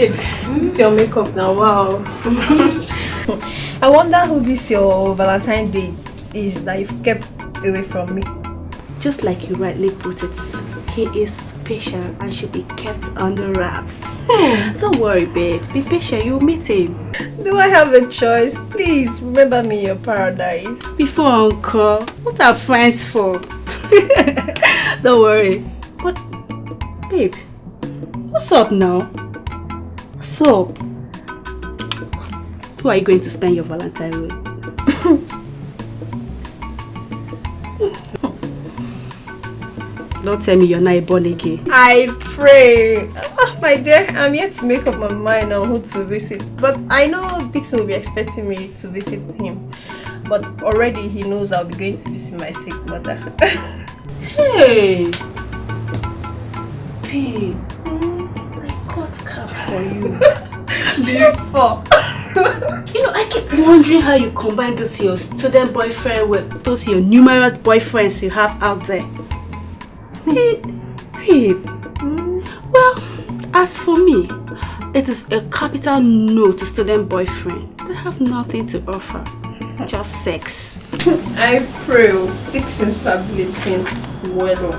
Babe, it's your makeup now. Wow. I wonder who this your Valentine Day is that you've kept away from me. Just like you rightly put it, he is special and should be kept under wraps. Don't worry, babe. Be patient, you'll meet him. Do I have a choice? Please remember me in your paradise. Before Uncle, what are friends for? Don't worry. But, babe, what's up now? What's up? Who are you going to spend your Valentine with? Don't tell me you're not born again. I pray. Oh, my dear, I'm yet to make up my mind on who to visit. But I know Dixon will be expecting me to visit him. But already he knows I'll be going to visit my sick mother. Hey! Babe, I got cap for you. Before. You know, I keep wondering how you combine this your student boyfriend with those your numerous boyfriends you have out there. Babe. Well, as for me, it is a capital no to student boyfriend. They have nothing to offer, just sex. I pray Dixon's stability well.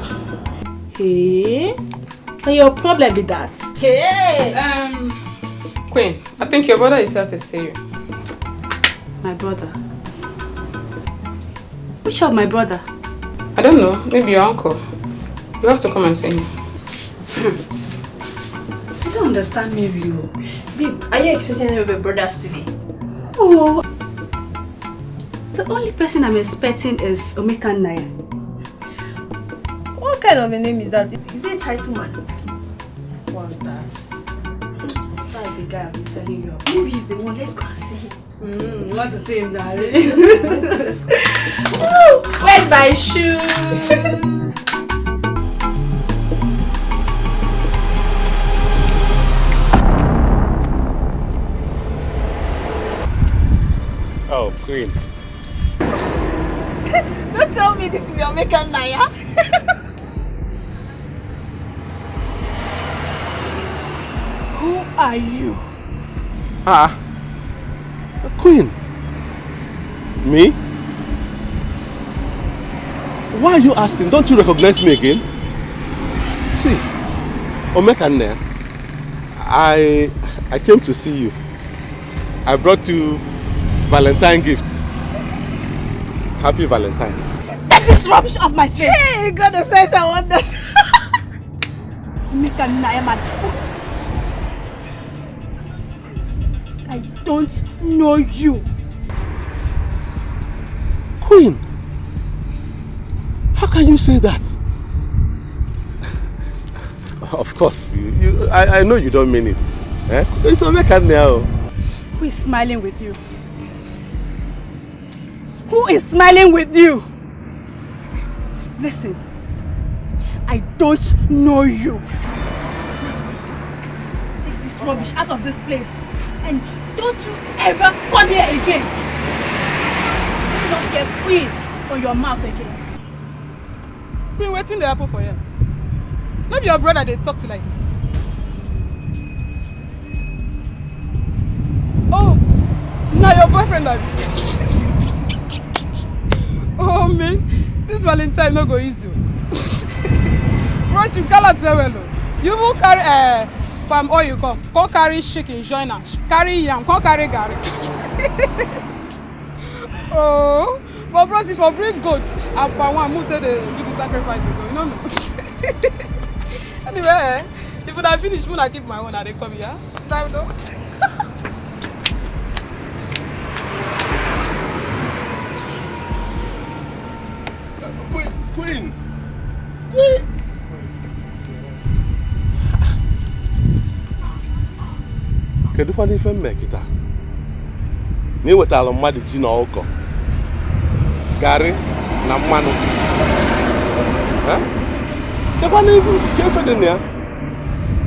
Hey, and your problem with that? Hey, Queen, I think your brother is here to see you. My brother? Which of my brother? I don't know, maybe your uncle. You have to come and see him. I don't understand maybe you. babe, are you expecting any of your brothers today? Oh, the only person I'm expecting is Omeka Naya. What kind of a name is that? Is it a title man? What's that? That's the guy I've been telling you about. Maybe he's the one. Let's go and see him. You want to see him now? Let's go. Where's my shoes? Oh, Queen. Don't tell me this is your Omeka Naya. Who are you? Queen. Me? Why are you asking? Don't you recognize me again? See, Omeka Naya, I came to see you. I brought you Valentine gifts. Happy Valentine. Get this rubbish off my face! Hey, God of sense and wonders. Omeka Naya, my foot. I don't know you. Queen, how can you say that? Of course, I know you don't mean it. Eh? It's Omeka Naya. Who is smiling with you? Who is smiling with you? Listen, I don't know you. Take this rubbish out of this place and don't you ever come here again. Don't get Queen on your mouth again. Queen, waiting the apple for you. Not your brother they talk to like this. Oh, now your boyfriend of Oh man, this Valentine no go easy. Bros, you cannot tell well. You will carry palm oil come carry chicken join am, carry yam, come carry garri. Oh, but bros, if I bring goats and palm one, move to the do the sacrifice you know. Anyway, if I finish, when I keep my own, I come here. Time though. Queen! Kedu kwa n'ife mme kita? Ni wetala mmadụ ji na ọkọ. Garị na mmanụ. Ha? Dekwa n'ifu kefe dị na ya.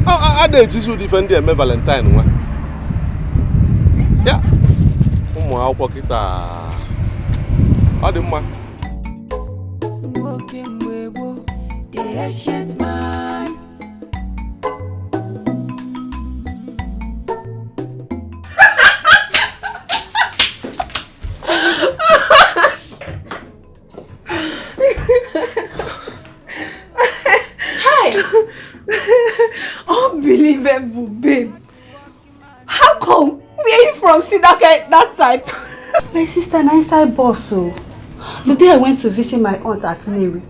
A na-ejizi ụdị ife ndị eme Valentine nwa. Ya. Ụmụ akwụkwọ kita. Ọ dị mma. Unbelievable, babe. How come? Where you from? See that type? My sister and inside boss. So the day I went to visit my aunt at Neri,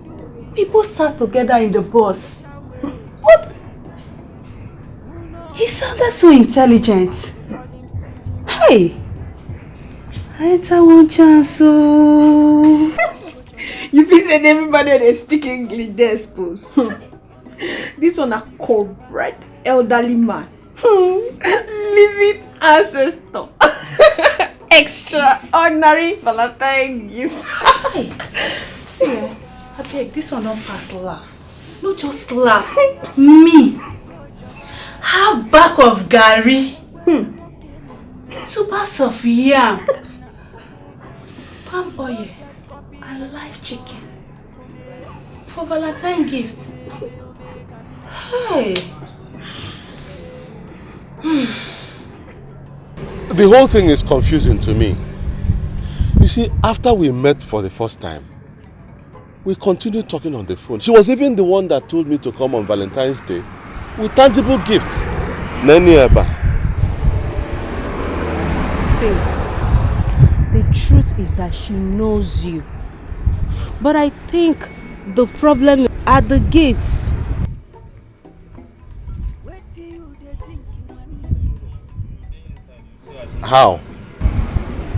people sat together in the bus. What? He sounded so intelligent. Hey, I enter one chance. So you be saying everybody they speak English, they suppose. This one a correct elderly man. Living ancestor. Extraordinary Valentine gift. Hey, see, I beg, this one don't pass laugh. No, just laugh. Me. Half back of Gary. 2 bags of yams. Palm oil and live chicken. For Valentine gift. Hey. The whole thing is confusing to me. You see, after we met for the first time, we continued talking on the phone. She was even the one that told me to come on Valentine's Day with tangible gifts. Nani Eba. See, the truth is that she knows you. But I think the problem are the gifts. How?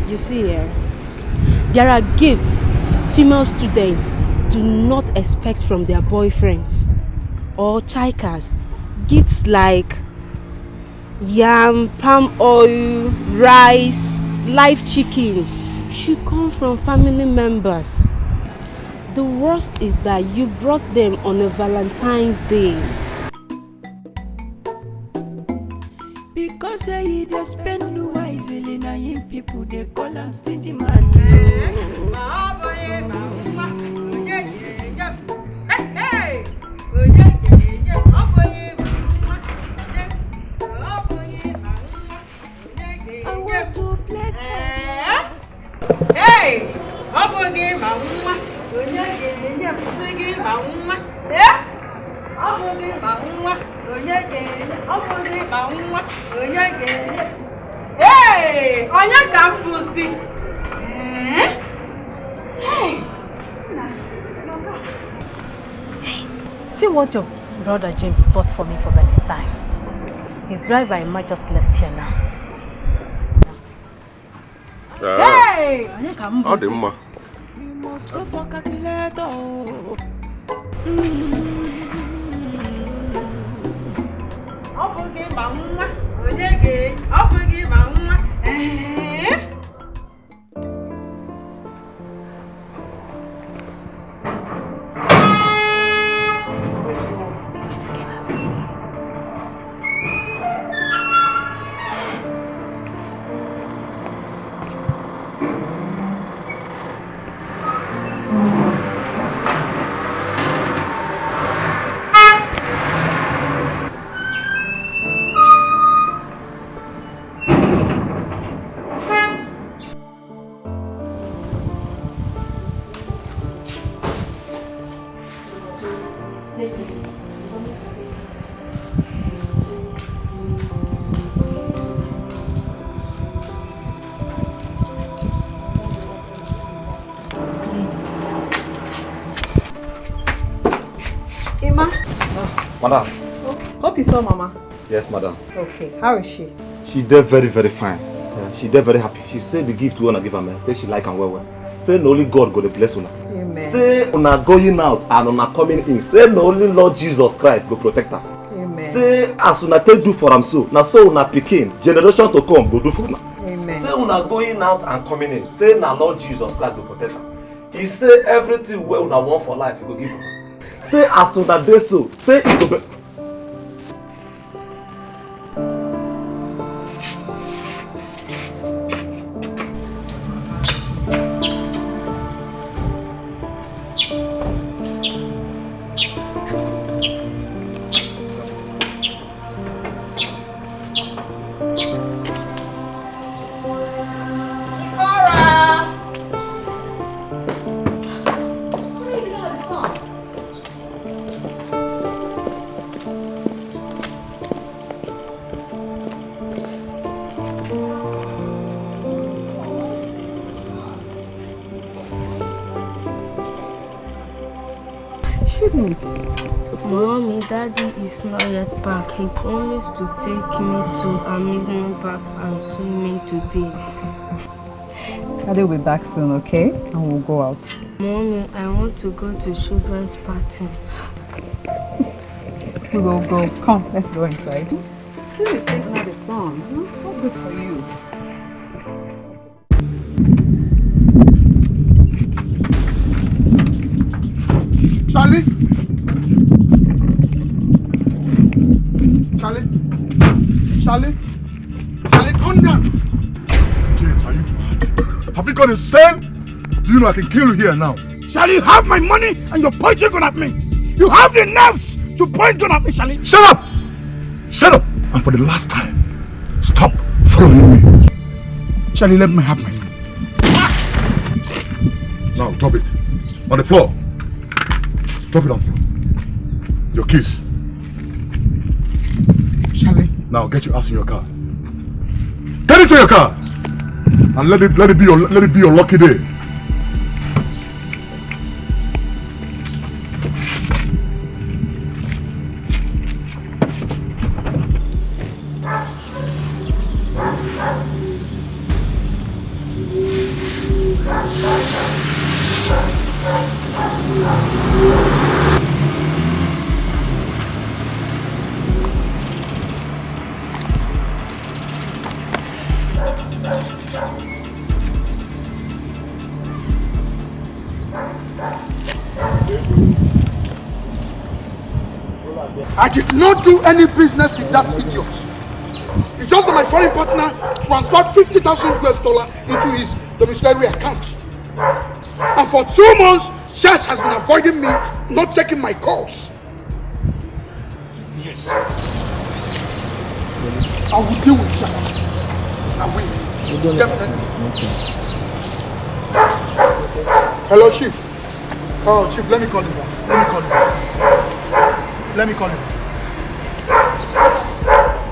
You see here, there are gifts female students do not expect from their boyfriends or chicas. Gifts like yam, palm oil, rice, live chicken should come from family members. The worst is that you brought them on a Valentine's Day. Because they spend wisely, now people they call them stingy man. I want to play. Hey, hey, on your campus. Hey, See what your brother James bought for me for Valentine. His driver I might just left here now. hey, How the ma? we must go for calculator. Madam. Hope you saw Mama. Yes, madam. Okay, how is she? She did very, very fine. She did very happy. She said the gift we wanna give her, man. Say she like and well. Say no only God go to bless una. Amen. Say una going out and una coming in. Say no only Lord Jesus Christ go protect her. Amen. Say as una take do for am so. Now so una pikin generation to come go do for una. Amen. Say una going out and coming in. Say na Lord Jesus Christ go protect her. He say everything wey una want for life he go give her. Say as una dey so. Say it go be. Mommy, Daddy is not yet back. He promised to take me to amusement park and swimming today. Daddy will be back soon, okay? And we'll go out. Mommy, I want to go to children's party. We will go. Come, let's go inside. You will play another song. It's not good for you. Charlie? Charlie? Charlie? Charlie, calm down! James, are you mad? Have you gone insane? Do you know I can kill you here now? Charlie, you have my money and you're pointing gun at me! You have the nerves to point gun at me, Charlie! Shut up! Shut up! And for the last time, stop following me. Charlie, let me have my money. Now, drop it. On the floor. Drop it on the floor. Your keys. Charlie. Now get your ass in your car. Get into your car! And let it be your lucky day. I did not do any business with that idiot. It's just that my foreign partner transferred $50,000 into his domiciliary account. And for 2 months, Chess has been avoiding me, not taking my calls. Yes. I will deal with Chess. I will. Definitely. Hello, Chief. Oh, Chief, let me call you back. Let me call you.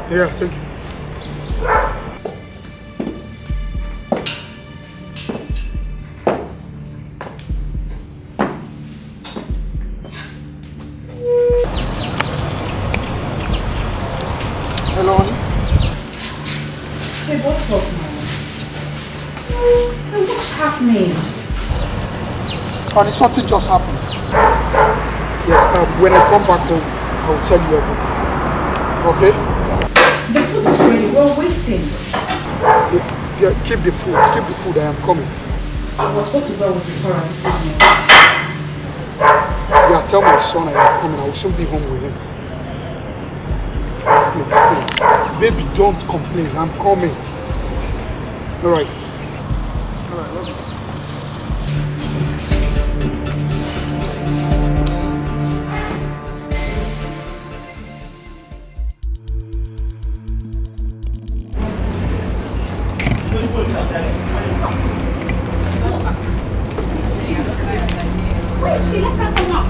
Yeah, thank you. Hello, honey. Hey, what's up, Mama? Hey, what's happening? Honey, something just happened. Yes, when I come back home, I will tell you everything. Okay? The food is ready. We're waiting. Yeah, keep the food. Keep the food. I am coming. I was supposed to go with Sephora this evening. Yeah, tell my son I am coming. I will soon be home with him. Please. Baby, don't complain. I'm coming. Alright. Alright, love you. She let her come out.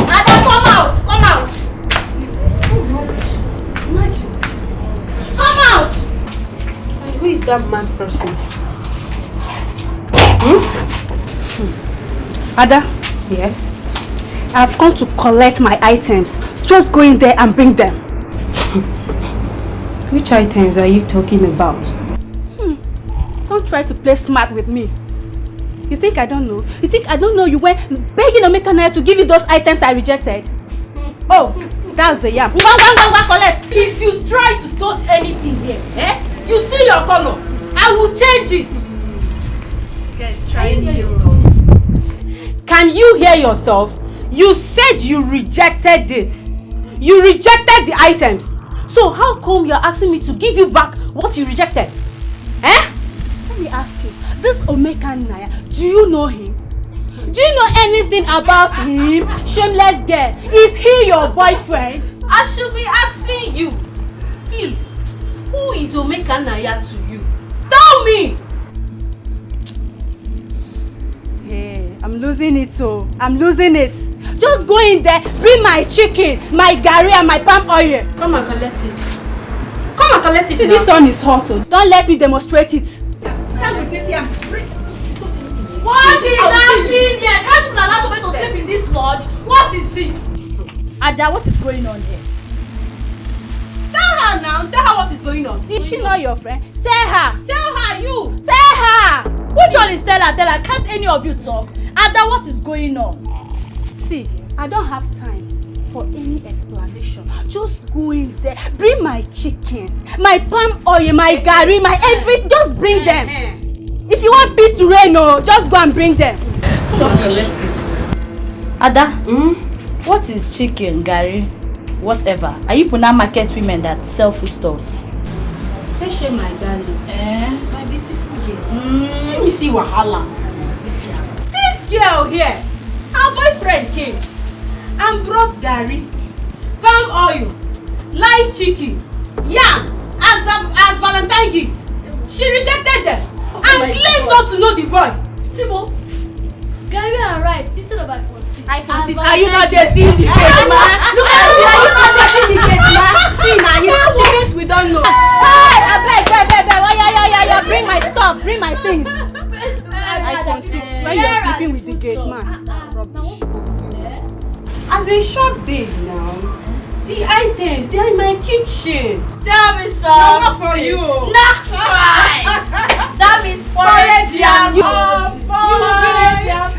Ada, come out! Come out! Oh, rubbish. Imagine. Come out! And who is that mad person? Ada? Yes? I've come to collect my items. Just go in there and bring them. Which items are you talking about? Don't try to play smart with me. You think I don't know? You think I don't know you went begging Omekana to give you those items I rejected? Oh, that's the yam. Collect. If you try to touch anything here, you see your color. I will change it. This guy is trying you. Can you hear yourself? You said you rejected it. You rejected the items. So how come you're asking me to give you back what you rejected? Let me ask you, this Omekana, do you know him? Do you know anything about him? Shameless girl. Is he your boyfriend? I should be asking you. Please, who is Omekanaya to you? Tell me! Hey, I'm losing it, so I'm losing it. Just go in there, bring my chicken, my garri and my palm oil. Come and collect it. Come and collect it. See, this one is hot. Don't let me demonstrate it. Stand with this here. What is happening here? Can't you allow somebody to sleep in this lodge? What is it? Ada, what is going on here? Tell her now. Tell her what is going on. Is she not your friend? Tell her. Tell her, you. Tell her. Which one is tell her? Tell her. Can't any of you talk? Ada, what is going on? See, I don't have time for any explanation. Just go in there. Bring my chicken, my palm oil, my garri, my everything. Just bring them. If you want peace to reign, just go and bring them. Let it. Ada, what is chicken, garri, whatever? Are you Puna market women that sell food stores? Let's share my darling. My beautiful girl. See me see wahala. This girl here, her boyfriend came and brought garri, palm oil, live chicken, yam as Valentine gift. She rejected them and claimed not to know the boy. Timo, garri and rice instead of iPhone 6. iPhone 6. Are you not dating the gate, man? Look at you. Are you not dating the gate, man? See now, you chickens we don't know. Hey, I beg. Yeah. Bring my stuff. Bring my things. iPhone 6. When you're sleeping with the gate, man. As a sharp babe now, the items, they're in my kitchen. Tell me something. No, not for you. Not fine. That means porridge yam. You will bring it yam.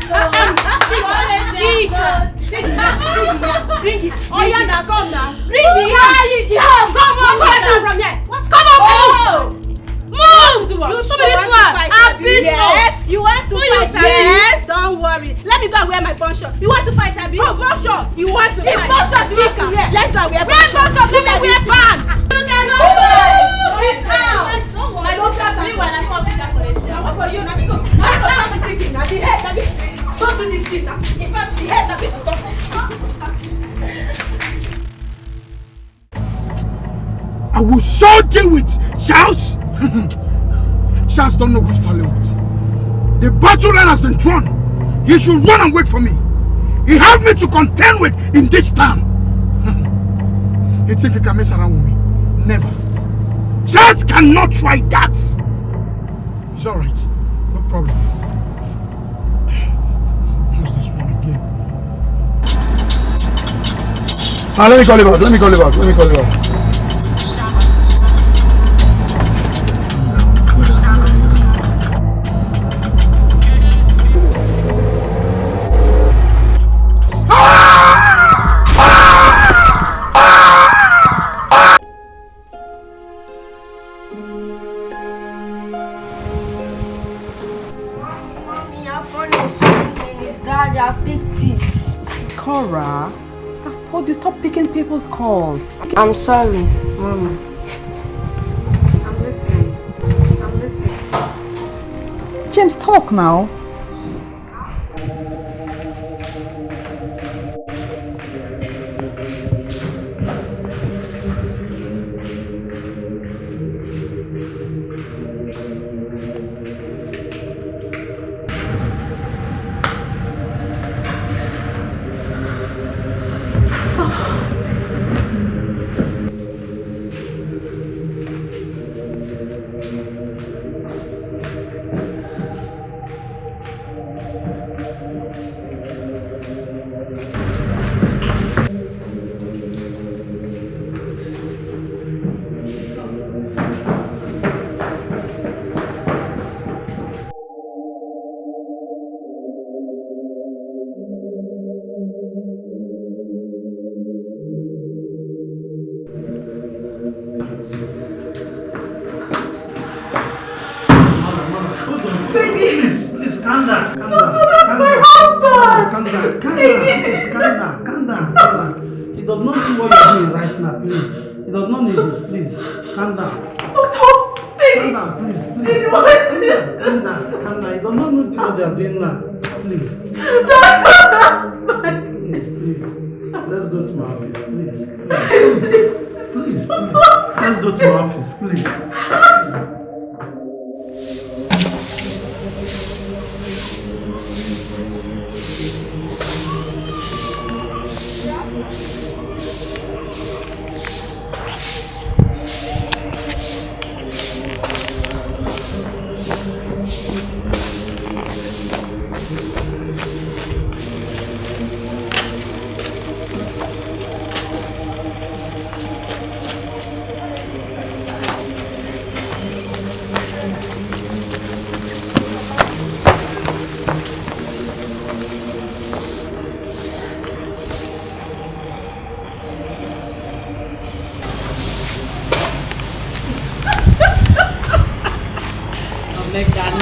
Bring it. Oh yeah, now come now. Bring it. Come on from here. Come on, move. You stop this one. Yes. You want to fight Abi? Yes. Don't worry. Let me go and wear my bun short. You want to fight Abi? Oh, bun short. You want to It's fight? bun short. Chica, let's go and wear Wear bun short. Let me wear pants. You cannot fight. Get out. My sister, me when I'm not that for it. Now what for you? Now me go. Now go tell me chicken. Now the head. Now me. Don't do this thing now. In fact, the head. Now me to stop. I will so deal with Charles. Charles don't know which to live with. The battle line has been drawn. He should run and wait for me. He has me to contend with in this town. You think he can mess around with me? Never. Charles cannot try that. It's alright. No problem. Who's this one again? Let me call you back. Let me call you back. Cora, I've told you stop picking people's calls. I'm sorry, Mama. I'm listening. James, talk now.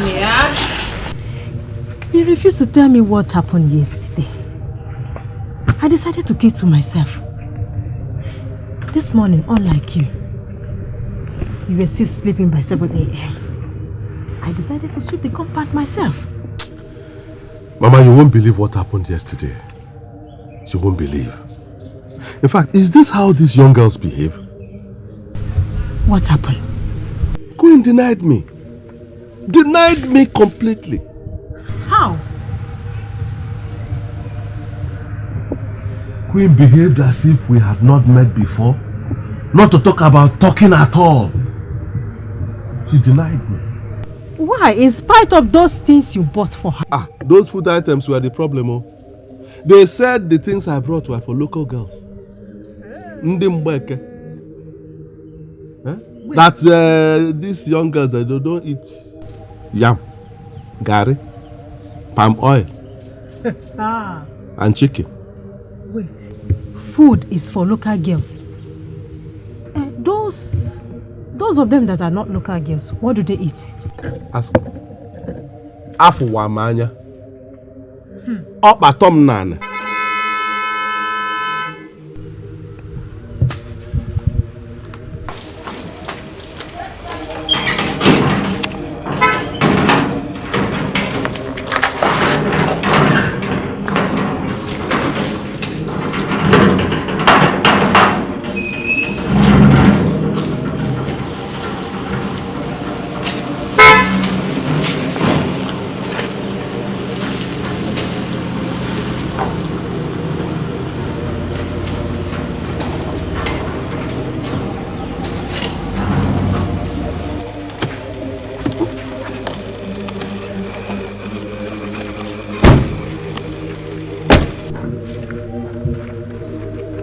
here? He refused to tell me what happened yesterday. I decided to keep to myself. This morning, unlike you were still sleeping by 7 a.m. I decided to sweep the compound myself. Mama, you won't believe what happened yesterday. You won't believe. In fact, is this how these young girls behave? What happened? Queen denied me. Denied me completely. How? Queen behaved as if we had not met before. Not to talk about talking at all. She denied me. Why? In spite of those things you bought for her? Those food items were the problem. Oh. They said the things I brought were for local girls. Ndi Mbeke. That these young girls, they don't eat yam, gari, palm oil, and chicken. Wait. Food is for local girls. Those of them that are not local girls, what do they eat? Ask me. Afu wamanya. Opa tom nana.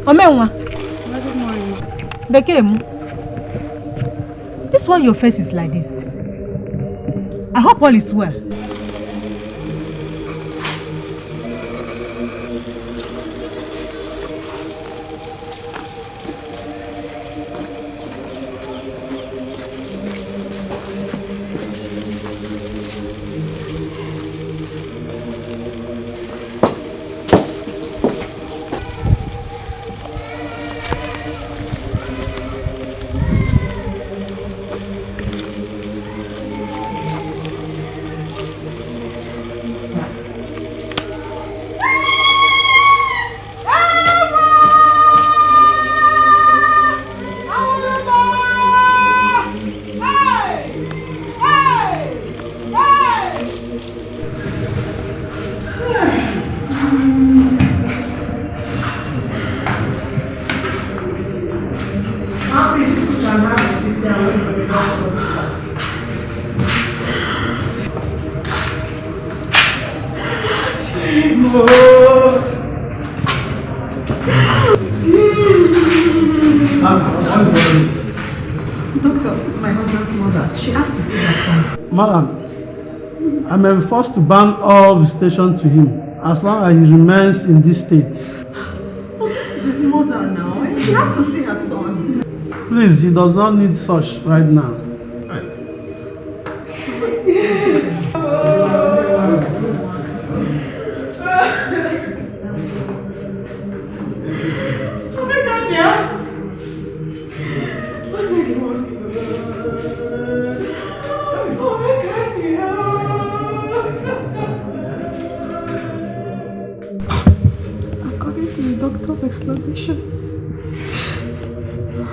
Omenwa. Bekemu. This one your face is like this. I hope all is well. Madam, I'm enforced to ban all visitation to him as long as he remains in this state. But this is his mother now. He has to see her son. Please, he does not need such right now.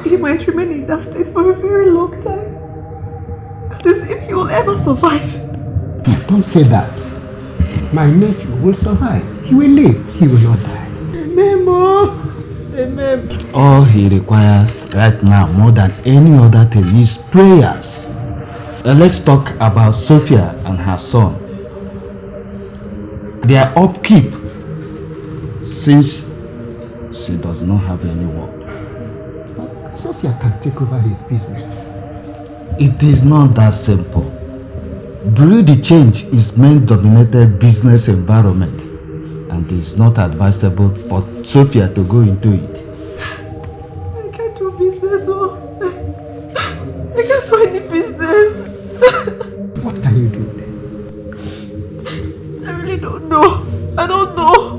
He might remain in that state for a very long time. Not as if he will ever survive. Don't say that. My nephew will survive. He will live. He will not die. Memo. Amen. All he requires right now, more than any other thing, is prayers. Let's talk about Sophia and her son. Their upkeep, since she does not have any work. Sophia can take over his business. It is not that simple. Bureau de change is male-dominated business environment, and it is not advisable for Sophia to go into it. I can't do business, I can't do any business. What can you do? don't know. I don't know.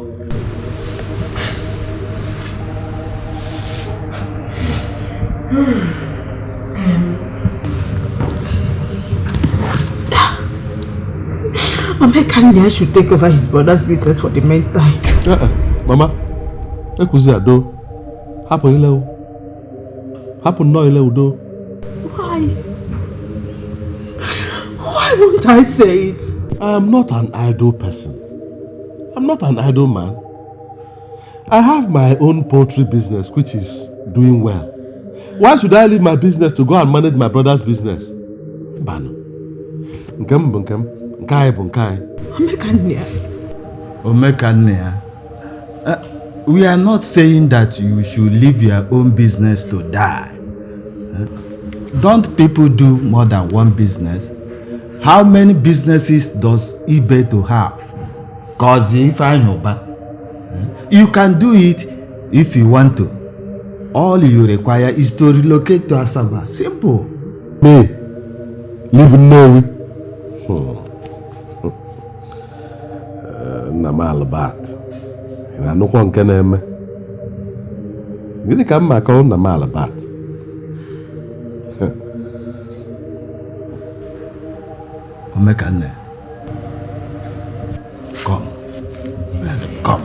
Omekania should take over his brother's business for the meantime. Mama, ekuzi ado. Hapo ile o. Hapo no ile udo. Why? Why won't I say it? I am not an idle person. I'm not an idle man. I have my own poultry business which is doing well. Why should I leave my business to go and manage my brother's business? Bano. Nkem. Omekania. We are not saying that you should leave your own business to die. Don't people do more than one business? How many businesses does eBay to have? Cause if I know, but you can do it if you want to. All you require is to relocate to Asaba. Simple. Me, live in Norway. Namal bat. I no one can name. Really come back home Namal bat. Omekane. Come. Come.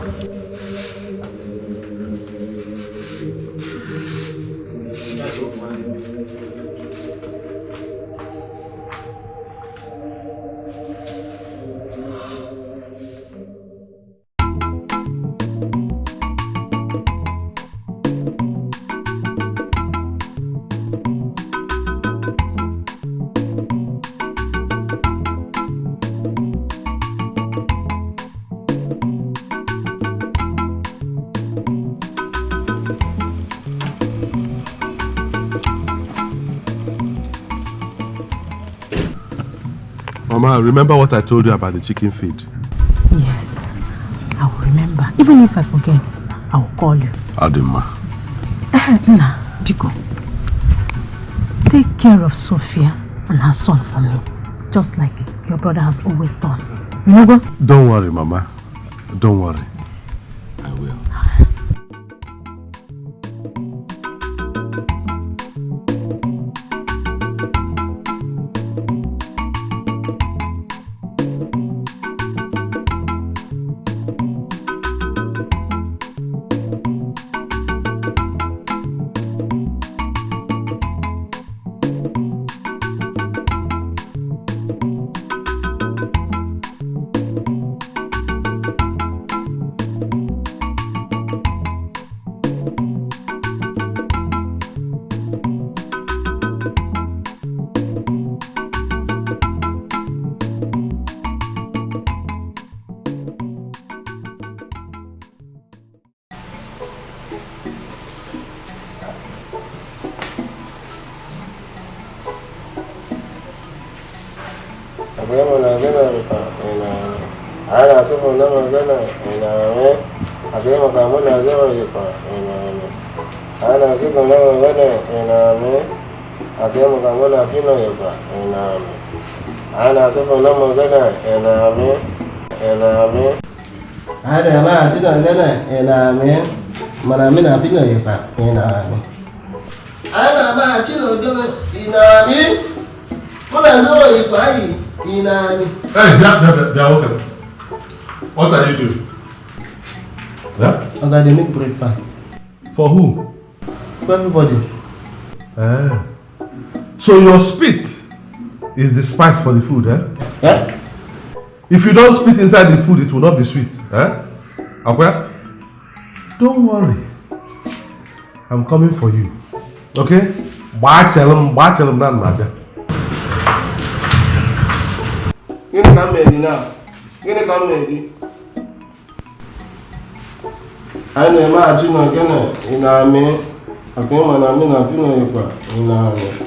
Mama, remember what I told you about the chicken feed? Yes, I will remember. Even if I forget, I will call you. Adima. Nna, Biko, take care of Sophia and her son for me, just like your brother has always done. Remember? Don't worry, Mama. Don't worry. I will. Welcome. What are you doing? Yeah? I'm going to make breakfast. For who? For everybody. Ah. So your spit is the spice for the food, eh? Yeah? If you don't spit inside the food, it will not be sweet, eh? Okay? Don't worry. I'm coming for you. Okay? Bye, tell him that matter. Gini kan medi now. Gini kan medi. Ane ma achino gene ina me. Akema na mi na fino yepa ina me.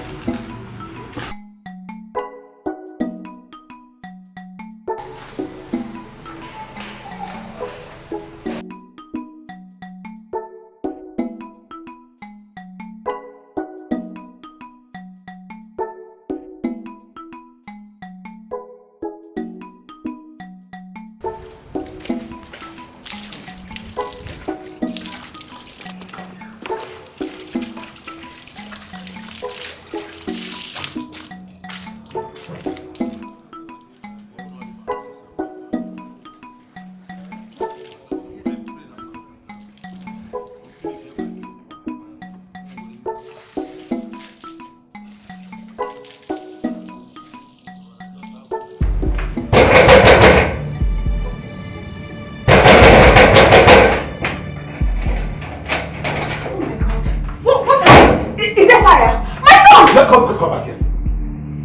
come back here.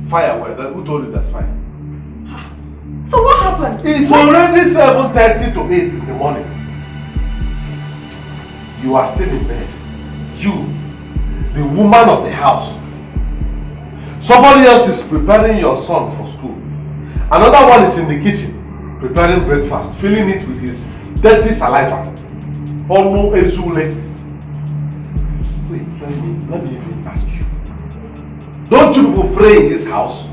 Fire, well, who told you there's fire? So what happened? It's already 7:30 to 8 in the morning. You are still in bed. You, the woman of the house. Somebody else is preparing your son for school. Another one is in the kitchen, preparing breakfast, filling it with his dirty saliva. Ono ezule. Wait, let me even ask you. Don't you people pray in this house?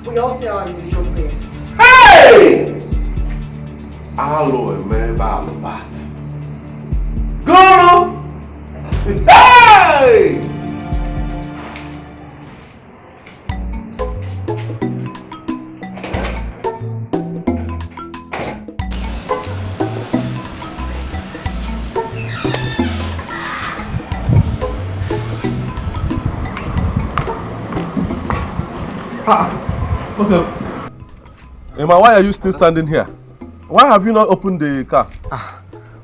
We all say our individual prayers. Hey! Alo emeba alobat. Go! Hey! Okay. Emma, why are you still standing here? Why have you not opened the car?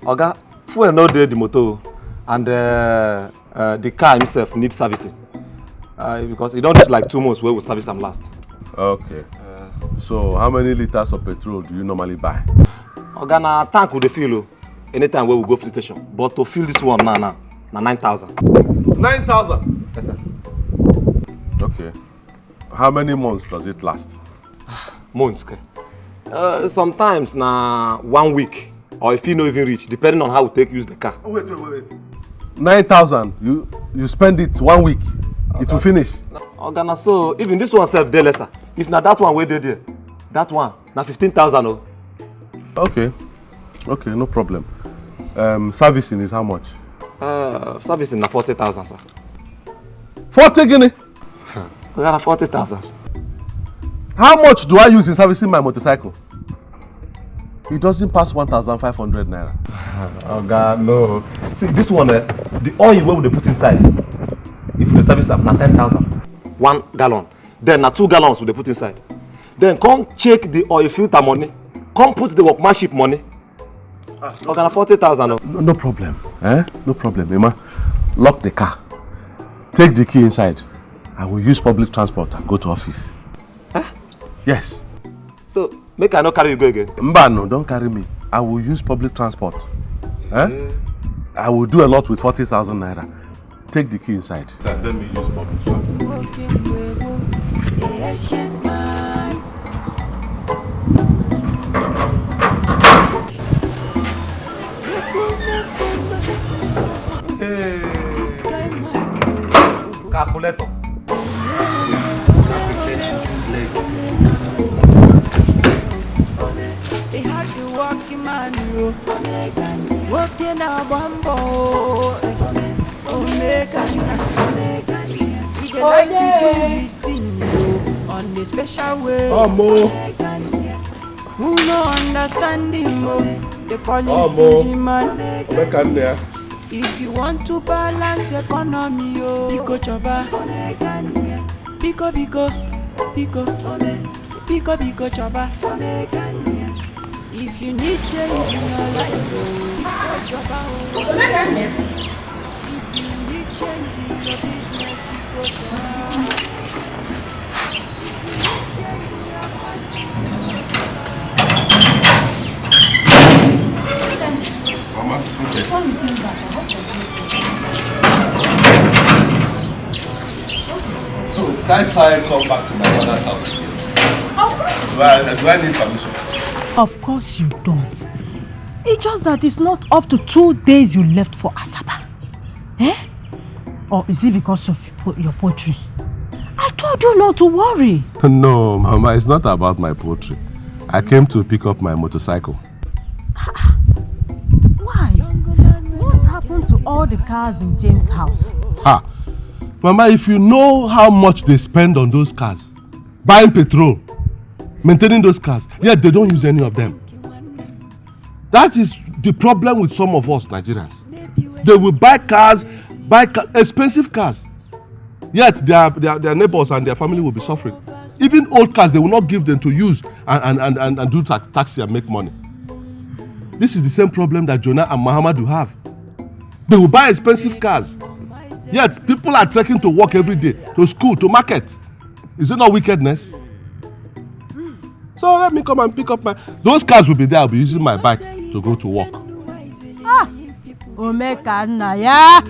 Oga, fuel no dey the motor, and the car himself needs servicing. Because it don't take like 2 months where we service them last. Okay. So how many liters of petrol do you normally buy? Oga, na tank we dey fill anytime where we go fill station. But to fill this one now, na 9,000. 9,000? Yes, sir. Okay. How many months does it last? Months, okay. Sometimes na 1 week, or if you no even reach, depending on how we take use the car. Wait. 9,000. You spend it 1 week. Okay. It will finish. Oga, na so even this one self dey lesser. If na that one wey dey there, that one na 15,000 oh. Okay, no problem. Servicing is how much? Servicing na 40,000, sir. 40 guinea? Oga, na 40,000. How much do I use in servicing my motorcycle? It doesn't pass 1,500 naira. Oga, no. See, this one, the oil where they put inside, if we service am, na 10,000. 1 gallon. Then na 2 gallons we dey put inside. Then come check the oil filter money. Come put the workmanship money. Oga, na 40,000. No problem. No problem, Emma. Lock the car. Take the key inside. I will use public transport and go to office. Yes. So, make I not carry you go again? Mbano, don't carry me. I will use public transport. I will do a lot with 40,000 naira. Take the key inside. Let me use public transport. Hey. Calculator. Walking a bambo, Omega. He dey like to do this thing on the special way. Who no understand him? They call him stingy man. If you want to balance economy, Pico choba, Pico choba. If you need change in your life, choba. If you need change in your business, Pico choba. If you need change in your country, Mama, okay. So, can't I come back to my mother's house again? Do I need permission? Of course you don't. It's just that it's not up to 2 days you left for Asaba. Or is it because of your poetry? I told you not to worry. No, Mama, it's not about my poetry. I came to pick up my motorcycle. Why? What happened to all the cars in James' house? Mama, if you know how much they spend on those cars, buying petrol, maintaining those cars, yet they don't use any of them. That is the problem with some of us Nigerians. They will buy cars, expensive cars, yet their neighbors and their family will be suffering. Even old cars, they will not give them to use and do taxi and make money. This is the same problem that Jonah and Muhammad have. They will buy expensive cars. Yet people are trekking to work every day, to school, to market. Is it not wickedness? So let me come and pick up those cars will be there. I'll be using my bike to go to work. Ah, Omeka Naya.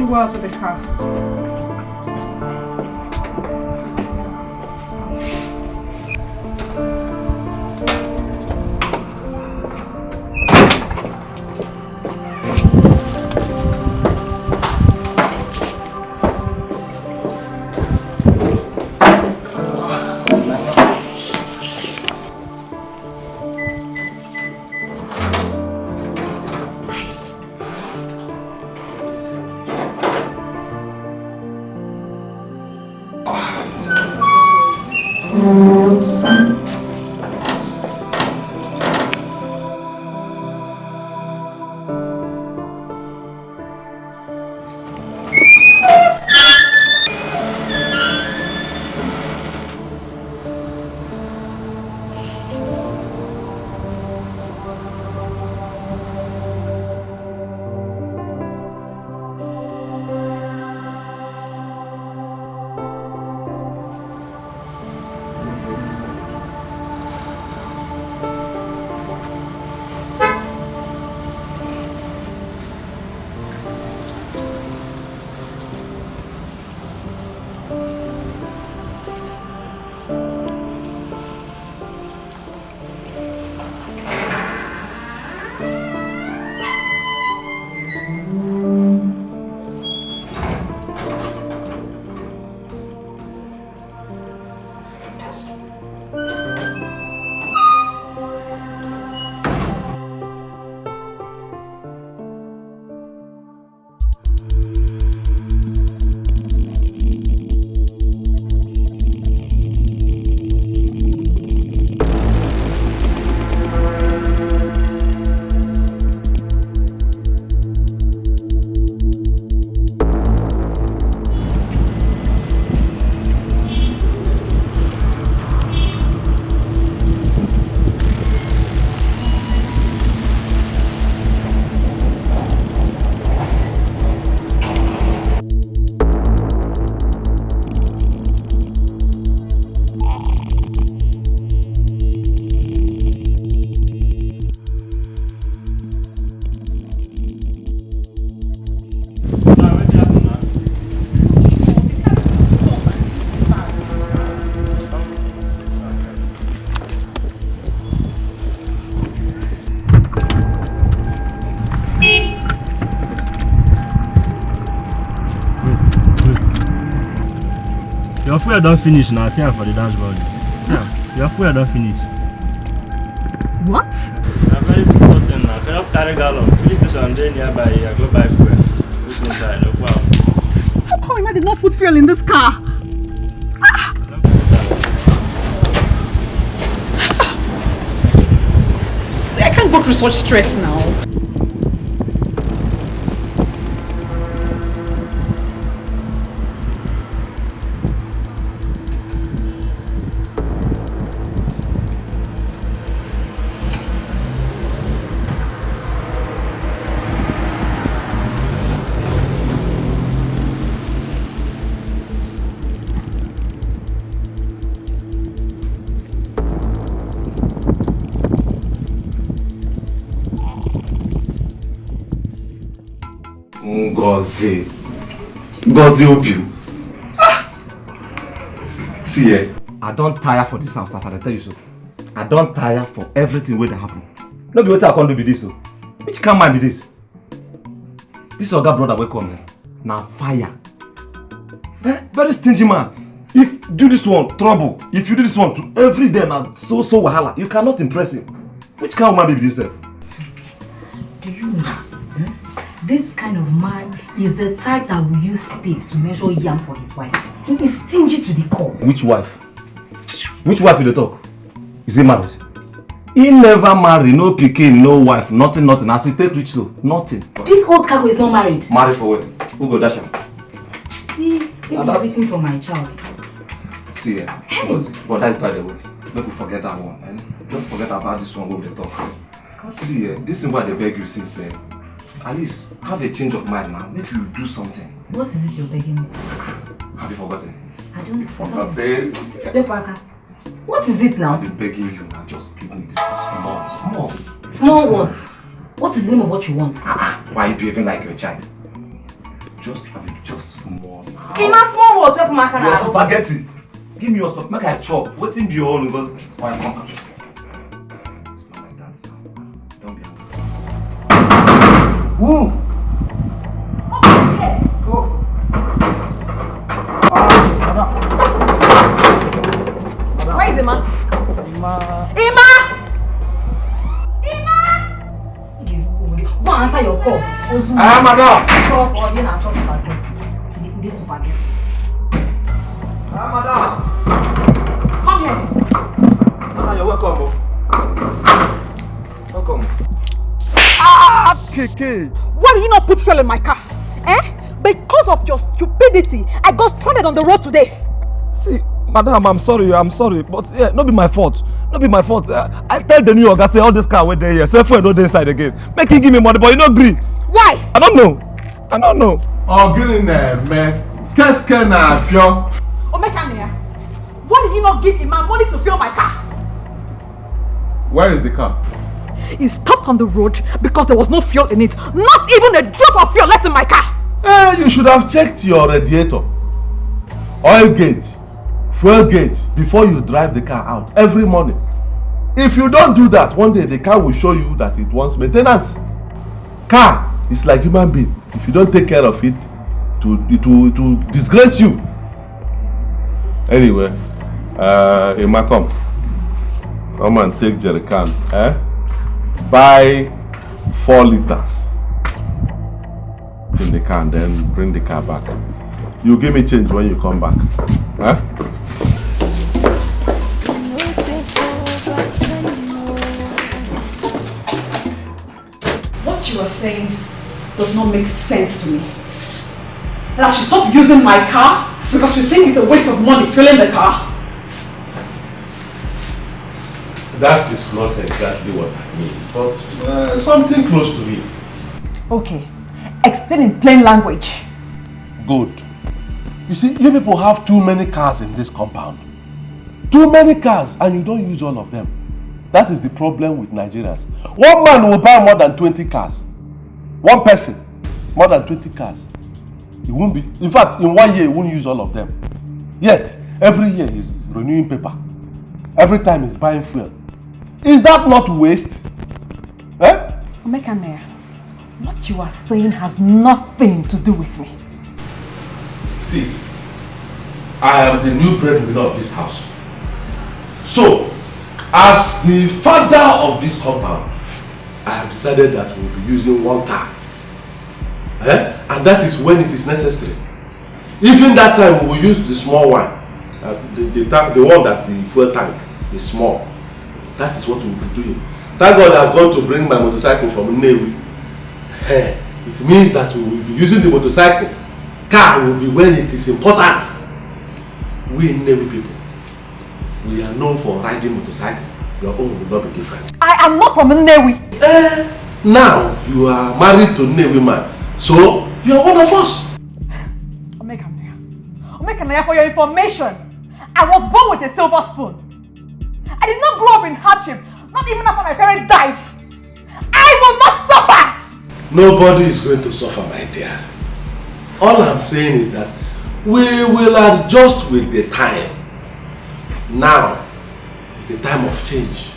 Go out to the car. Your fuel don't finish now. See for the dashboard. Yeah, your fuel don't finish. What? I'm very simple thing now. Just carry gallon. Police station there nearby. I go buy fuel. Who's inside? No problem. How come I did not put fuel in this car? I can't go through such stress now. Gozi Opium. See, I don't tire for this house, I tell you so. I don't tire for everything where that happen. No be what I can do with this. Which can mind be this? This other brother will come here. Now fire. Very stingy man. If you do this one, trouble. If you do this one to every day now, so wahala, you cannot impress him. Which kind of man be this? Do you know that? This kind of man is the type that will use tape to measure yam for his wife. He is stingy to the core. Which wife? Which wife will they talk? Is he married? He never married, no pikin, no wife, nothing. As he take rich so, nothing. This old cargo is not married. Married for what? Who go dash him? He is waiting for my child. See, but that's by the way. Don't forget that one. Eh? Just forget about this one when they talk. See, this is why they beg you since. At least have a change of mind now. Make you do something. What is it you're begging me? Have you forgotten? I don't forget. Forgotten. What is it now? I've been begging you now. Just give me this small. Small what? What is the name of what you want? Why are you behaving like your child? Just small now. Give me small what? Your spaghetti. Give me your spaghetti. Make I chop. What's in your own? Because why come? It's not like that now. Don't be angry. Woo! Go. Where is Ima? Ima! Go answer your call. Madam! This spaghetti. Madam! Come here. You're welcome. Welcome. Keke! Why did you not put fuel in my car? Because of your stupidity, I got stranded on the road today. See, madam, I'm sorry, but yeah, not be my fault. I tell the New York, I say all this car went there here, say for no day inside again. Make him give me money, but you don't agree. Why? I don't know. Oh, get in there, man. Qu'est-ce qu'on a fait? Omekania, why did you not give him my money to fuel my car? Where is the car? It stopped on the road because there was no fuel in it. Not even a drop of fuel left in my car. You should have checked your radiator, oil gauge, fuel gauge before you drive the car out every morning. If you don't do that, one day the car will show you that it wants maintenance. Car is like human being. If you don't take care of it, it will disgrace you. Anyway, Emma, come and take jerry can. Buy 4 liters in the can, then bring the car back. You give me change when you come back. What you are saying does not make sense to me. And I should stop using my car because you think it's a waste of money filling the car. That is not exactly what I mean, but something close to it. Okay, explain in plain language. Good. You see, you people have too many cars in this compound. Too many cars, and you don't use all of them. That is the problem with Nigerians. One man will buy more than 20 cars. One person, more than 20 cars. He won't be. In fact, in 1 year, he won't use all of them. Yet, every year he's renewing paper. Every time he's buying fuel. Is that not waste? Omekania, what you are saying has nothing to do with me. See, I am the new breadwinner of this house. So, as the father of this compound, I have decided that we'll be using one car. And that is when it is necessary. Even that time, we will use the small one. The one that the fuel tank is small. That is what we will be doing. Thank God I've gone to bring my motorcycle from Nollywood. It means that we will be using the motorcycle. Car will be when it is important. We Nollywood people, we are known for riding motorcycle. Your own will not be different. I am not from Nollywood. Now you are married to Nollywood man, so you are one of us. Omekania, for your information, I was born with a silver spoon. I did not grow up in hardship, not even after my parents died. I will not suffer! Nobody is going to suffer, my dear. All I'm saying is that we will adjust with the time. Now is the time of change.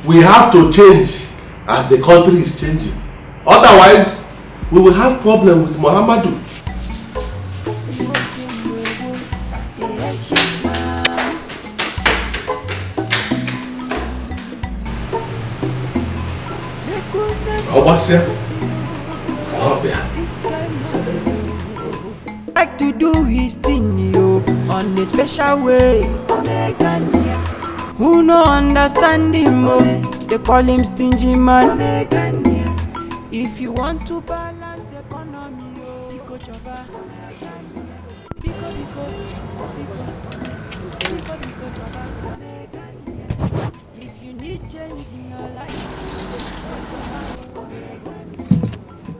We have to change as the country is changing. Otherwise, we will have problem with Muhammadu. Like to do his thing, yo, on a special way. Who no understand him, oh, they call him stingy man. If you want to balance economy, oh, Biko Choba. If you need change in your life,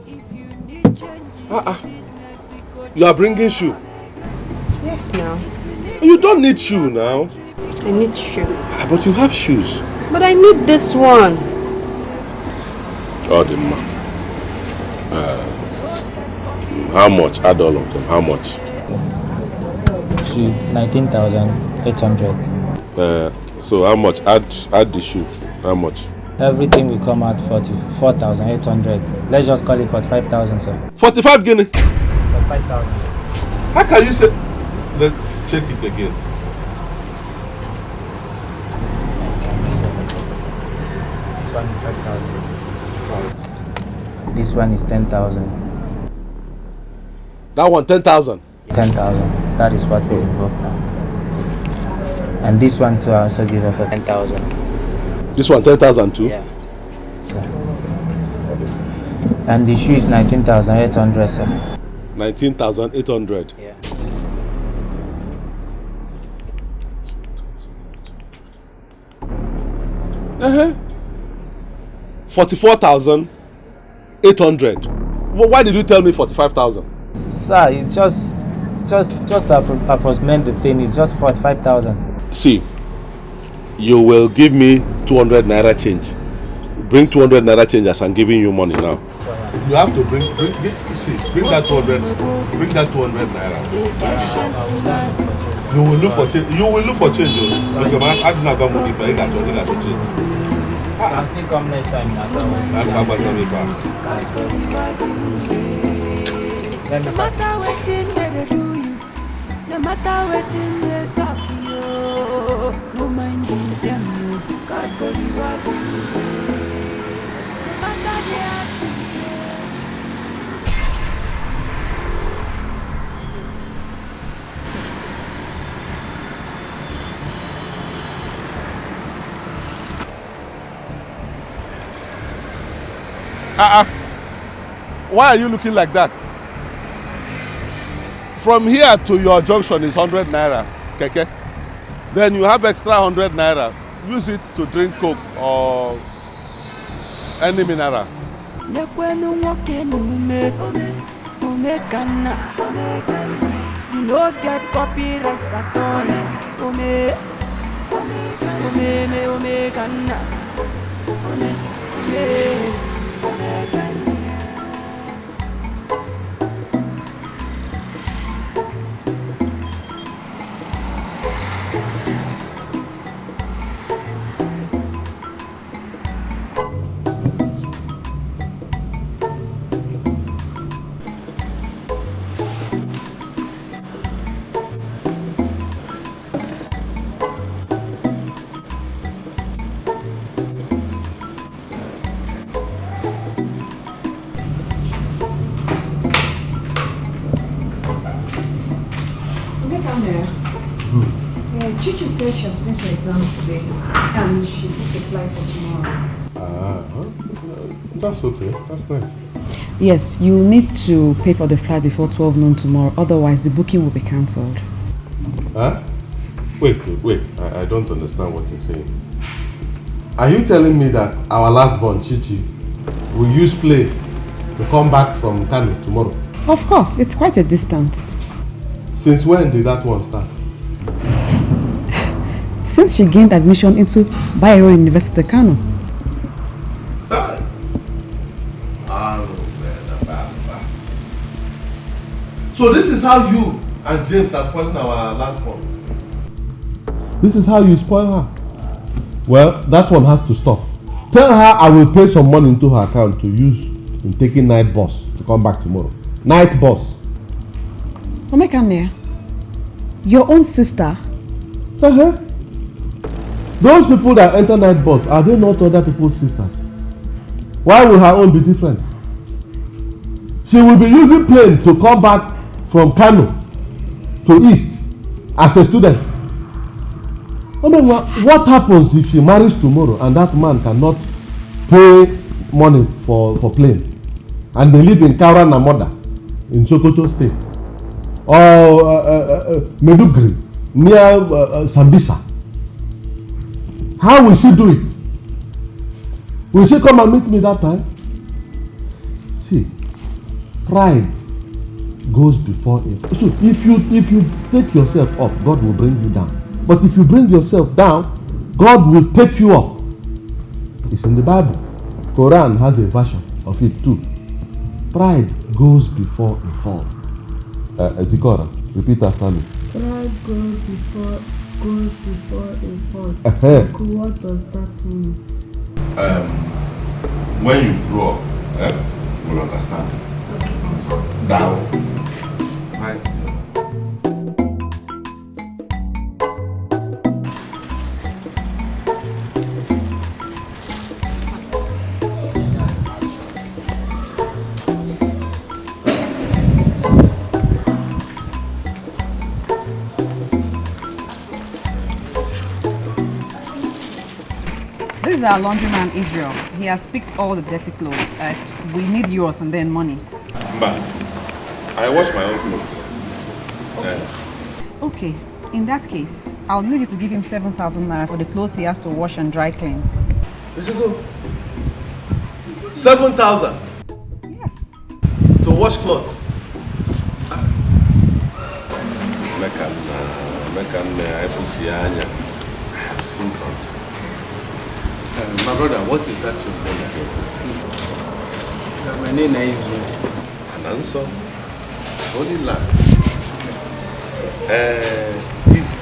if you need change in your business, You are bringing shoe? Yes, now. You don't need shoe now. I need shoe. But you have shoes. But I need this one. Oh, the man. How much? Add all of them. How much? 19,800. So how much? Add the shoe. How much? Everything will come out 44,800. Let's just call it 45,000, sir. 45 guinea. 45,000. How can you say? Let's check it again. This one is 5,000. This one is 10,000. That one 10,000. 10,000. That is what is involved now. And this one too, I also give her for 10,000. This one 10,000 too? Yeah. Sir. And the shoe is 19,800, sir. 19,800. Yeah. Uh-huh. 44,800. Well, why did you tell me 45,000? Sir, it's just to approximate the thing. It's just 45,000. See, you will give me 200 naira change. Bring 200 naira change as I'm giving you money now. You have to bring that 200 naira. You will look for change. You will look for change. Because I do not got money for you got to change. Can still come next time, no matter wetin they do you, no matter wetin they talk you, no mind them, God go the way. No matter the actions. Why are you looking like that? From here to your junction is 100 naira, keke. Then you have extra 100 naira. Use it to drink Coke or any mineral. You no get copyright at all. Chichi said she has finished her exams today and she booked a flight for tomorrow. That's okay. That's nice. Yes, you need to pay for the flight before 12 noon tomorrow, otherwise the booking will be cancelled. Huh? Wait. I don't understand what you're saying. Are you telling me that our last born, Chichi, will use plane to come back from Kano tomorrow? Of course, it's quite a distance. Since when did that one start? Since she gained admission into Bayero University, Kano. So this is how you and James are spoiling our last one. This is how you spoil her. Well, that one has to stop. Tell her I will pay some money into her account to use in taking night bus to come back tomorrow. Night bus. Omekane, your own sister? Those people that enter night bus, are they not other people's sisters? Why will her own be different? She will be using plane to come back from Kano to East as a student. I mean, what happens if she marries tomorrow and that man cannot pay money for plane and they live in Kaura Namoda in Sokoto State or Medugri near Sambisa? How will she do it? Will she come and meet me that time? See, pride goes before it. So if you take yourself up, God will bring you down. But if you bring yourself down, God will take you up. It's in the Bible. Quran has a version of it too. Pride goes before a fall. Zikora, repeat after me. Pride goes before a fall. What does that mean? When you grow up, you'll understand. Down. Right. This is our laundryman Israel. He has picked all the dirty clothes. We need yours and then money. But I wash my own clothes. Okay, in that case, I'll need you to give him 7,000 naira for the clothes he has to wash and dry clean. Is it good? 7,000? Yes. To wash clothes? I have seen something. My brother, what is that your name again? My name is Israel. An answer? Holy land. Easy.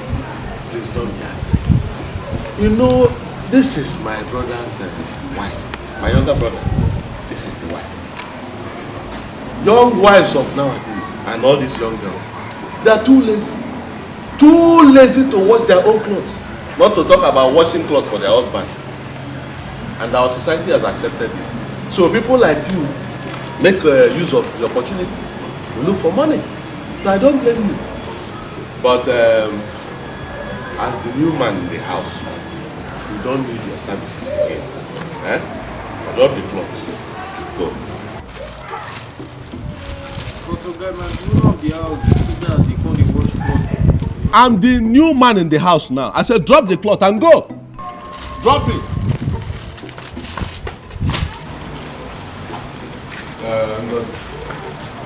Please don't be angry. You know, this is my brother's wife. My younger brother. This is the wife. Young wives of nowadays and all these young girls, they are too lazy. Too lazy to wash their own clothes. Not to talk about washing clothes for their husband. And our society has accepted it. So people like you make use of the opportunity. You look for money. So I don't blame you. But as the new man in the house, you don't need your services again. Drop the clothes. Go. I'm the new man in the house now. I said drop the cloth and go. Drop it.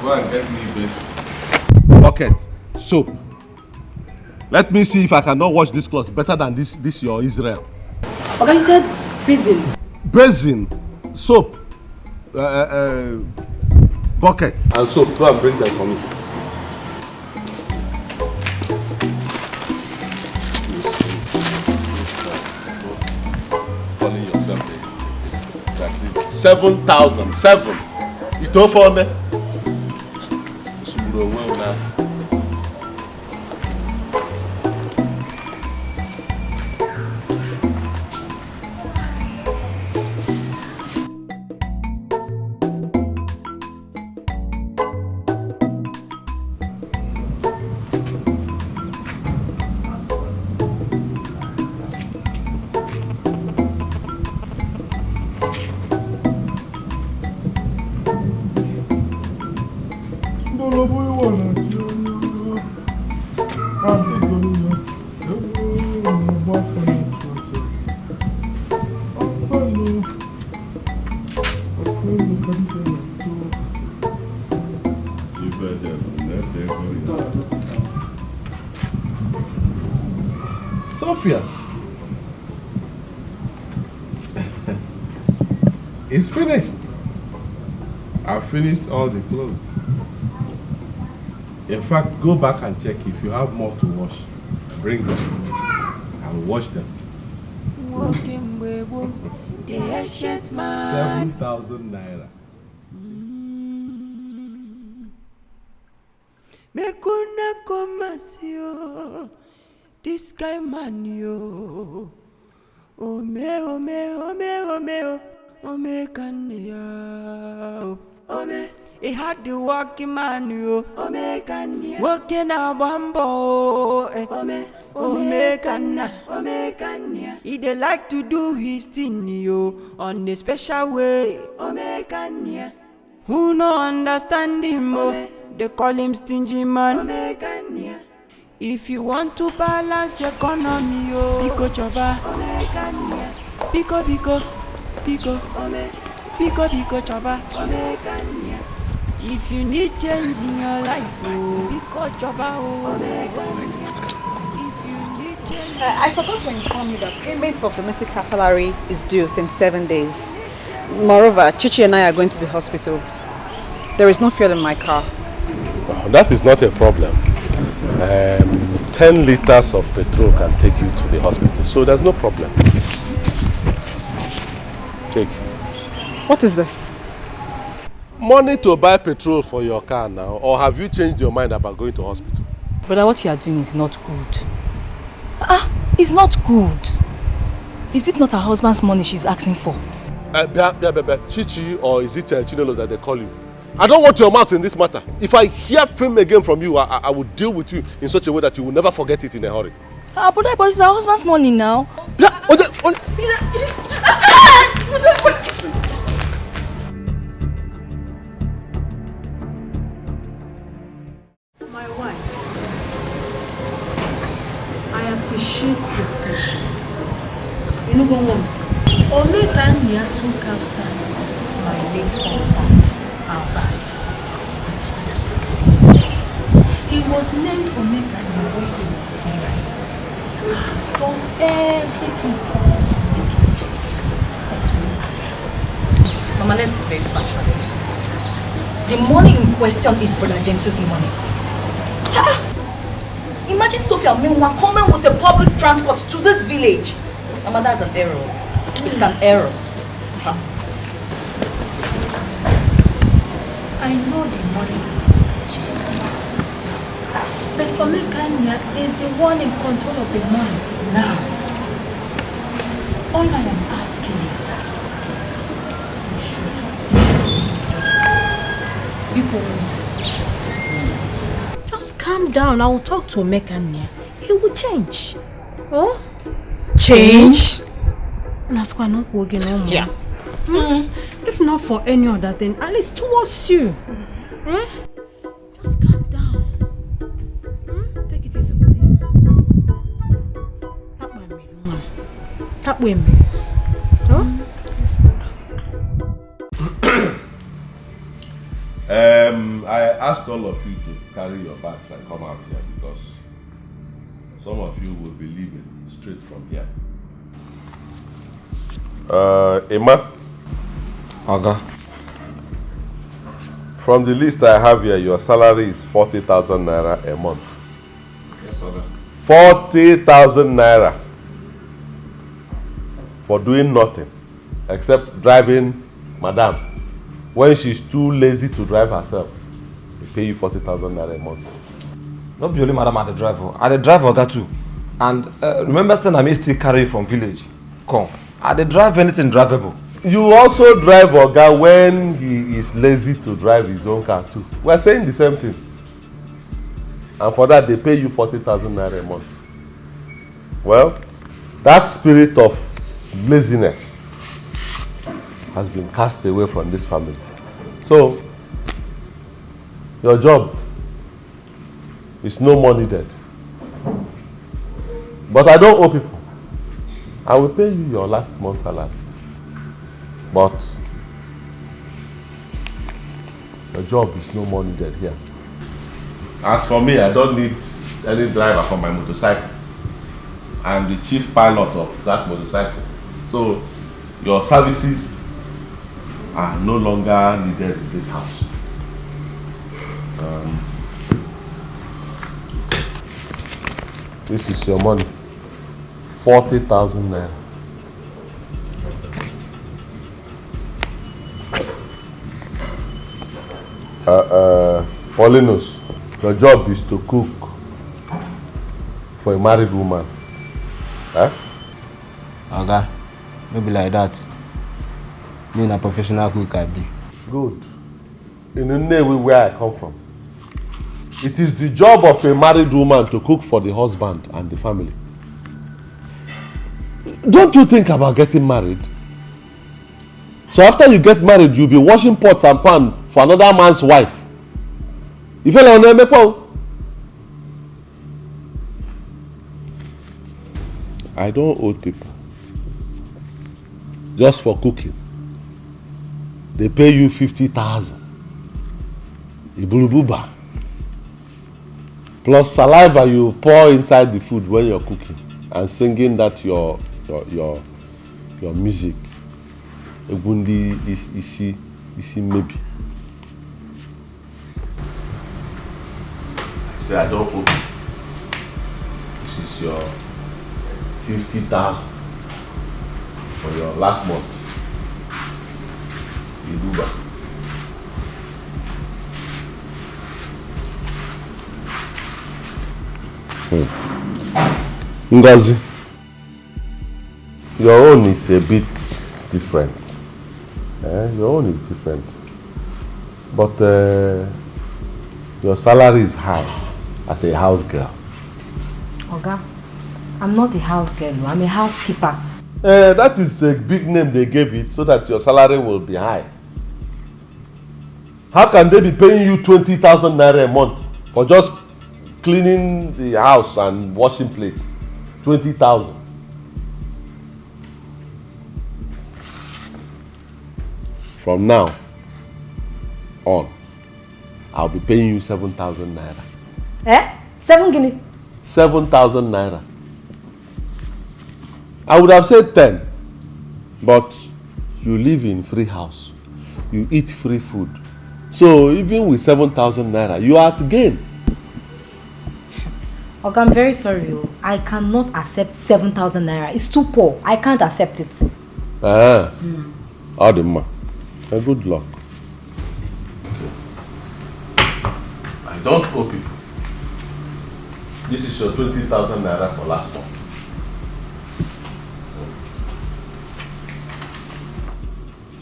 Go and get me basin. Bucket, soap. Let me see if I cannot wash this cloth better than this your Israel. Okay, you said basin. Basin, soap, bucket and soap. Go and bring them for me. Calling yourself exactly 7,000. 7. You don't phone me. Sophia, it's finished. I finished all the clothes. In fact, go back and check if you have more to wash. Bring them. I'll wash them. 7,000 naira. Mekuna komasio, this guy man yo. Ome kanya. He had the walking man yo. Walking a bambo. Ome kanya. He dey like to do his thing yo on a special way. Who no understand him oh? They call him stingy man. If you want to balance your economy, oh, Pico Chova. Pico Chova. If you need change in your life, oh, Pico Chova. If you need change. I forgot to inform you that payment of domestic staff salary is due since 7 days. Moreover, Chichi and I are going to the hospital. There is no fuel in my car. That is not a problem. 10 liters of petrol can take you to the hospital, so there's no problem. Take. What is this? Money to buy petrol for your car now, or have you changed your mind about going to hospital? Brother, what you are doing is not good. It's not good. Is it not her husband's money she's asking for? Chichi, or is it Chinelo that they call you? I don't want your mouth in this matter. If I hear film again from you, I will deal with you in such a way that you will never forget it in a hurry. But it's her husband's money now. My wife, I appreciate your patience. You know what? Omega Nia took after my late husband, Albert, his father. He was named Omega Nia when he was married. I've done everything possible to make him change. But we have. Mama, let's be very factual. The money in question is Brother James's money. Imagine Sophia Minwa coming with a public transport to this village. Mama, that's an error. It's an error. I know the money belongs to James. But Omekania is the one in control of the money now. All I am asking is that you should just let it go. Just calm down. I will talk to Omekania. He will change. Oh? Change? Yeah. If not for any other thing, at least towards you. Just calm down. Take it easy with him. Tap with me. I asked all of you to carry your bags and come out here because some of you will be leaving straight from here. Emma? Oga. From the list I have here, your salary is 40,000 naira a month. Yes, Oga. 40,000 naira for doing nothing except driving Madam. When she's too lazy to drive herself, they pay you 40,000 naira a month. Not be only Madam at the driver. At the driver, Oga too. And remember, I may still carry from village. Come. At the drive anything drivable. You also drive Oga when he is lazy to drive his own car too. We are saying the same thing. And for that they pay you 40,000 naira a month. Well, that spirit of laziness has been cast away from this family. So, your job is no more needed. But I don't owe people. I will pay you your last month's salary. But your job is no more needed here. As for me, I don't need any driver for my motorcycle. I am the chief pilot of that motorcycle. So your services are no longer needed in this house. This is your money. 40,000 naira. Paulinus, your job is to cook for a married woman. Eh? Okay, maybe like that. Me a professional cook I be. Good. In the name where I come from, it is the job of a married woman to cook for the husband and the family. Don't you think about getting married? So after you get married, you'll be washing pots and pans for another man's wife. You feel like I don't owe people just for cooking. They pay you 50,000. Ibulububa. Plus saliva you pour inside the food when you're cooking and singing that your music. Egundi isi maybe. Say I don't owe. This is your 50,000 for your last month. Ibuba. Ngozi, your own is a bit different. Your own is different. But your salary is high as a house girl. Oga, I'm not a house girl, I'm a housekeeper. That is a big name they gave it so that your salary will be high. How can they be paying you 20,000 naira a month for just cleaning the house and washing plates? 20,000. From now on, I'll be paying you 7,000 naira. 7 guinea? 7,000 naira. I would have said 10, but you live in free house. You eat free food. So even with 7,000 naira, you are at gain. Okay, I'm very sorry. I cannot accept 7,000 naira. It's too poor. I can't accept it. Adema. Good luck. I don't owe people. This is your 20,000 naira for last month.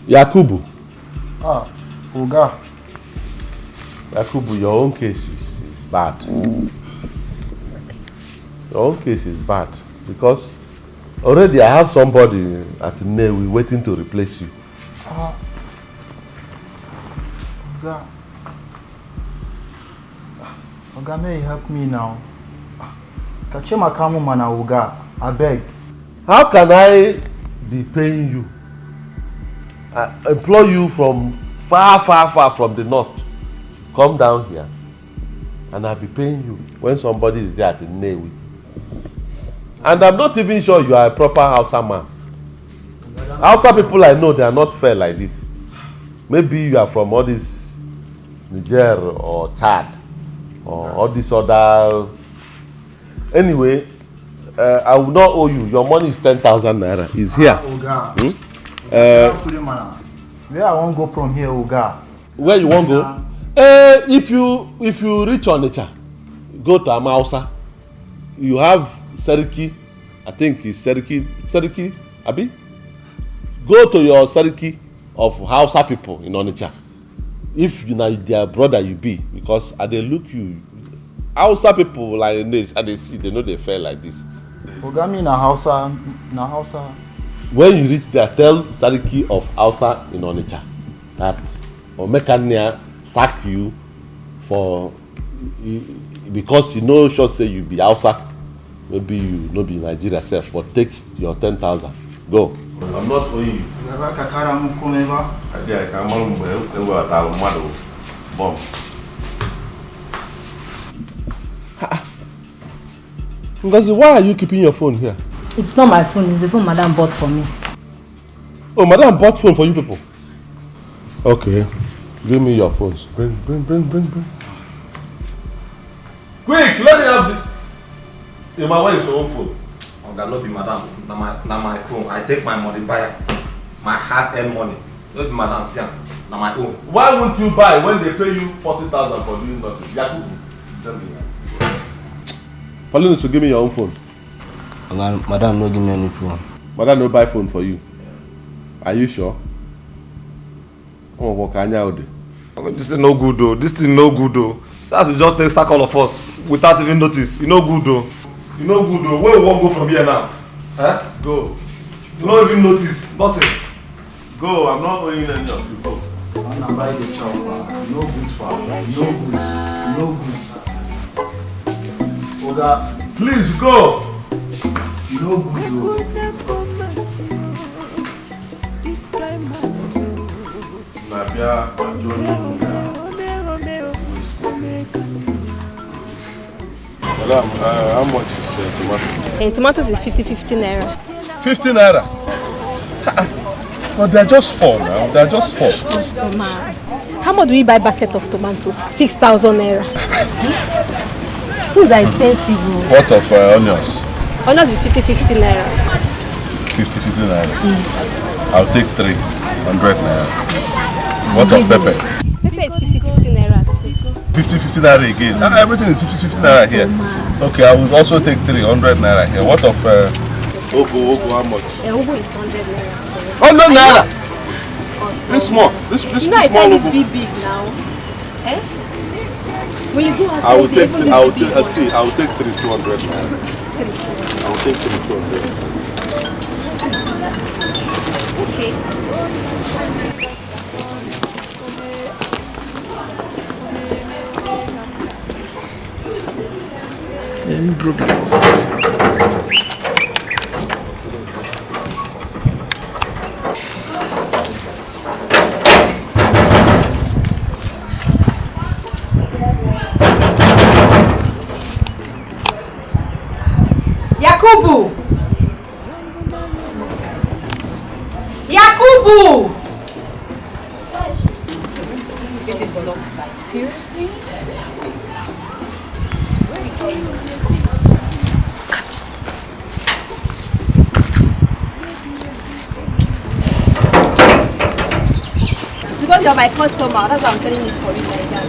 Yakubu. Oga. Yakubu, your own case is bad. Your own case is bad because already I have somebody at Nollywood waiting to replace you. Oga. Oga, may you help me now? Kachema kamu mana Oga, I beg. How can I be paying you? I employ you from far from the north. Come down here and I'll be paying you when somebody is there at the Nollywood. And I'm not even sure you are a proper Hausa man. Hausa people I know, they are not fair like this. Maybe you are from all this Niger or Chad or all this other. Anyway, I will not owe you. Your money is 10,000 naira. It's here. Where I won't go from here, Oga? Where you won't go? If you reach Onitsha, go to Amausa. You have Seriki. I think it's Seriki, Abi? Go to your Seriki of Hausa people in Onitsha. If you know their brother, you be, because they look you. Hausa people like this, and they see, they know they feel like this. Oga, me na Hausa. When you reach there, tell Sariki of Hausa in Onitsha that Omekania sack you for because you know sure say you be Hausa. Maybe you no be Nigeria self, but take your 10,000. Go. I'm not owing you. Ngozi, why are you keeping your phone here? It's not my phone, it's the phone Madam bought for me. Oh, Madam bought phone for you people? Okay. Give me your phones. Bring. Quick, let me have the... Your man, where is your own phone? Oga, no be madam. Na my phone. I take my money buy my hard-earned money. No be madam, see am. Na my own. Why won't you buy when they pay you 40,000 for doing nothing? Yakubu, tell me. Pauline, so give me your own phone. Madam, no give me any phone. Madam, no buy phone for you. Are you sure? Oh, what can you do? This is no good though. This thing no good though. So as we just take stack all of us without even notice. You no good though. You no good though. Where we won't go from here now? Huh? Go. You don't even notice. Nothing. Go. I'm not owing any of you. Go. I'm gonna buy the chop. No goods, Papa. No goods. No goods. Oga, please go. No goods. Nabia, Madam, how much is tomato? Tomatoes is 50 naira. 50 naira? But they're just 4 now. They're just 4. How much do we buy basket of tomatoes? 6,000 naira. Things are expensive. What of onions? Onions is 50 naira. 50 naira. I'll take 300 naira. What of pepper? Pepper is 50 naira. 50 naira again. Everything is 50 naira here. Okay, I will also take 300 naira here. What of Ogo, how much? Ogo is 100 naira. 100 naira? This small. This you know, small I can't Ogo. be big now. Eh? When you go outside, I will take 200 naira. I will take 200. Okay. Yakubu! Yakubu! It is not like seriously? Because you're my customer, that's why I'm selling it for you like that.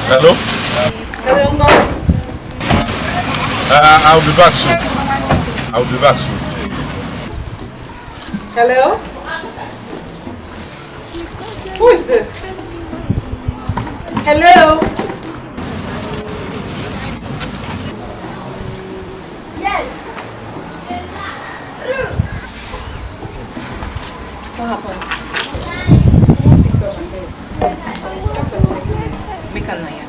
Hello? Hello, Uncle. I'll be back soon. I'll be back soon. Hello? Who is this? Hello? Yes. What happened? Someone picked up and said, make a liar.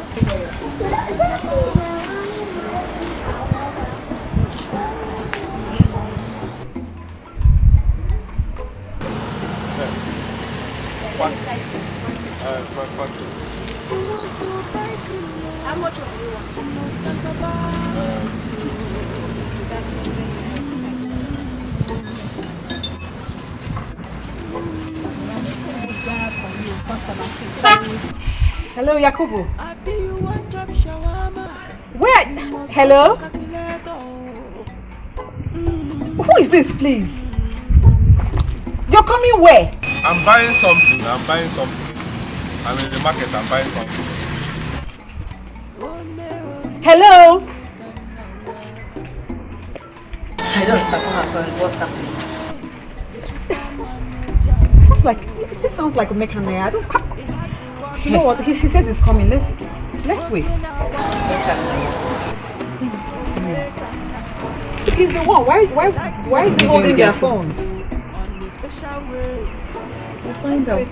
How much of you want? Hello, Yakubu. Where? Hello? Who is this, please? You're coming where? I'm buying something. I'm in the market. I'm buying something. Hello? I don't understand what happened. What's happening? Sounds like a mechanic. I don't. You know what? He says he's coming. Let's wait. He's the one. Why is he holding their phones? We'll find out.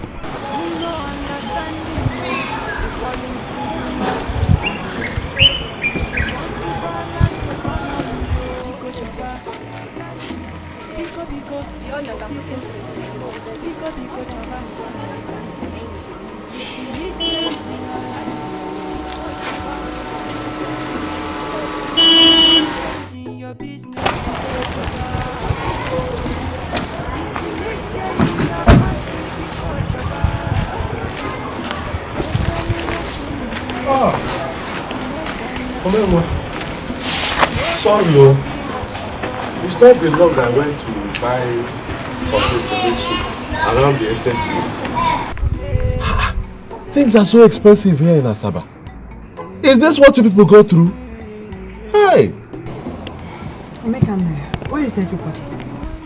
Sorry, yo. It's not been long I went to buy something to make soup around the estate gate. Things are so expensive here in Asaba. Is this what you people go through? Hey! Where is everybody?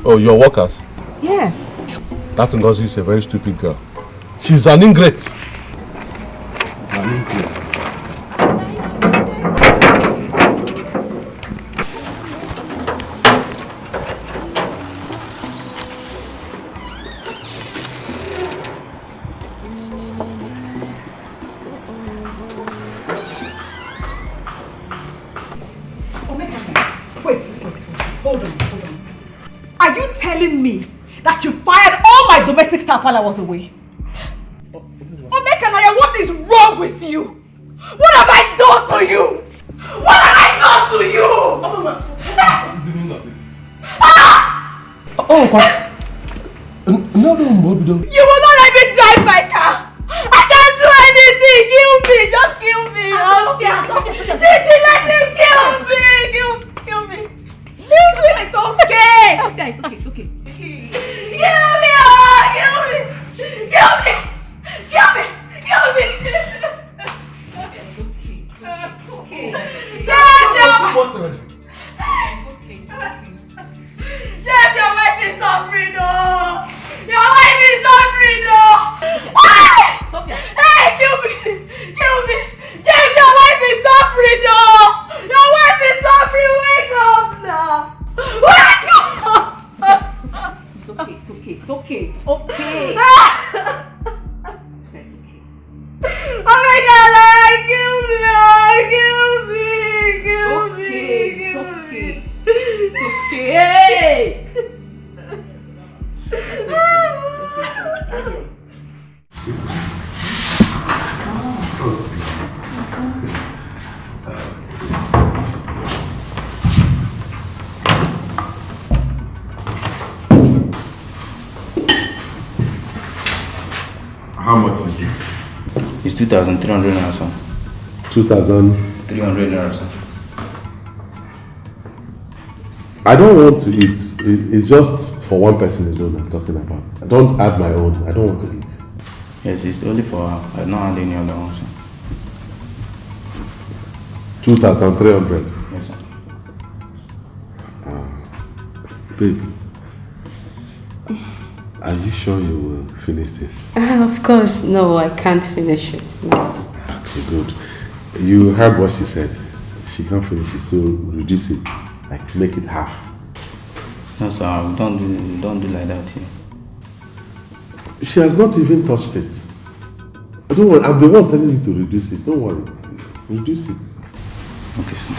Oh, your workers? Yes. That Ngozi is a very stupid girl. She's an ingrate. She's an ingrate. Domestic staff while I was away. Omekanaya, what is wrong with you? What have I done to you? What have I done to you? What is the meaning of this? Oh, what? No, Mobido. You will not let me drive my car. I can't do anything. Kill me. Just kill me. Gigi, let me kill me. Kill me. Kill me. It's okay. It's okay. Kill me! Kill me! Kill me! Kill me! Kill me! It's okay. Yes, your wife is suffering, though! Your wife is suffering, though! Hey, kill me! Kill me! James, your wife is suffering, though! Your wife is suffering! Wake up now! Wake up! It's okay. It's okay. Oh my God! Kill me! It's okay. How much is this? It's 2,300 naira, sir. 2,300 naira, sir. I don't want to eat. It's just for one person alone I'm talking about. I don't add my own. I don't want to eat. Yes, it's only for her. I don't add any other one, sir. 2,300. Yes, sir. Babe, are you sure you will finish this? Of course, no, I can't finish it. No. Okay, good. You heard what she said. She can't finish it, so reduce it. Like, make it half. No, sir, don't do like that here. She has not even touched it. Don't worry, I'm the one telling you to reduce it. Don't worry. Reduce it. Okay, sir.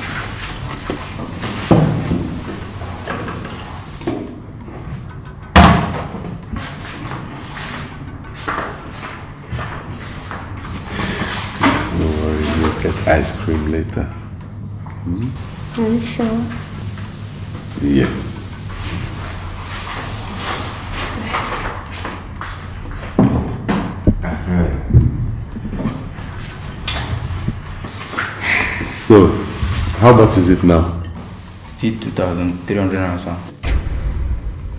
Don't worry, you'll get ice cream later. Hmm? Are you sure? Yes. So, how much is it now? Still 2,300 naira, sir.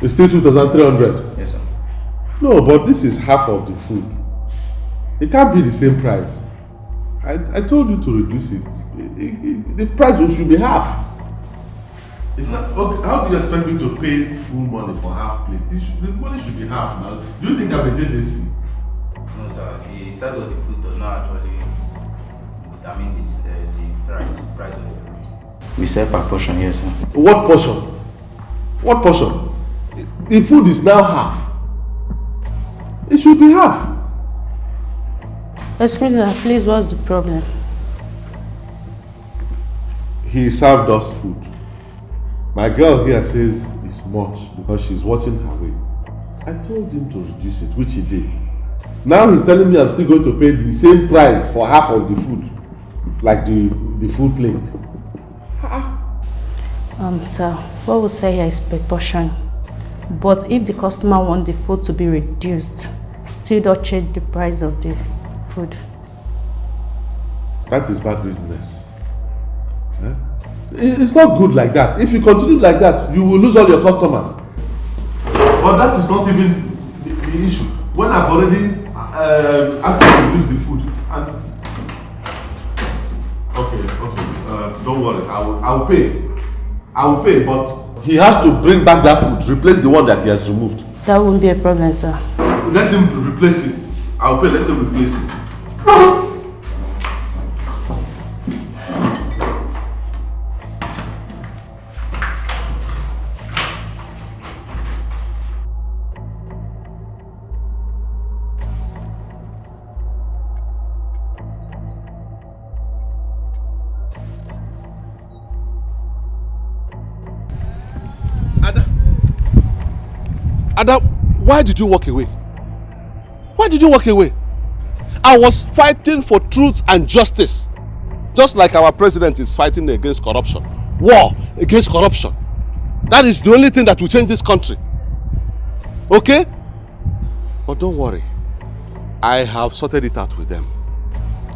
It's still 2,300? Yes, sir. No, but this is half of the food. It can't be the same price. I told you to reduce it. The price should be half. It's not, okay, how do you expect me to pay full money for half plate? The money should be half now. Do you think I'm a JJC? No, sir. The size of the food does not actually determine the price of the food. We sell per portion, yes, sir. What portion? What portion? The food is now half. It should be half. Excuse me, please, what's the problem? He served us food. My girl here says it's much because she's watching her weight. I told him to reduce it, which he did. Now he's telling me I'm still going to pay the same price for half of the food, like the full plate. Sir, what we say here is per portion. But if the customer wants the food to be reduced, still don't change the price of the food. That is bad business. It's not good like that. If you continue like that, you will lose all your customers. But that is not even the issue. When I've already asked you to use the food, and okay, don't worry. I will pay. I will pay, but he has to bring back that food, replace the one that he has removed. That won't be a problem, sir. Let him replace it. I will pay. Let him replace it. Ada, why did you walk away? Why did you walk away? I was fighting for truth and justice. Just like our president is fighting against corruption. War against corruption. That is the only thing that will change this country. Okay? But don't worry. I have sorted it out with them.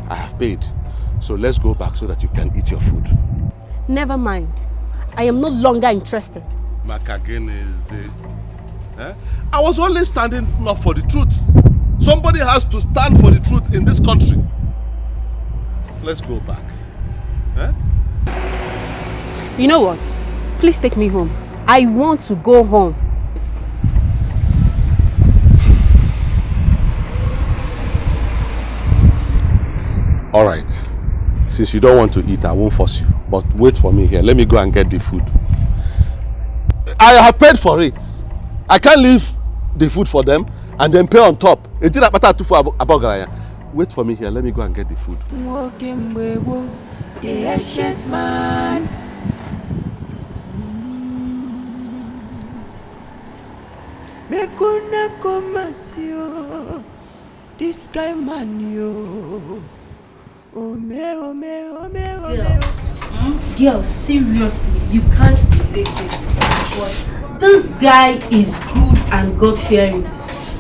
I have paid. So let's go back so that you can eat your food. Never mind. I am no longer interested. I was only standing up for the truth. Somebody has to stand for the truth in this country. Let's go back. You know what? Please take me home. I want to go home. All right. Since you don't want to eat, I won't force you. But wait for me here. Let me go and get the food. I have paid for it. I can't leave the food for them and then pay on top. Wait for me here. Let me go and get the food. This guy man yo. Girl, seriously, you can't believe this. But this guy is good and God-fearing.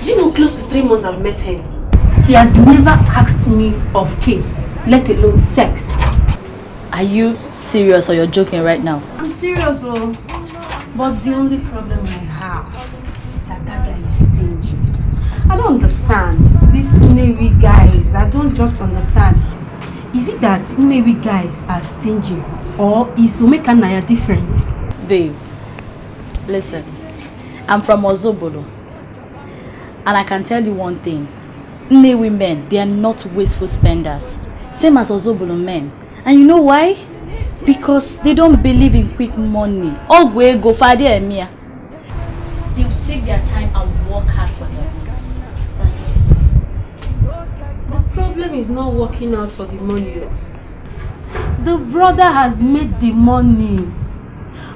Do you know, close to 3 months I've met him. He has never asked me of kiss, let alone sex. Are you serious or you're joking right now? I'm serious, oh. But the only problem I have is that guy is stingy. I don't understand. These Navy guys, I don't just understand. Is it that Navy guys are stingy or is Omeka Naya different? Babe, listen, I'm from Ozobolo and I can tell you one thing. Navy men, they are not wasteful spenders. Same as Ozobolo men. And you know why? Because they don't believe in quick money. All go Fadi and Mia. They will take their time and work hard for their money. That's the reason. The problem is not working out for the money. The brother has made the money.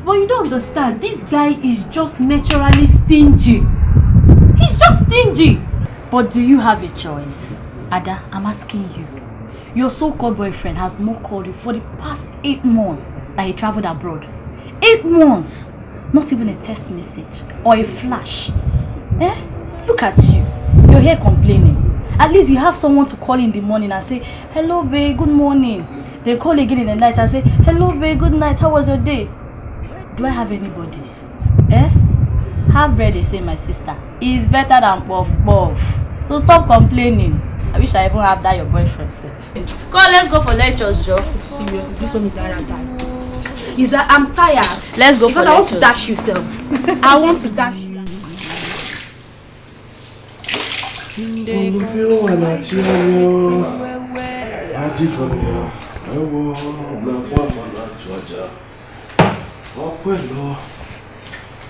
But you don't understand, this guy is just naturally stingy. He's just stingy. But do you have a choice? Ada, I'm asking you. Your so-called boyfriend has not called you for the past 8 months that he traveled abroad. 8 months! Not even a text message or a flash. Look at you. You're here complaining. At least you have someone to call in the morning and say, hello babe, good morning. They call again in the night and say, hello babe, good night, how was your day? Do I have anybody? Have bread, they say, my sister. It's better than puff puff. So stop complaining. I wish I even have that your boyfriend self. Come, let's go for lectures, Joe. Seriously, this one is I'm tired. I'm tired. Let's go for lectures. I want to dash yourself. I want to dash you.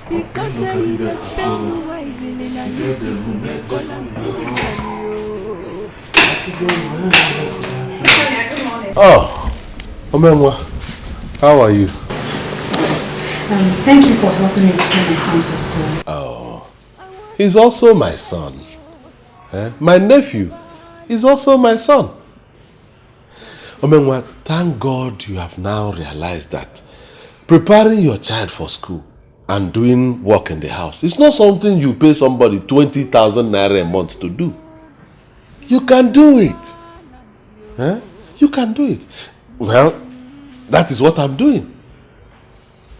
Because I just spend wisely and I need to make all I'm still. Oh, Omenwa, how are you? Thank you for helping me to get my son to school. Oh, he's also my son. My nephew is also my son. Omenwa, thank God you have now realized that preparing your child for school and doing work in the house is not something you pay somebody 20,000 naira a month to do. You can do it. You can do it. Well, that is what I'm doing.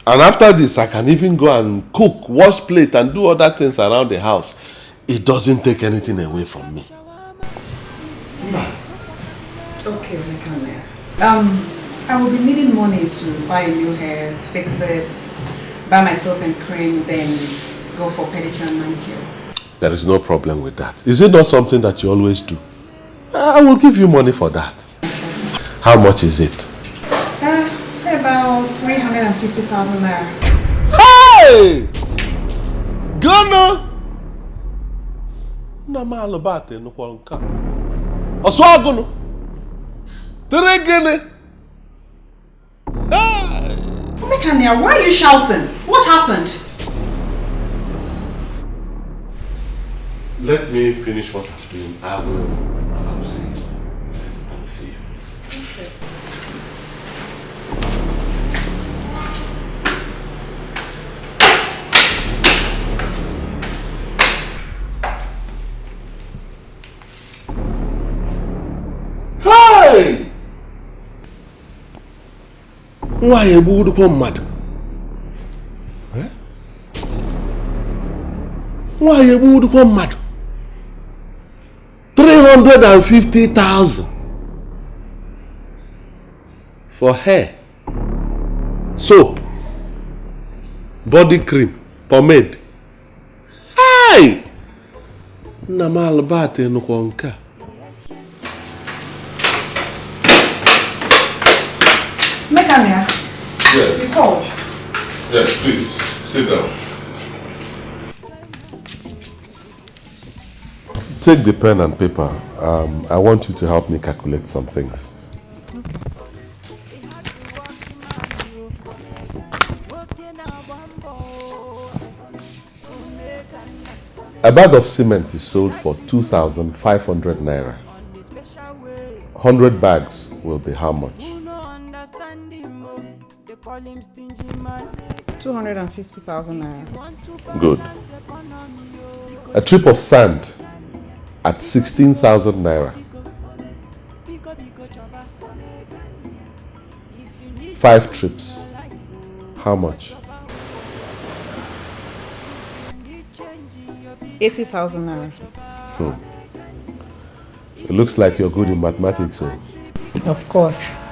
And after this, I can even go and cook, wash plate, and do other things around the house. It doesn't take anything away from me. Okay, I will be needing money to buy a new hair, fix it, buy my soap and cream, then go for pedicure and manicure. There is no problem with that. Is it not something that you always do? I will give you money for that. How much is it? Say about 350,000 naira. Hey! Ghana! Nama alubate no kwanka. Oswagono. Teregene. Hey! Omekania, why are you shouting? What happened? Let me finish what I'm doing. I will see you. I will see you. Okay. Hey! Why you would come mad? Why you would come mad? 350,000 for hair, soap, body cream, pomade. Hey! Namal bate no konka. Mekania. Yes. You called. Yes, please sit down. Take the pen and paper. I want you to help me calculate some things. A bag of cement is sold for 2,500 naira. 100 bags will be how much? 250,000 naira. Good. A trip of sand at 16,000 naira. 5 trips. How much? 80,000 naira. It looks like you're good in mathematics, so. Of course.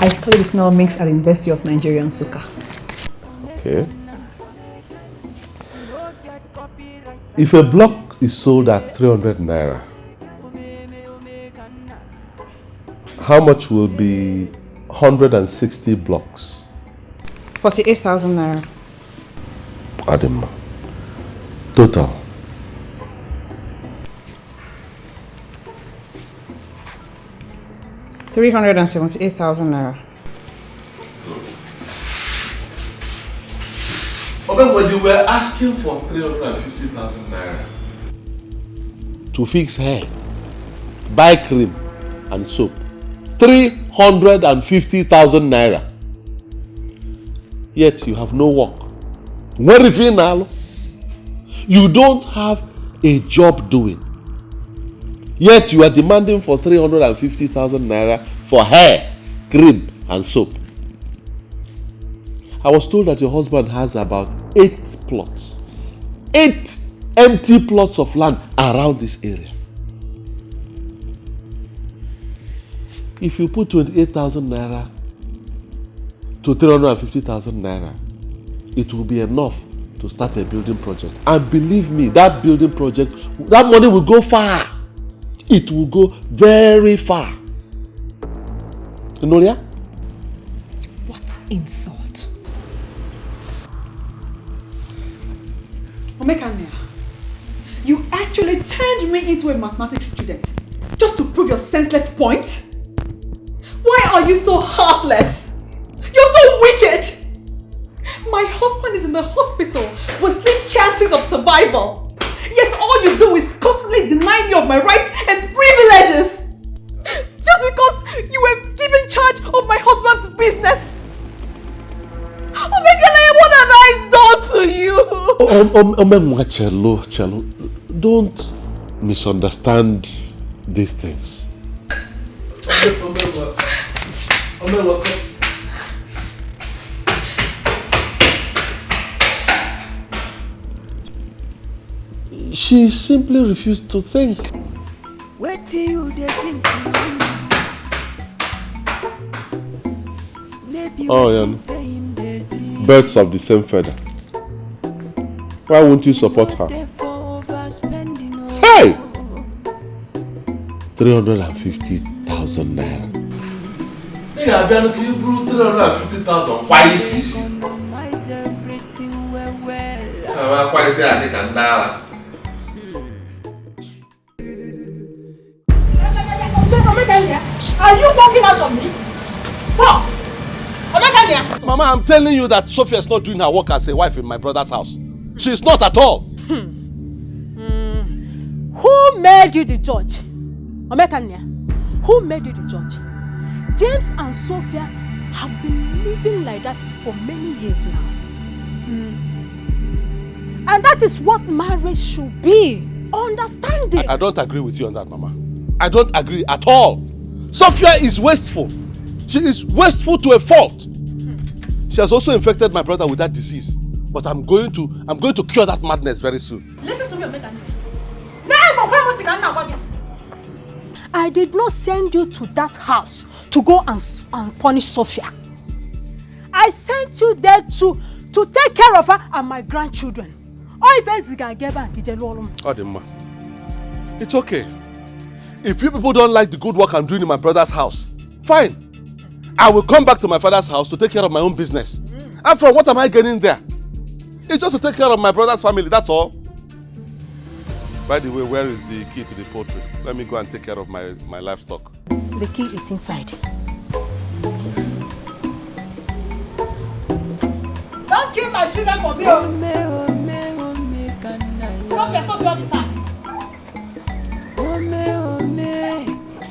I studied economics at the University of Nigeria in Nsukka. Okay. If a block is sold at 300 naira, how much will be 160 blocks? 48,000 naira. Adam. Total. $378,000 naira. When you were asking for 350,000 naira to fix hair, buy cream and soap, 350,000 naira. Yet you have no work. Where is it now? You don't have a job doing. Yet you are demanding for 350,000 naira for hair, cream and soap. I was told that your husband has about 8 plots. 8 empty plots of land around this area. If you put 28,000 naira to 350,000 naira, it will be enough to start a building project. And believe me, that building project, that money will go far. It will go very far. Nolia? What insult? Omekania, you actually turned me into a mathematics student just to prove your senseless point? Why are you so heartless? You're so wicked! My husband is in the hospital with slim chances of survival. Yet all you do is constantly deny me of my rights and privileges. Just because you were given charge of my husband's business. Oh my God, what have I done to you? Chelo, don't misunderstand these things. She simply refused to think. Wait till you think. Oh, yeah. Birds of the same feather. Why won't you support her? Hey! 350,000 naira. You have been looking for 350,000. Why is this? Why is it? Are you walking out of me? What? Mama, I'm telling you that Sophia is not doing her work as a wife in my brother's house. She's not at all. Who made you the judge? Omekania, who made you the judge? James and Sophia have been living like that for many years now. And that is what marriage should be. Understanding. I don't agree with you on that, Mama. I don't agree at all. Sophia is wasteful. She is wasteful to a fault. She has also infected my brother with that disease. But I'm going to cure that madness very soon. Listen to me, Omekania. I did not send you to that house to go and punish Sophia. I sent you there to take care of her and my grandchildren. It's okay. If you people don't like the good work I'm doing in my brother's house, fine. I will come back to my father's house to take care of my own business. And from what am I getting there? It's just to take care of my brother's family, that's all. By the way, where is the key to the poultry? Let me go and take care of my livestock. The key is inside. Don't kill my children for me. Stop all the time.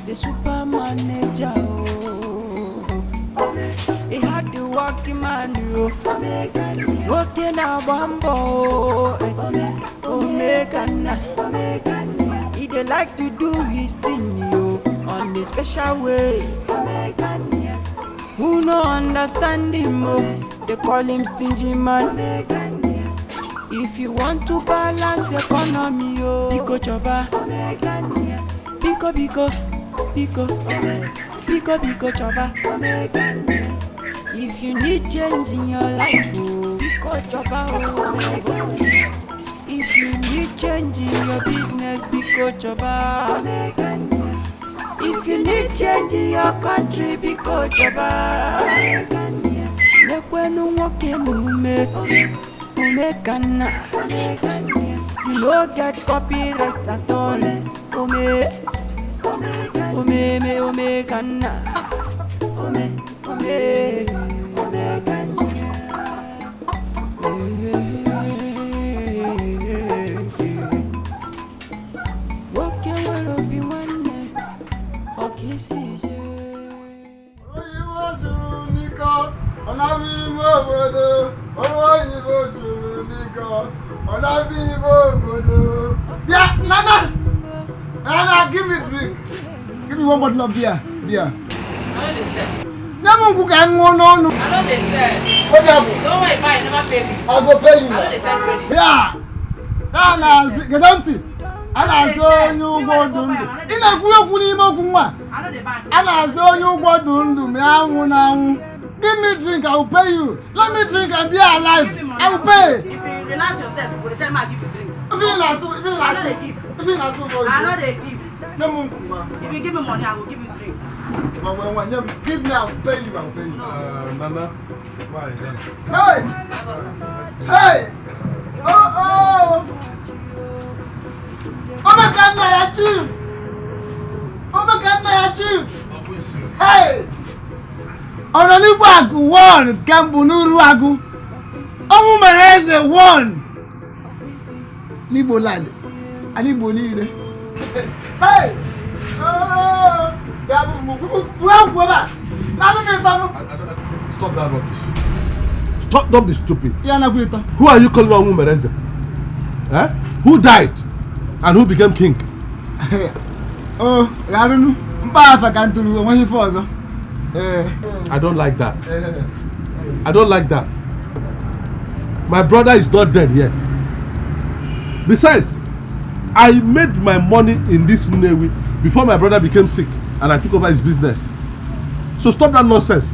The super manager. He had the working man, working a bumbo. He dey like to do his thing, on a special way. Who no understand him, they call him stingy man. If you want to balance economy, Pico choba, Pico choba. If you need change in your life, Pico choba. If you need change in your business, Pico choba. If you need change in your country, Pico choba. Nekwenu woke mume, umekana. You no get copyright at all. Umekana. Yes, Nana! Nana, give me drinks. Give me one bottle of beer. Beer. No, I know they said. What happened? Don't worry, bye, never pay me. I'll go pay you. I know they said ready. Yeah. Nana, get empty. Ana so you go dundu. Ina kuyo kuni mo kunwa. Ana so you go dundu. Me awu na awu. Give me drink, I will pay you. Let me drink and be alive. I will pay. If you relax yourself, for the time I give you drink. If you not so, I know they give. If you give me money, I will give you drink. When you give me, I will pay you. I will pay you. Mama, why? Hey! Hey! Oh! Omekana achieve! Hey! Onolibu agu one, Kambunuru agu. Omumereze one. Nibo land. Anibo lide. Hey! Oh! Stop that rubbish. Stop, don't be stupid. Who are you calling Omumereze? Eh? Who died? And who became king? Oh, I don't know. I don't like that. I don't like that. My brother is not dead yet. Besides, I made my money in this Nnewi before my brother became sick and I took over his business. So stop that nonsense.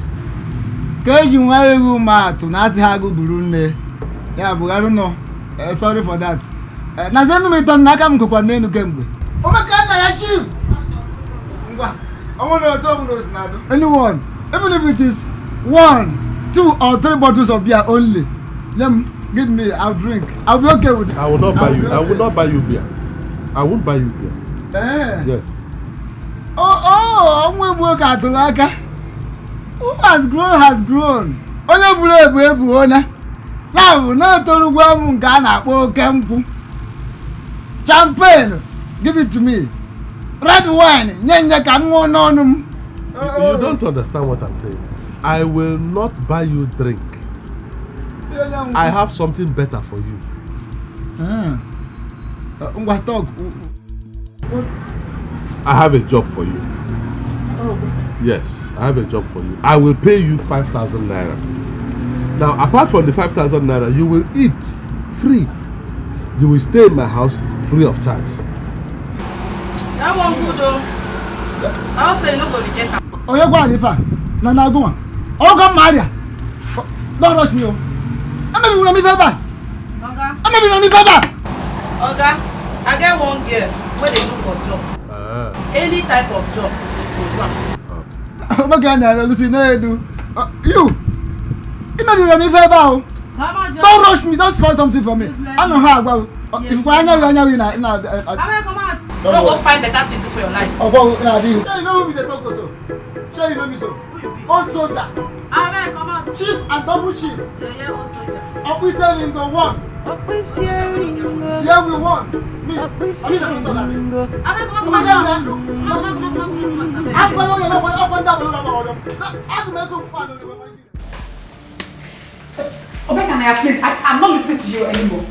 Sorry for that. Anyone, even if it is 1, 2 or 3 bottles of beer only, give me, I'll drink. I'll be okay with it. I will not buy you. I will not buy you beer. I won't buy you beer. Yes. Oh, I'm work at the Laka. Who has grown. Now, not to Ghana, champagne, give it to me. Red wine, You don't understand what I'm saying. I will not buy you drink. I have something better for you. I have a job for you. Yes, I have a job for you. I will pay you 5,000 naira. Now, apart from the 5,000 naira, you will eat free. You will stay in my house free of charge. That one good though. I also you no go reject am. Oh, you go Alifa. Na go on. Oh, come Maria. Don't rush me. I'm maybe we me favor. Oga. I'm maybe me favor. Oga, I get one girl where they do for job. Any type of job, she go do am. Okay, now Lucy, no you do. You maybe me favor. Don't rush me. Don't spoil something for me. I know how I go. If you want to come out. Don't go find better thing to do for your life. Oh, well, you know who be the doctor, so? Sure, you know me, so? Old soldier. Come out. Chief and double chief. Yeah, old soldier. Officer in the one. Yeah, we won. Me. I'm please, I'm not listening to you anymore.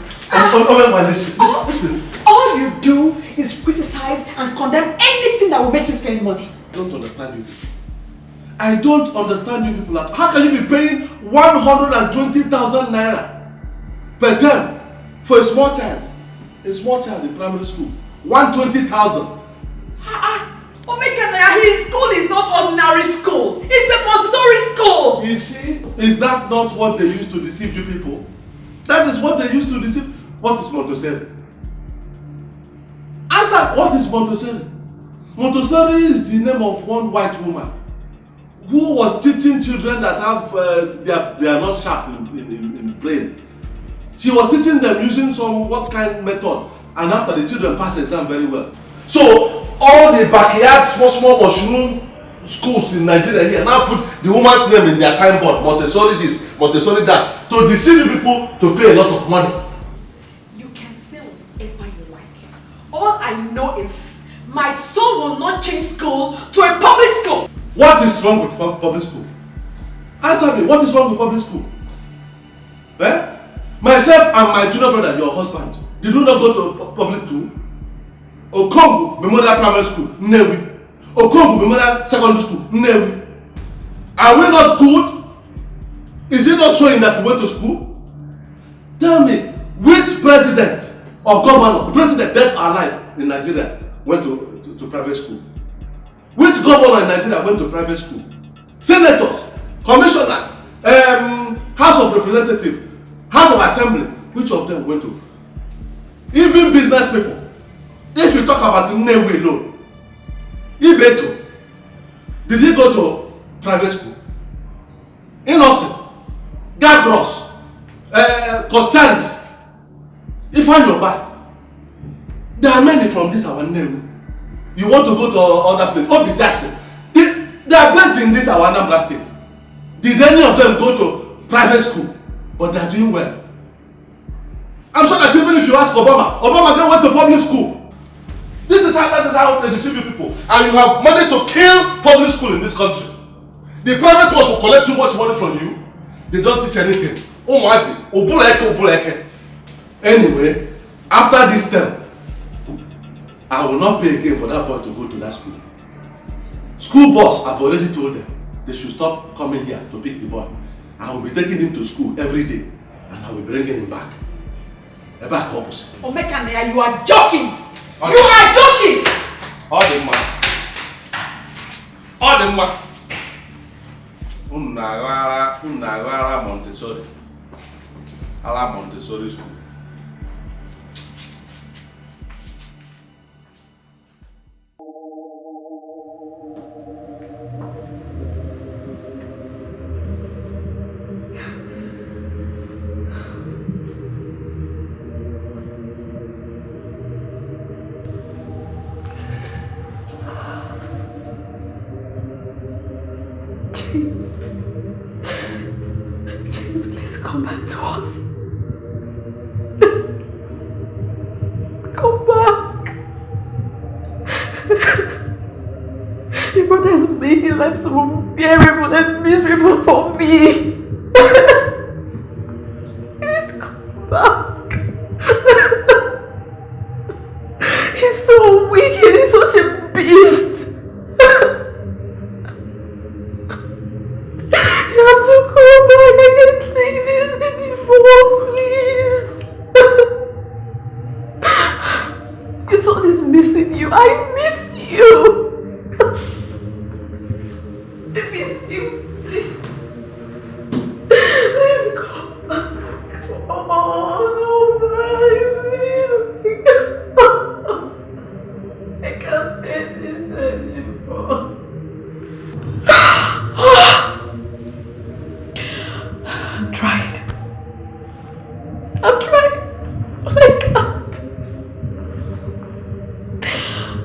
Listen. All you do is criticize and condemn anything that will make you spend money. I don't understand you. I don't understand you people. How can you be paying 120,000 naira per term for a small child? A small child in primary school. 120,000. His school is not ordinary school. It's a Montessori school. You see, is that not what they used to deceive you people? That is what they used to deceive. What is Montessori? Answer, what is Montessori? Montessori is the name of one white woman who was teaching children that have they are not sharp in brain. She was teaching them using some what kind method, and after the children pass the exam very well. So all the backyard small mushroom schools in Nigeria here now put the woman's name in their signboard, Montessori this, Montessori that, to deceive people to pay a lot of money. You can say whatever you like. All I know is my son will not change school to a public school. What is wrong with public school? Answer me, what is wrong with public school? Eh? Myself and my junior brother, your husband, did we not go to public school? Okongu Memorial Primary School, Nnewi. Okongu Memorial Secondary School, Nnewi. Are we not good? Is it not showing that we went to school? Tell me, which president or governor, president dead or alive in Nigeria went to private school? Which governor in Nigeria went to private school? Senators, commissioners, House of Representatives, House of Assembly, which of them went to? Even business people. If you talk about Nnewi alone, Ibeto, did he go to private school? Innocent, Gabros, Kostaris, Ifanyoba. There are many from this our name. You want to go to other place? Obi Jackson. They are plenty in this our Anambra state. Did any of them go to private school? But they are doing well. I'm sure that even if you ask Obama then went to public school. This is how they deceive you people. And you have managed to kill public school in this country. The private ones will collect too much money from you. They don't teach anything. Anyway, after this term, I will not pay again for that boy to go to that school. School boss, I've already told them they should stop coming here to pick the boy. I will be taking him to school every day and I will be bringing him back. Omekane, you are joking! You are joking! All the man. Unagara Montessori. Ala Montessori school. James, please come back to us. Come back. Your brother is making life so unbearable and miserable for me. Please come back. He's so wicked, he's such a beast. You have to come back. I can't take this anymore, please. Your son is missing you. I miss you. I miss you. Please come back. Oh, no, please. I can't take this anymore. I'm trying. But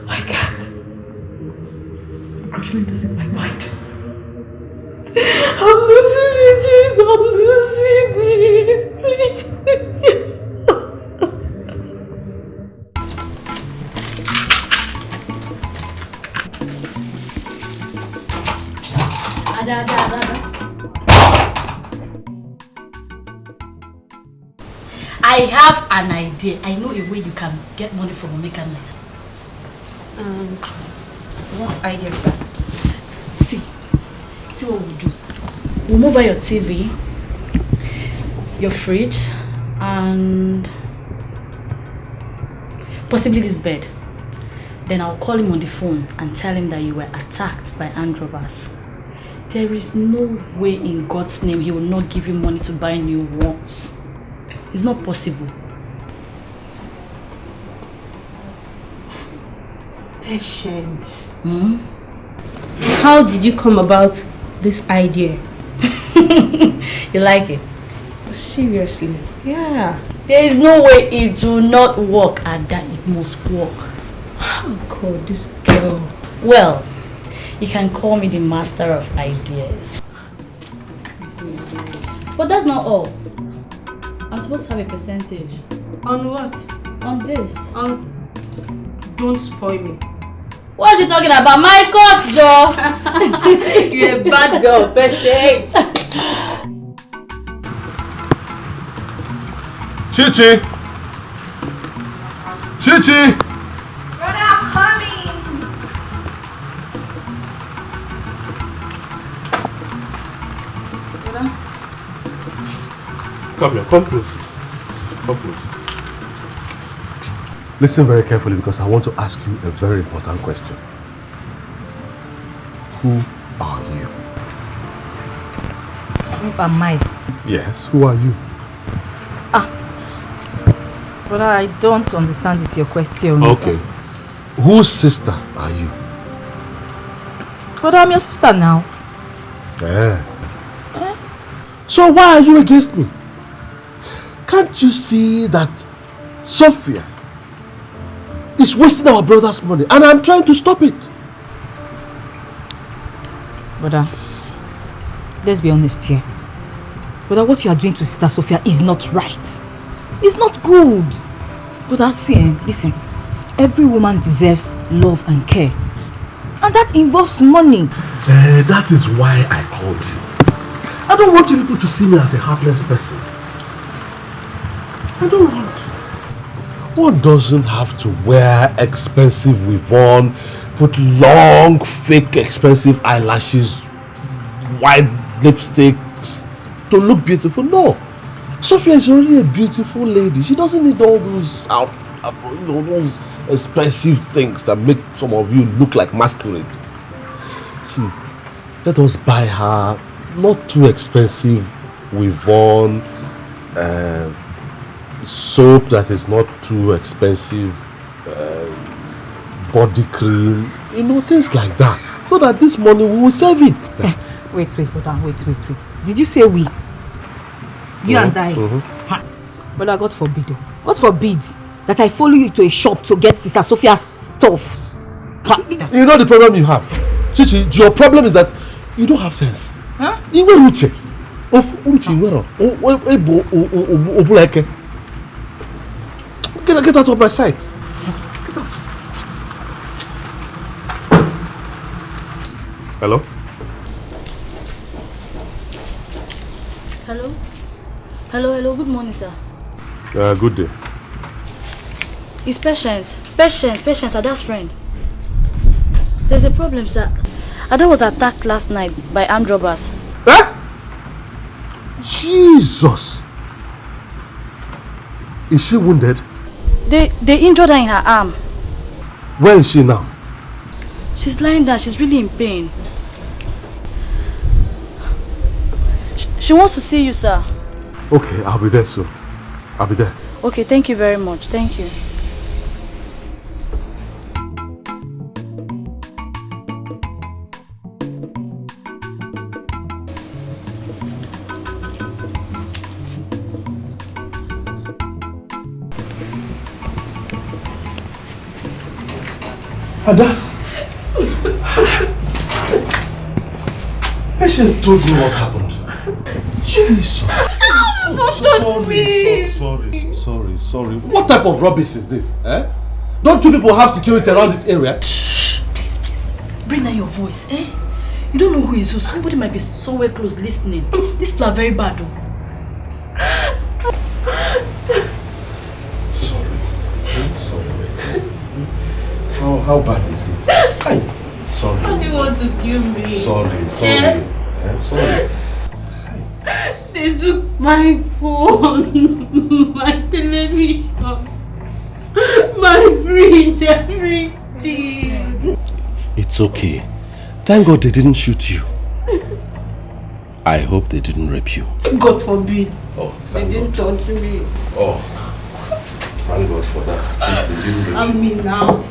I can't. I'm actually losing my mind. I'm losing it, James. I'm losing it. Please. I have an idea. I know a way you can get money from Omeka Naya. What idea is that? See what we'll do. We'll move over your TV, your fridge, and possibly this bed. Then I'll call him on the phone and tell him that you were attacked by armed robbers. There is no way in God's name he will not give you money to buy new ones. It's not possible. Patience. How did you come about this idea? You like it? Seriously? Yeah. There is no way it will not work, and that it must work. Oh God, this girl. Well, you can call me the master of ideas. But that's not all. I'm supposed to have a percentage. On what? On this. Don't spoil me. What are you talking about? My court, Joe! You're a bad girl, Patience. Chichi! Chichi! Brother, I'm coming! Come here, come close. Come close. Listen very carefully because I want to ask you a very important question. Who are you? Who am I? Yes, who are you? But I don't understand this your question. Okay. Whose sister are you? But I'm your sister now. Yeah. So why are you against me? Can't you see that Sophia is wasting our brother's money and I'm trying to stop it? Brother, let's be honest here. Brother, what you are doing to Sister Sophia is not right. It's not good. Brother, listen. Every woman deserves love and care. And that involves money. That is why I called you. I don't want you people to see me as a heartless person. I don't want to. One doesn't have to wear expensive weave-on, put long, fake, expensive eyelashes, white lipstick to look beautiful. No. Sophia is already a beautiful lady. She doesn't need all those those expensive things that make some of you look like masquerade. See, let us buy her not too expensive Weavon, soap that is not too expensive, body cream, you know, things like that, so that this money we will save it. Wait, brother, wait. Did you say we? You and I? Brother, God forbid that I follow you to a shop to get Sister Sophia's stuff. You know the problem you have, Chichi, your problem is that you don't have sense. Huh? You were Uche. Of Uche, get out of my sight. Get out. Hello? Hello, good morning, sir. Good day. It's Patience, Ada's friend. There's a problem, sir. Ada was attacked last night by armed robbers. Eh? Jesus! Is she wounded? They injured her in her arm. Where is she now? She's lying down. She's really in pain. She wants to see you, sir. Okay, I'll be there soon. I'll be there. Okay, thank you very much. Thank you. Ada, Patience told me what happened. Jesus. Sorry. What type of rubbish is this? Eh? Don't you people have security around this area? Shh, please. Bring down your voice, eh? You don't know who is who. Somebody might be somewhere close listening. These people are very bad, though. How bad is it? Sorry. How do you want to kill me? Sorry. Sorry. They took my phone, my television, my fridge, everything. It's okay. Thank God they didn't shoot you. I hope they didn't rape you. God forbid. Oh, they didn't touch me. Oh, thank God for that. At least they didn't rape you. I mean now.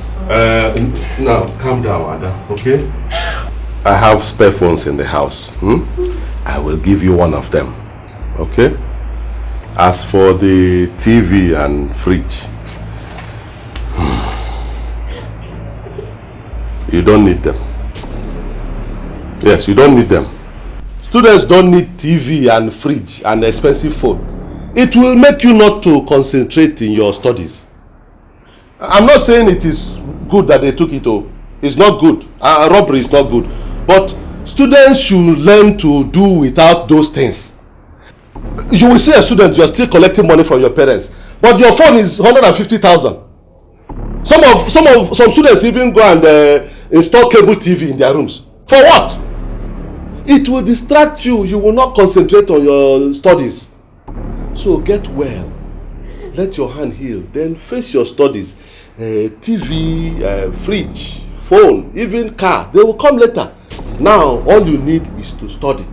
Now, calm down, Ada, okay? I have spare phones in the house. I will give you one of them, okay? As for the TV and fridge, you don't need them. Yes, you don't need them. Students don't need TV and fridge and expensive phone. It will make you not to concentrate in your studies. I'm not saying it is good that they took it. It's not good. Robbery is not good. But students should learn to do without those things. You will see a student, you're still collecting money from your parents, but your phone is 150,000. Some students even go and install cable TV in their rooms. For what? It will distract you. You will not concentrate on your studies. So get well. Let your hand heal. Then face your studies. TV, fridge, phone, even car. They will come later. Now, all you need is to study.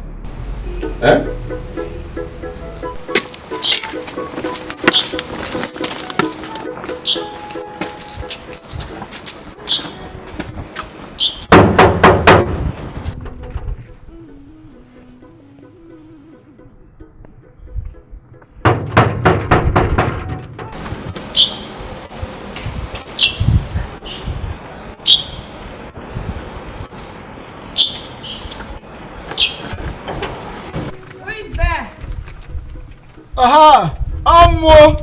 Aha! Ammo!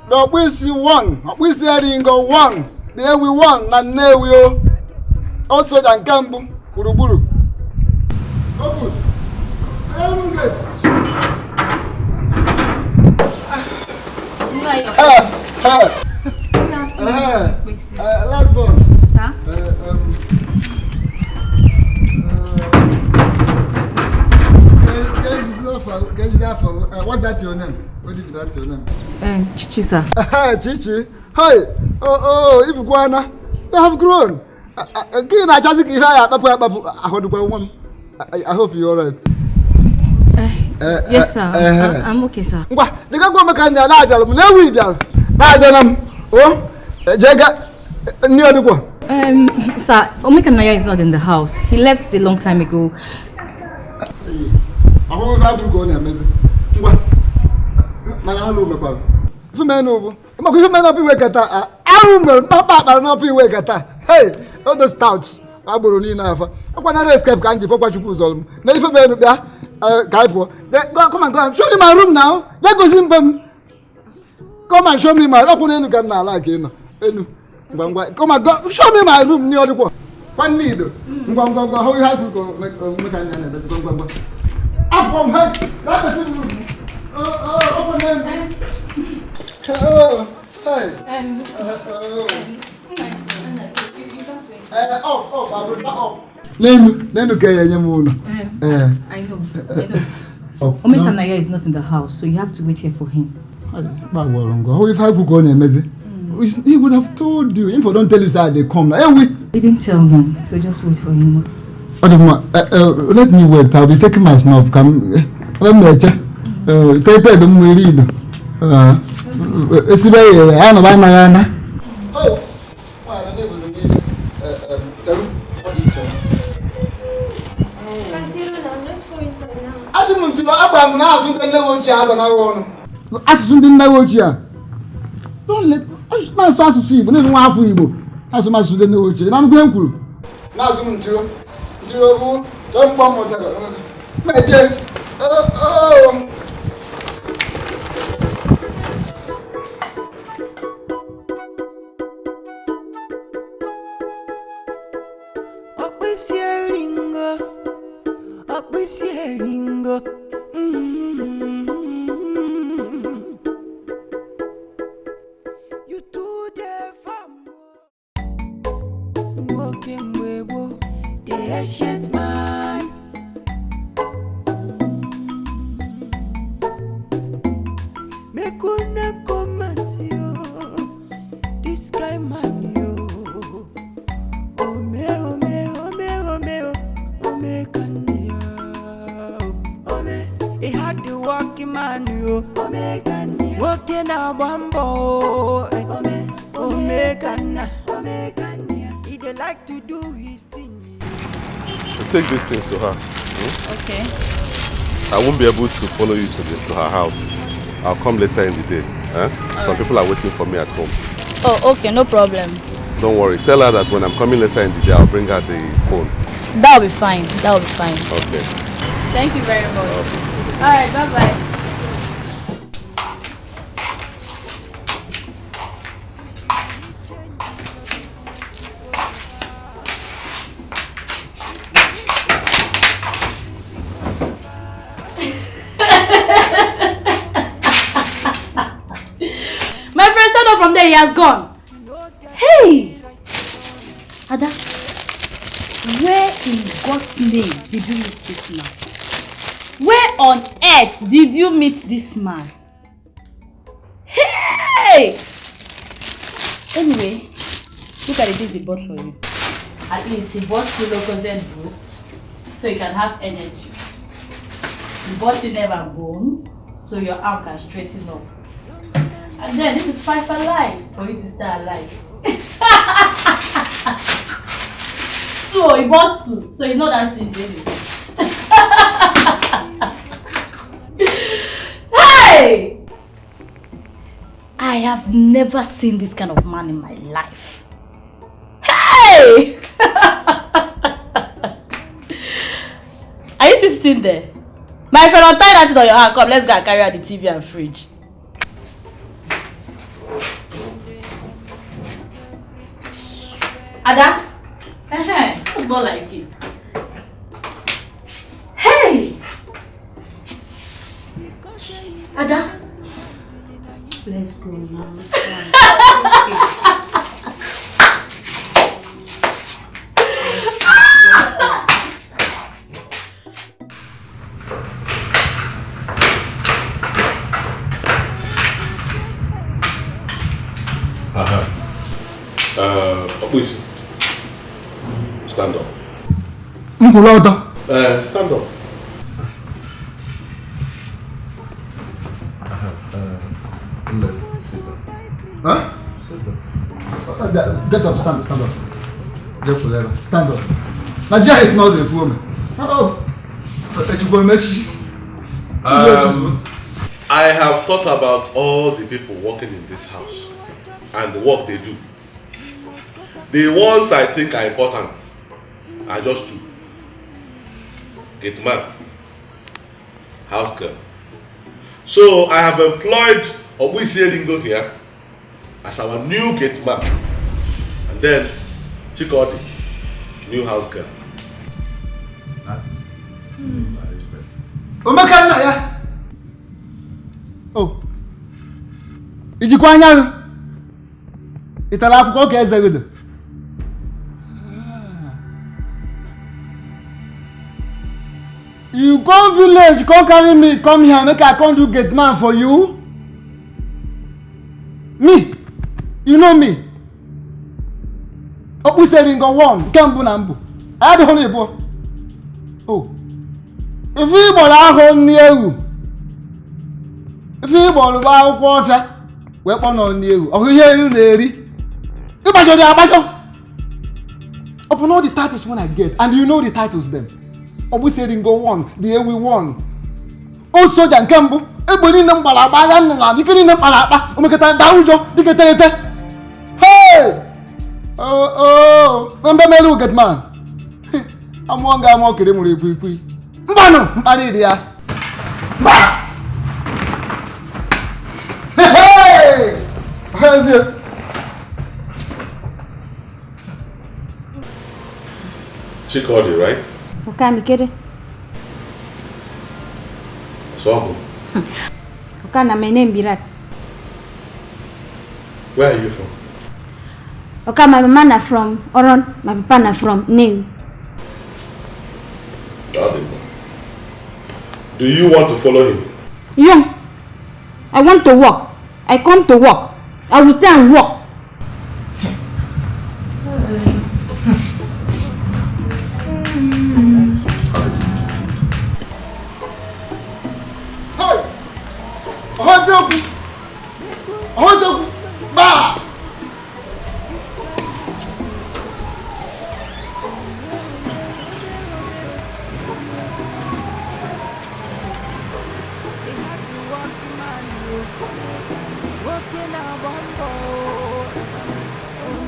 The Wisi one, Wisi Ringo one, there we won, and there we are. Also, than Gambu, Kuruburu. Oh, good. Last one. Sir? What's that your name? What is that your name? Chichi, sir. Chichi. Hey, if you wanna, they have grown. Again, I just give I hope you're alright. Yes, sir. I'm okay, sir. What? The guy go make a no, we are. Oh, Jaga, near the one. Sir, Omekanaya is not in the house. He left a long time ago. I won't have to go there, what? Man, I know about. If man over, I'm going to be work at that. I not be work at that. Hey, all the stouts. I will need enough. I want to escape candy for what you put on. Now, if I guy for come and show me my room now. Let go simple. Come and show me my room. Come and go. Show me my room near the wall. One need. How you have to go make go. Up from her. That is room. Open them. Hey. Nenu kaya nyamuno. I know. Omekanaya is not in the house, so you have to wait here for him. How if I could go near Mezi? He would have told you. If I don't tell you that they come, He didn't tell me, so just wait for him. Let me wait. I'll be taking my snuff. Come, let me check. Take them. We read. It's very. I know. Oh. Don't let us not see, but never want for you. As much as the no, I'm going to. Now, soon to don't bomb whatever. You do the farm. Walking way, they shit man. Me kuna komasio. This guy man yo. Ome kanya. Ome, he had the walking man yo. Ome kanya. Walking a bambo. Ome kanya. He they like to do his thing. So take these things to her. Okay. I won't be able to follow you to her house. I'll come later in the day. Some people are waiting for me at home. Oh, okay, no problem. Don't worry. Tell her that when I'm coming later in the day, I'll bring her the phone. That'll be fine. Okay. Thank you very much. Okay. Alright, bye-bye. From there, he has gone. Hey! Ada, where in God's name did you meet this man? Where on earth did you meet this man? Hey! Anyway, look at the things he bought for you. At least he bought you Locozed Boost, so you can have energy. He bought you Never Bone, so your arm can straighten up. And then this is 5 alive for you to stay alive. So he bought 2, so he's not that stingy. Hey! I have never seen this kind of man in my life. Hey! Are you still sitting there? My friend, I'll tie that thing on your hand. Come, let's go and carry out the TV and fridge. Ada? That's not like it. Hey! Ada? Let's go now. Please. Stand up. Stand up. Huh? Get up, stand up. Get forever. Stand up. Nigeria is not a woman. I have thought about all the people working in this house and the work they do. The ones I think are important are just two. Gate man, house girl. So I have employed Obuisi Lingo here as our new gate man, and then Chikodi, new house girl. Omekana ya. Oh. Ijikwa anya. Itala akwụkwọ ka eze godo. You go village, come carry me, come here, make I come do gate man for you. Me, you know me. Opu selling go one, Kambu Nambu. I don't know. Oh. If you bought a hole near you, if you bought a wild water, weapon on you, or hear you, lady. You might go there, upon all the titles when I get, and you know the titles then. Obu selling go one, the year we won. Oh, Sojan Kambu, everybody number about you can number Omekata Daujo, the get. Hey! Oh, remember me look at man. I'm one guy walking him with quick. Mbano, Mbanidia. Hey! How's it? Chikodi, right? Okay, I'm kidding. So, Okay, my name Birat. where are you from? Okay, my mama from Oron, my papa from Ning. Do you want to follow him? Young, I want to work. I come to work. I will stay and work.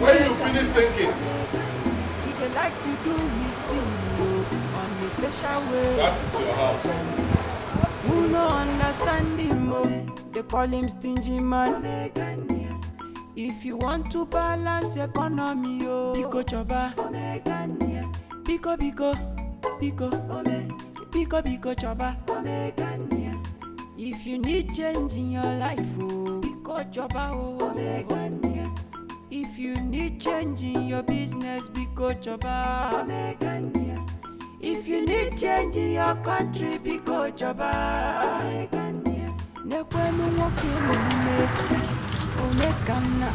When you finish thinking, that is your house. Who no understand him, they call him stingy man. If you want to balance economy, Biko choba, Biko choba. If you need change in your life, Biko choba, if you need change in your business, Biko choba. If you need change in your country, Biko choba. Nekwenu woke omekana.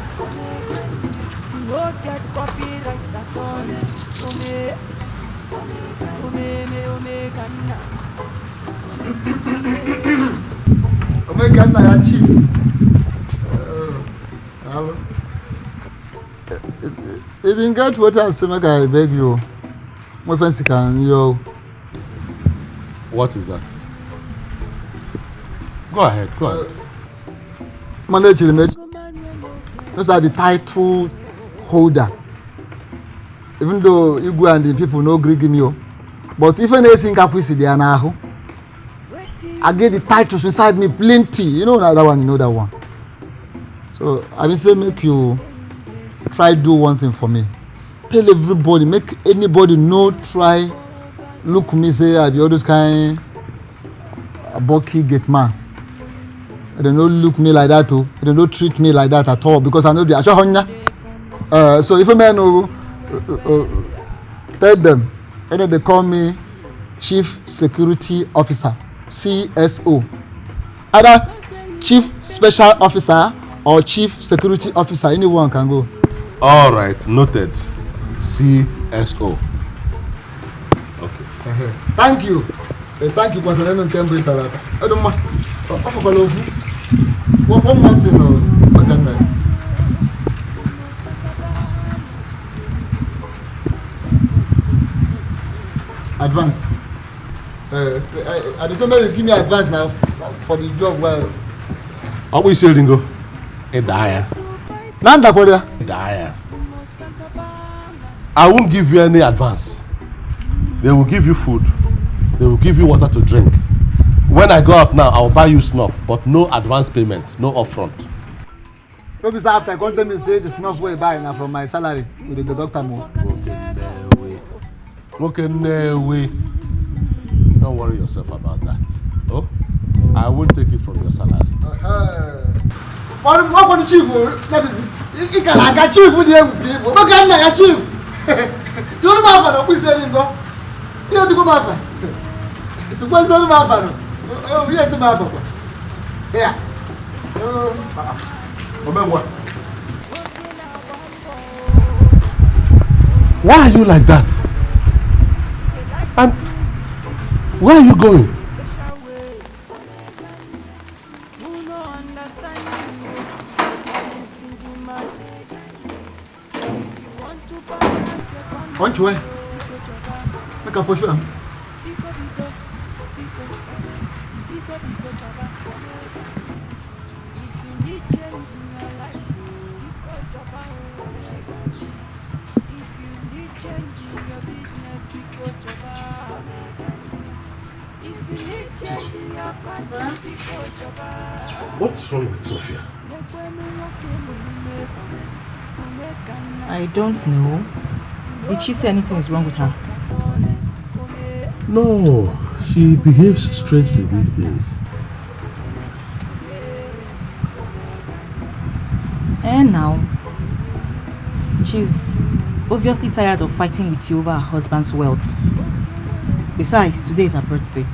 You no get copyright at all. Omekana. Omekana ya chief. Hello. If you get what I say, make I beg you. My friends can yo. What is that? Go ahead. Manage the match. Those are the title holder. Even though Igwe and the people no agree give me, but if anything happens there now, I get the titles inside me plenty. You know that one, you know that one. So I will say make you try do one thing for me. Tell everybody, make anybody no try look me say I be all those kind of bulky gate man. They don't look me like that too. They don't treat me like that at all because I know the Achahonya. So if a man tell them, and then they call me Chief Security Officer, CSO. Either Chief Special Officer or Chief Security Officer, anyone can go. All right, noted. CSO. Okay. Thank you. Thank you for the temperature. I don't mind. One more thing. Advance. I just want you give me advance now for the job. Well, how we selling go? A dire. Nanda for there. Dire. I won't give you any advance. They will give you food. They will give you water to drink. When I go up now, I will buy you snuff, but no advance payment, no upfront. Maybe after I got them and say the snuff way buy now from my salary to the doctor more. Okay, no way. Don't worry yourself about that. Oh, I won't take it from your salary. What the chief? That is it. Can I get chief with you? What can I get chief? Do the mafia, we say him go. You have to go mafia. It was not mafia. Oh, we have to mafia. Yeah. Remember. Why are you like that? And where are you going? One way. Make a push him. What's wrong with Sophia? I don't know. Did she say anything is wrong with her? No, she behaves strangely these days. And now, she's obviously tired of fighting with you over her husband's wealth. Besides, today is her birthday.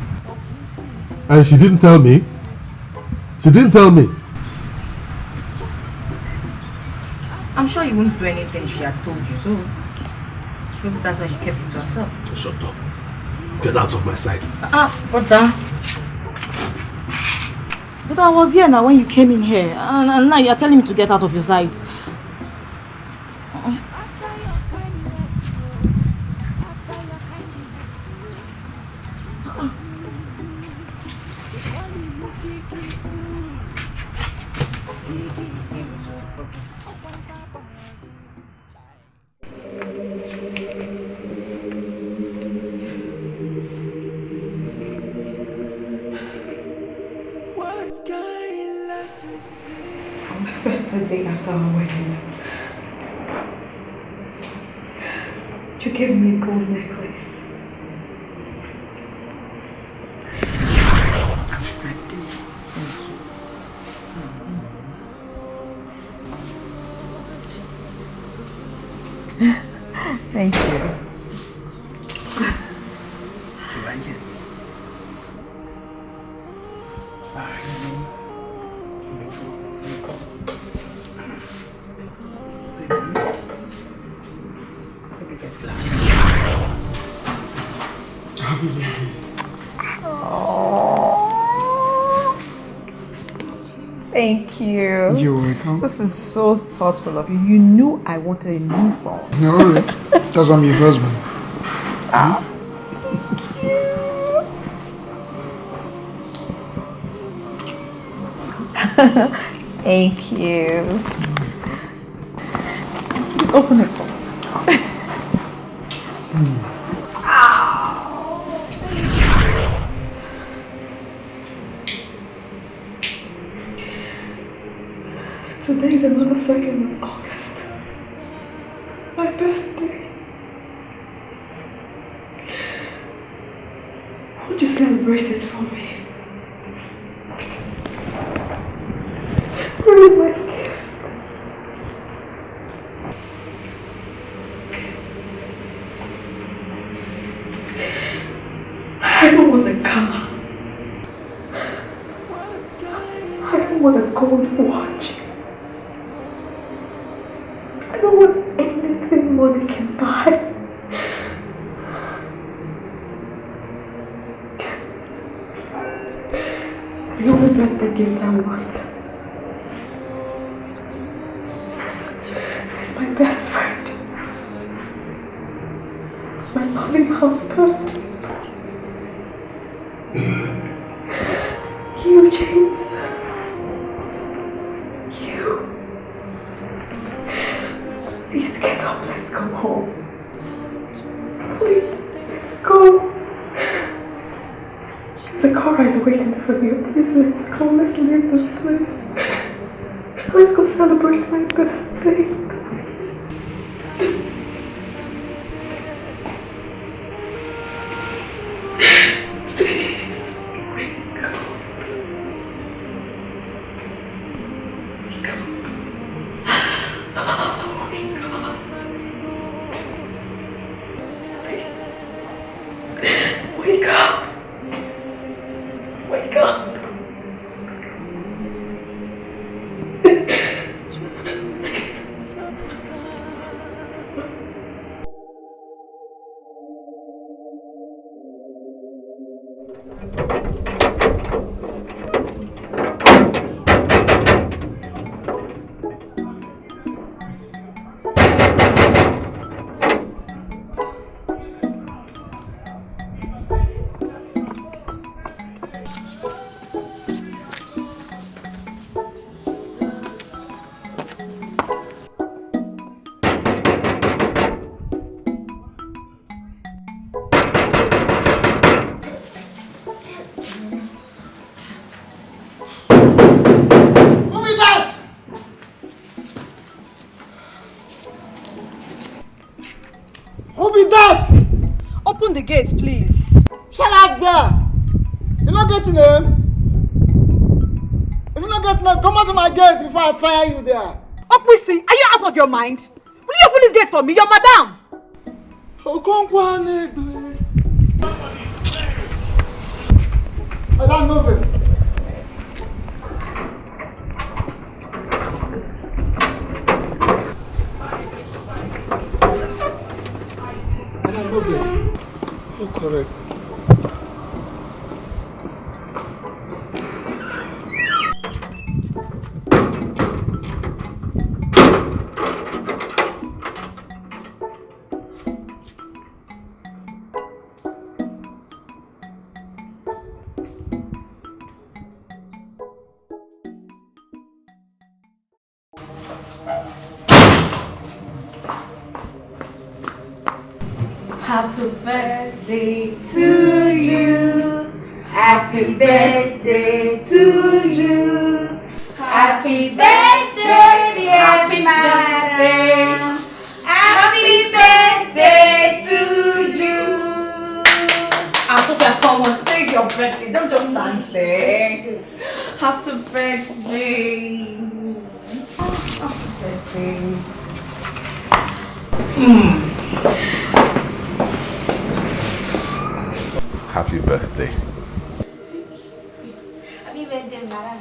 And she didn't tell me? She didn't tell me? I'm sure you wouldn't do anything if she had told you, so maybe that's why she kept it to herself. Shut up. Get out of my sight. Brother. But I was here now when you came in here, and now you're telling me to get out of your sight. First birthday after our wedding, you gave me a gold necklace. Thank you. Thank you. You're welcome. This is so thoughtful of you. You knew I wanted a new phone. No, really. Just I'm your husband. Thank you. Just open it. Today is another 2nd of August. My birthday. Won't you celebrate it for me? Where is my gift? I don't want a car. I don't want a gold watch. I don't want You always get the gift I want. It's my best friend. My loving husband. You, James. You. Please get up, let's go home. Please, let's go. The car is waiting for you. Please, let's go. Let's leave this place. Let's go celebrate my birthday. Please. Wake up! Wake up! Open the gate, please. Shut up there! You're not getting him? If you're not getting him, come out of my gate before I fire you there. Opuisi, are you out of your mind? Will you open this gate for me? You're madam! Madam, move this. Madam, move this. You're correct. Happy birthday to you. Happy birthday to you. Happy birthday, dear madam. Happy birthday to you. Sophia, come on, today's your birthday. Don't just dance, eh? Happy birthday. Happy birthday. Happy birthday. Happy birthday, madam.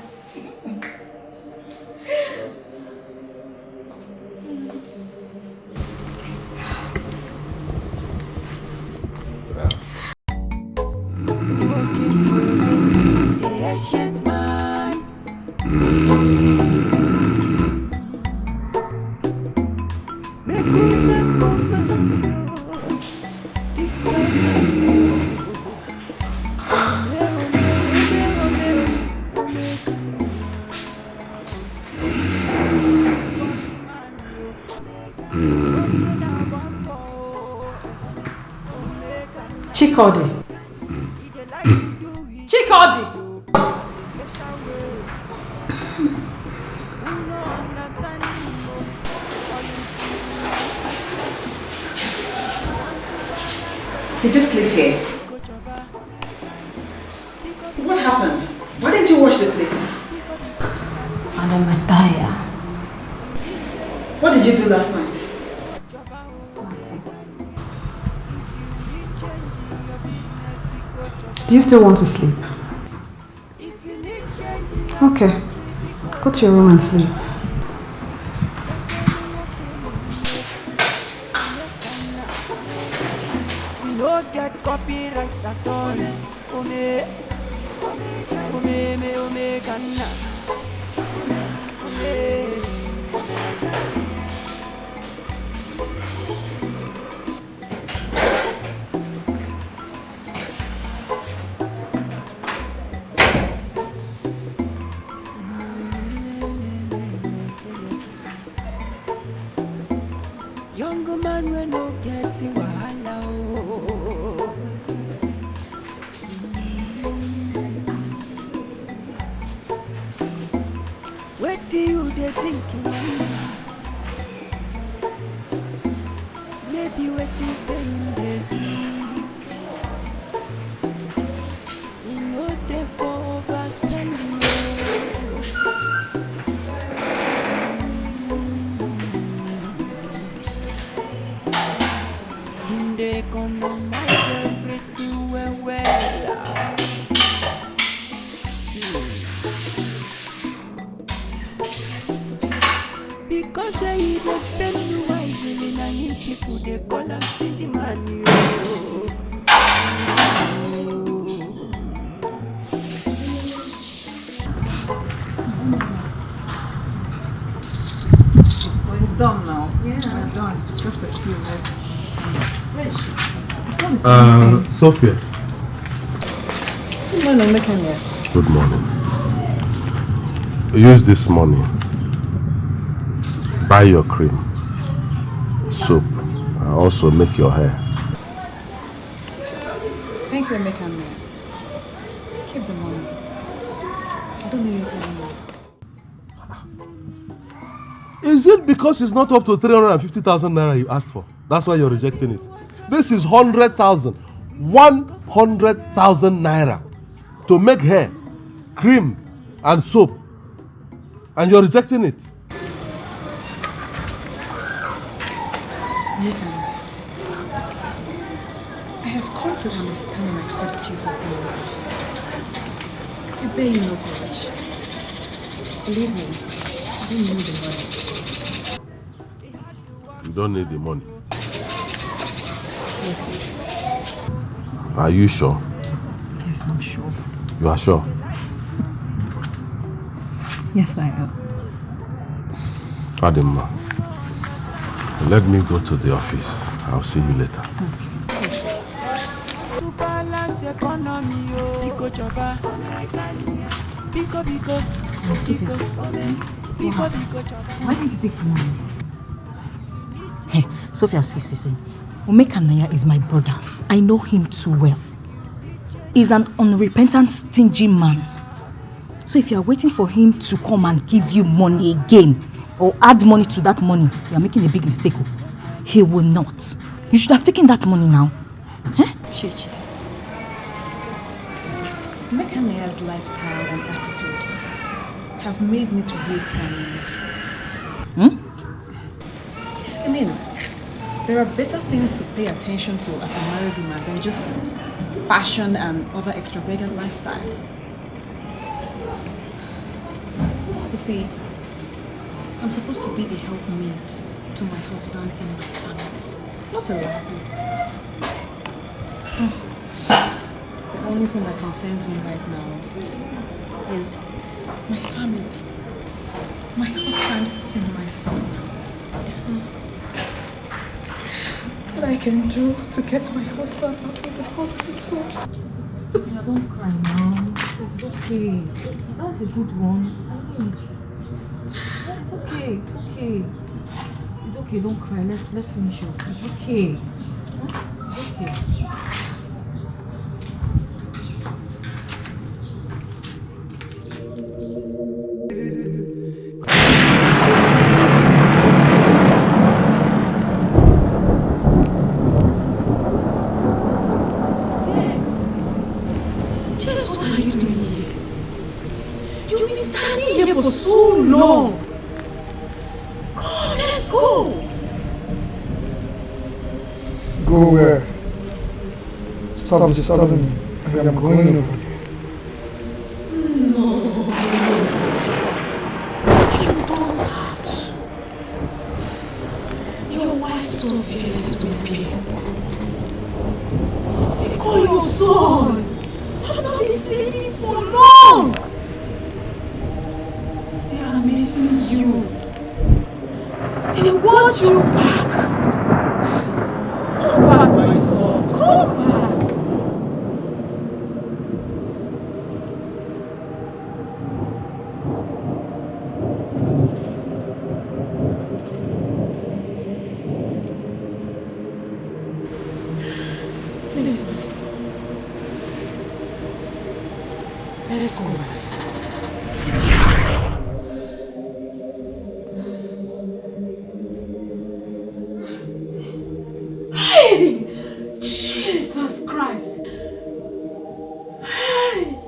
Chikodi. Chikodi! Did you sleep here? What happened? Why didn't you wash the plates? Madam, I'm tired. What did you do last night? Do you still want to sleep? Okay. Go to your room and sleep. We don't get copyright at all. Young man we no get wahala oh. What do you dey think, man? Maybe what you say you dey think. You know they for overspending. They economize everything well. Because they spend the wisely, and you people they call us stingy man. Well, it's done now. Yeah, it's done. Just a few minutes. Sophia. Good morning, Mekania. Good morning. Use this money. Buy your cream, soap, and also make your hair. Thank you, Mekania. Keep the money. I don't need it anymore. Is it because it's not up to 350,000 naira you asked for? That's why you're rejecting it. This is 100,000. 100,000 naira to make hair, cream, and soap. And you're rejecting it. Nathan, I have come to understand and accept you for who you are. I bear you no grudge. Believe me, I don't need the money. You don't need the money. Yes. Are you sure? Yes, I'm sure. You are sure? Yes, I am. Adima, let me go to the office. I'll see you later. To balance economy, Pico Choba, Pico Pico, Pico, Pico Pico Choba. Why did you take money? Hey, Sophia, see. Omekanaya is my brother. I know him too well. He's an unrepentant, stingy man. So if you are waiting for him to come and give you money again, or add money to that money, you are making a big mistake. He will not. You should have taken that money now. Huh? Chichi. Mekanaya's lifestyle and attitude have made me to re-examine myself. I mean, there are better things to pay attention to as a married woman than just fashion and other extravagant lifestyle. You see, I'm supposed to be a helpmate to my husband and my family, not a liability. The only thing that concerns me right now is my family, my husband and my son. What I can do to get my husband out of the hospital. Yeah, don't cry now. It's okay. That's a good one. It's okay. It's okay. It's okay. Don't cry. Let's finish up. It's okay. It's okay. For so long. Come, let's go. Go where? Stop disturbing me. I am going over there. No. You don't have to. Your wife Sophia is weeping. See, call your son. I've not been sleeping for long. you. They want you back. Come back, my son. Come back. Please. Let us go, Mass. Hey! Jesus Christ! Hey!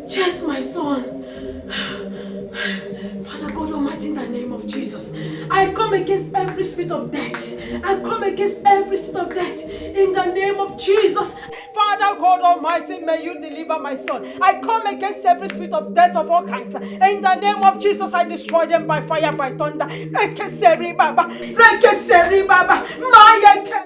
Yes, my son. Father God Almighty, in the name of Jesus, I come against every spirit of death. I come against every spirit of death in the name of Jesus. Father God Almighty, may you deliver my son. I come against every spirit of death of all kinds. In the name of Jesus, I destroy them by fire, by thunder. Rekeseri Baba, Rekeseri Baba, Maya.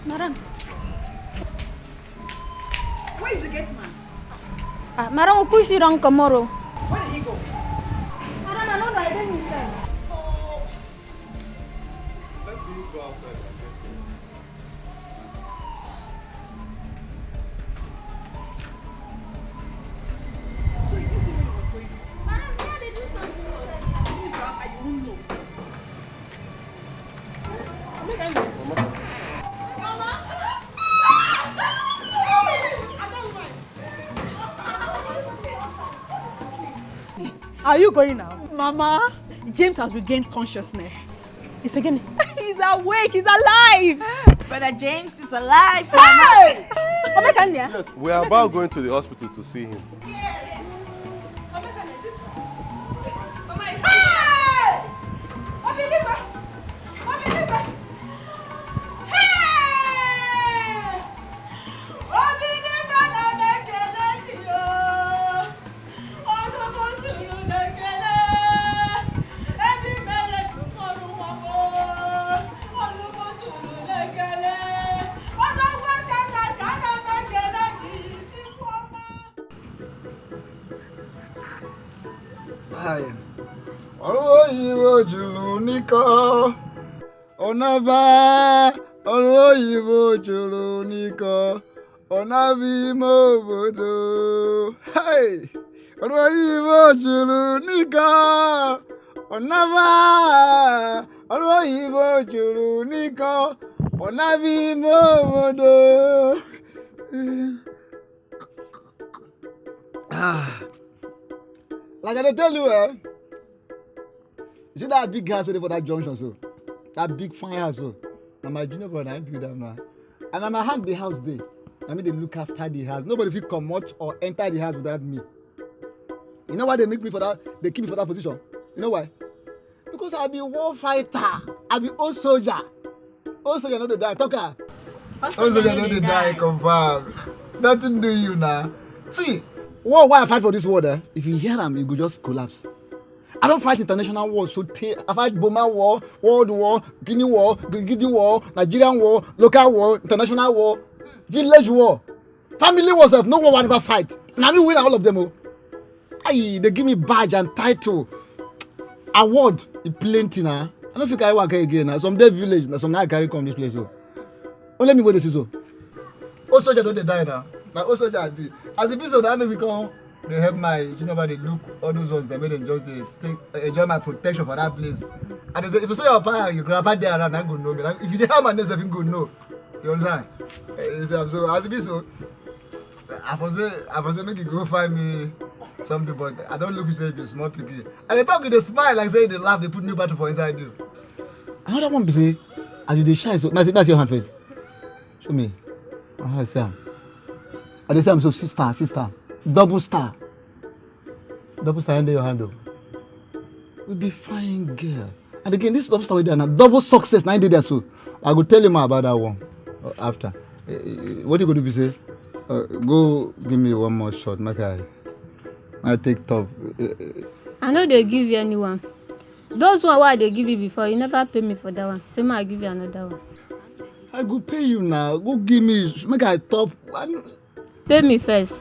Madam. Where is the gate man? Madam, who is wrong tomorrow? Where did he go? Madam, I know that I didn't inside. Let me go outside. Are you going now? Mama, James has regained consciousness. He's again. He's awake. He's alive. Brother James is alive. Hey! Yes, we are about going to the hospital to see him. Mama is Hi. Oh, you Julunika. Onaba. Oh, you Julunika. Onavi Mobodo. Hey. Oh, you Julunika. Onaba. Oh, you Julunika. Onavi Mobodo. Like I tell you, you see that big house over for that junction, so that big fine house, so. Now my junior brother, I build that man, and I'm hand the house there. I mean, they look after the house. Nobody will come out or enter the house without me. You know why they make me for that? They keep me for that position. You know why? Because I be war fighter. I be old soldier. Old soldier not to die. Talker. Old soldier not to die. Confirm. Nothing do you now. See. Why I fight for this war, if you hear them, you go just collapse. I don't fight international wars, so I fight Burma war, World War, Guinea war, Gigi war, Nigerian war, local war, international war, village war, family wars. No war I never fight. And I will win all of them. They give me badge and title, award, plenty now. I don't think I work again now. Some day village, now some now I carry come this place. So. Oh, let me go this is so. Also, they don't die now. Now also that as a piece of that make me come, they help my they look all those ones, they made them just enjoy my protection for that place. And if you say your pa, your grandpa there around, I go know me. If you have my name, you go know. You understand? So as a piece of I was say make you go find me something, but I don't look say you small piggy. And they talk with a smile like say they laugh, they put new battle for inside you. Another one be say, as you dey shine so, that's your hand face. Show me. I say I dey say I'm so sister. Double star under your handle. We be fine girl. And again, this double star we done double success. Now do that so. I go tell you more about that one after. What you gonna do? Say, go give me one more shot. I take top. I know they give you anyone. Those one why they give you before, you never pay me for that one. Say I give you another one. I go pay you now. Go give me. Make I top. Pay me first.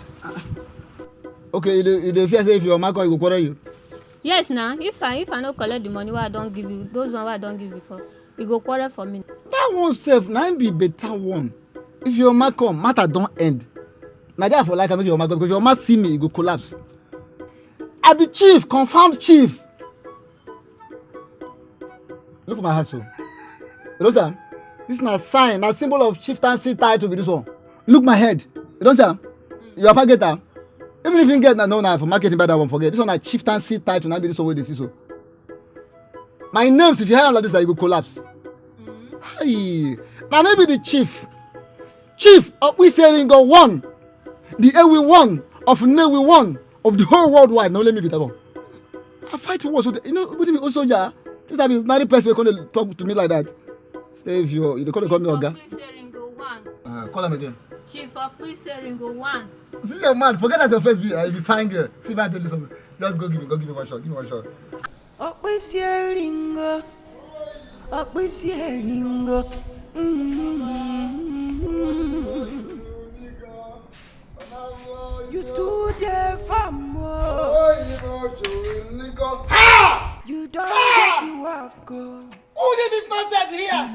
Okay, you fear say if your market, I go quarter you. Yes, now. If I no collect the money, why I don't give you those one why I don't give you before, you go quarter for me. That one self now be better one. If your market come, matter don't end. Now therefore like I make your market because your market see me, you go collapse. I be chief, confirmed chief. Look at my hat so. You know sir? This is a sign, a symbol of chieftaincy title with this one. Look my head. You don't say you are get that. Even if you get that, no, for marketing by that one, forget. This one a chieftaincy title, now be this one where they see so. My names, if you hear like this, you go collapse. Hey, now maybe the chief of we saying go one, the Ewe one of Newe one of the whole worldwide. No, let me be that one. I fight war, so you know what do you mean? Also, yeah, this is not the person going to talk to me like that. Say if you call me Oga. Call him again. Chief of police Ringo 1. See your man, forget that your face be if you find girl. See if I tell you something. Just go give me one shot. Give me one shot. Ringo. You do the famo. You don't get to work. Who did this nonsense here?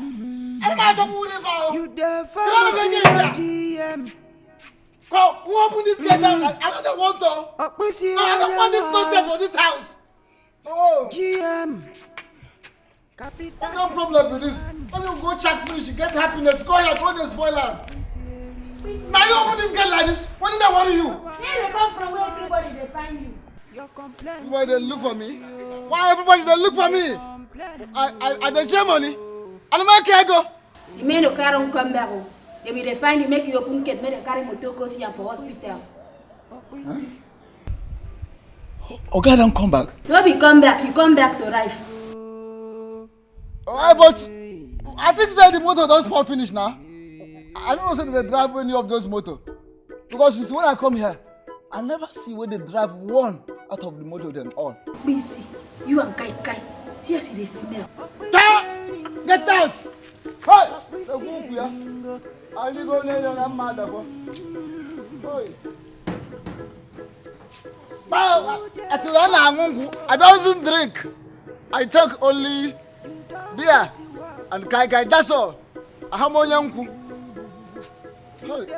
You the GM. Come, who opened this gate down? I don't want to. No, I don't want this nonsense for this house. Oh. GM. No problem with this. When you go check finish, you get happiness. Go here, go to the spoiler. Now you open this gate like this. What did I worry you? Here they come from where everybody they find you. Everybody they look for me. Why everybody they look for me? I don't share money. I don't make care go. The men who carry come back. They will find you, make you open gate, make them carry motor go see for hospital. Huh? Okay, don't come back. No be come back, you come back to life. Alright, but I think that the motor don't spot finish now. I don't know if they drive any of those motor. Because since when I come here, I never see where they drive one out of the motor them all. Busy, you and Kai. See as they smell. Get out! Hey! The wolf here. I'll go lay on that mother. I don't drink. I take only beer and kai. That's all. Ahamonyanku. Oh, look.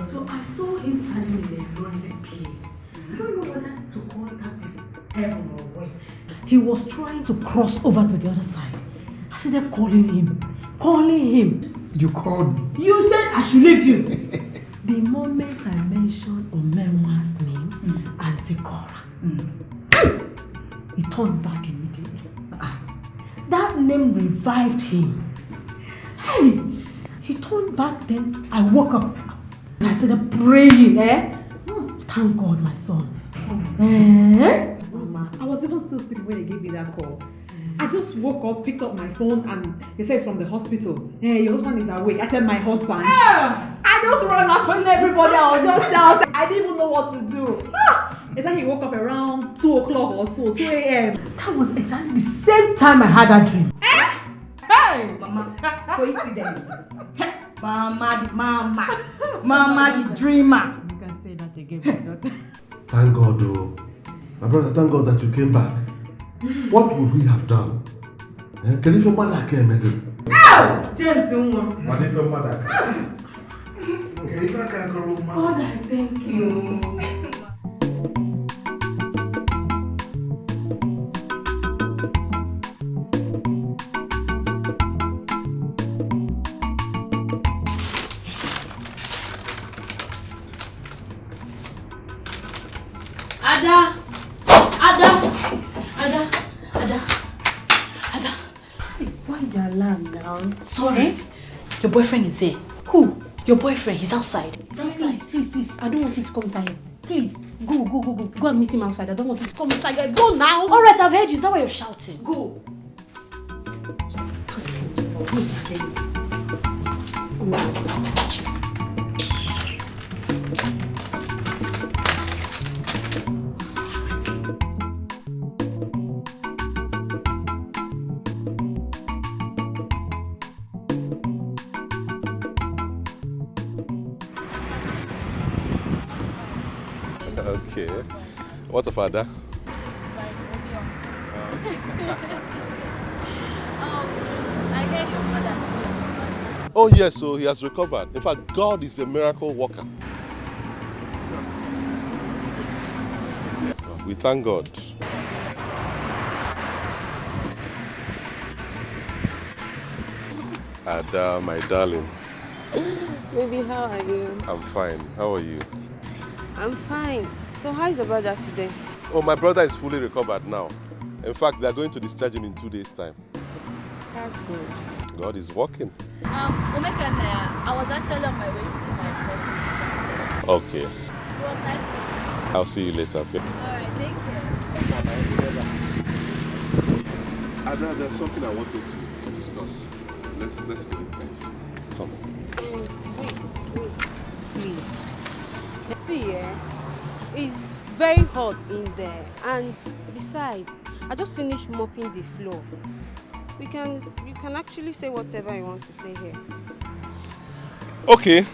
So I saw him standing in a lonely place. I don't know whether to call that place heaven or where. He was trying to cross over to the other side. I started calling him. You called me? You said I should leave you. The moment I mentioned Omenwa's name and Sikora, he turned back immediately. That name revived him. Hey, he turned back, then I woke up. I started praying, Thank God, my son. Mama, I was even still sleeping when they gave me that call. I just woke up, picked up my phone, and they said it's from the hospital. Hey, your husband is awake. I said, my husband. I just ran out calling everybody. I was just shouting. I didn't even know what to do. It's like he woke up around 2 o'clock or so, 2 a.m. That was exactly the same time I had that dream. Hey! Mama, coincidence. Mama the dreamer. You can say that again, my daughter. Thank God, though. My brother, thank God that you came back. What would we have done? Can if your mother came, madam? James, what if your mother came? God, I thank you. Ada. Why the alarm now? Sorry. Your boyfriend is here. Who? Your boyfriend. He's outside. Please. I don't want you to come inside here. Please, go. Go and meet him outside. I don't want you to come inside here. Go now. Alright, I've heard you. Is that why you're shouting? Go. Okay. What's up, Ada? I heard your brother's been. Oh yes, so he has recovered. In fact, God is a miracle worker. We thank God. Ada, my darling. Baby, how are you? I'm fine. How are you? I'm fine. So how is your brother today? Oh, my brother is fully recovered now. In fact, they are going to discharge him in 2 days' time. That's good. God is working. Omeka and I was actually on my way to see my cousin. Okay. It was nice. I'll see you later, okay? Alright, thank you. Ada, there's something I wanted to discuss. Let's go inside. Come. Wait. Please. See, it's very hot in there, and besides, I just finished mopping the floor. You can actually say whatever you want to say here. Okay.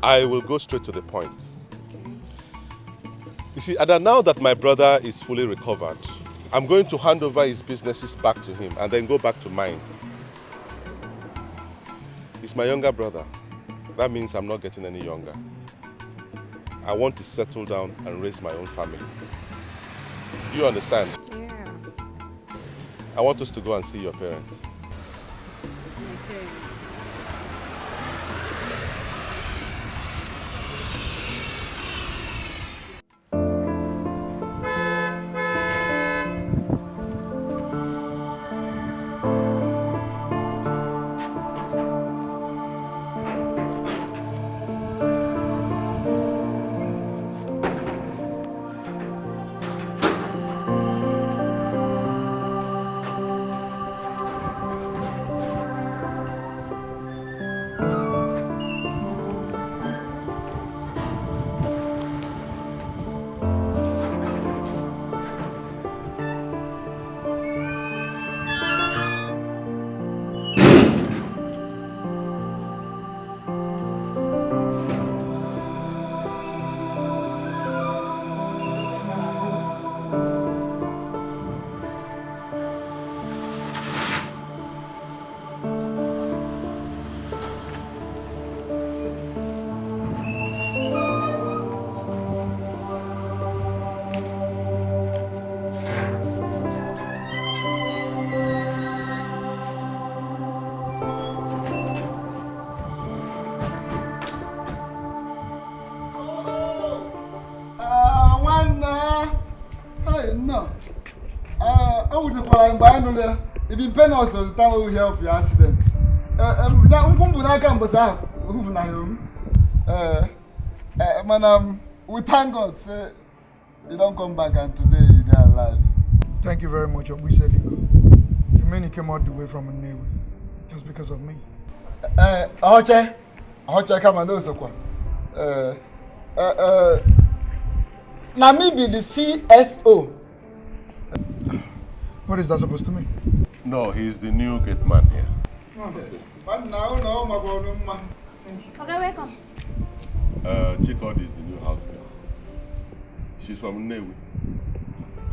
I will go straight to the point. You see, Ada, now that my brother is fully recovered, I'm going to hand over his businesses back to him and then go back to mine. He's my younger brother. That means I'm not getting any younger. I want to settle down and raise my own family. Do you understand? Yeah. I want us to go and see your parents. My parents. Hey, no. I would have been buying there. If you pay us the time we hear of your accident. We thank God. Say, you don't come back and today you're alive. Thank you very much, Obuselingo. You mean you came all the way from Nollywood just because of me? Ahoche, come and do so. Nami be the CSO. What is that supposed to mean? No, he's the new gate man here. But now, no, my brother. Okay, welcome. Chikod is the new house girl. She's from Nnewi.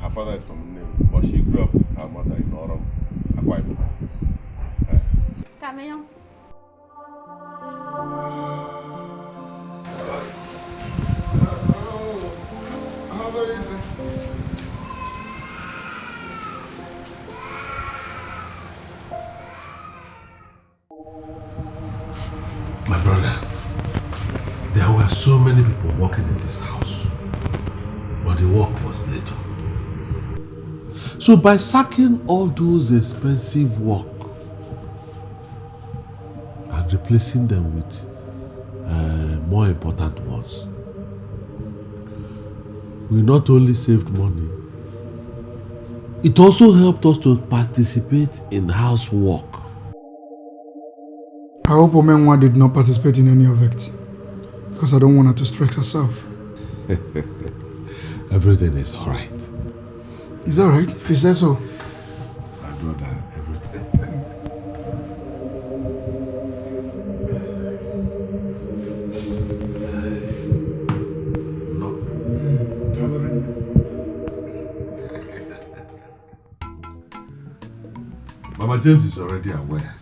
Her father is from Nnewi, but she grew up with her mother in Orom, Akwa Ibom. Come here. My brother, there were so many people working in this house, but the work was little. So by sacking all those expensive work and replacing them with more important ones, we not only saved money, it also helped us to participate in housework. I hope Omenwa did not participate in any of it, because I don't want her to stress herself. Everything is alright. It's alright, if you say so. My brother, everything. Mama James is already aware,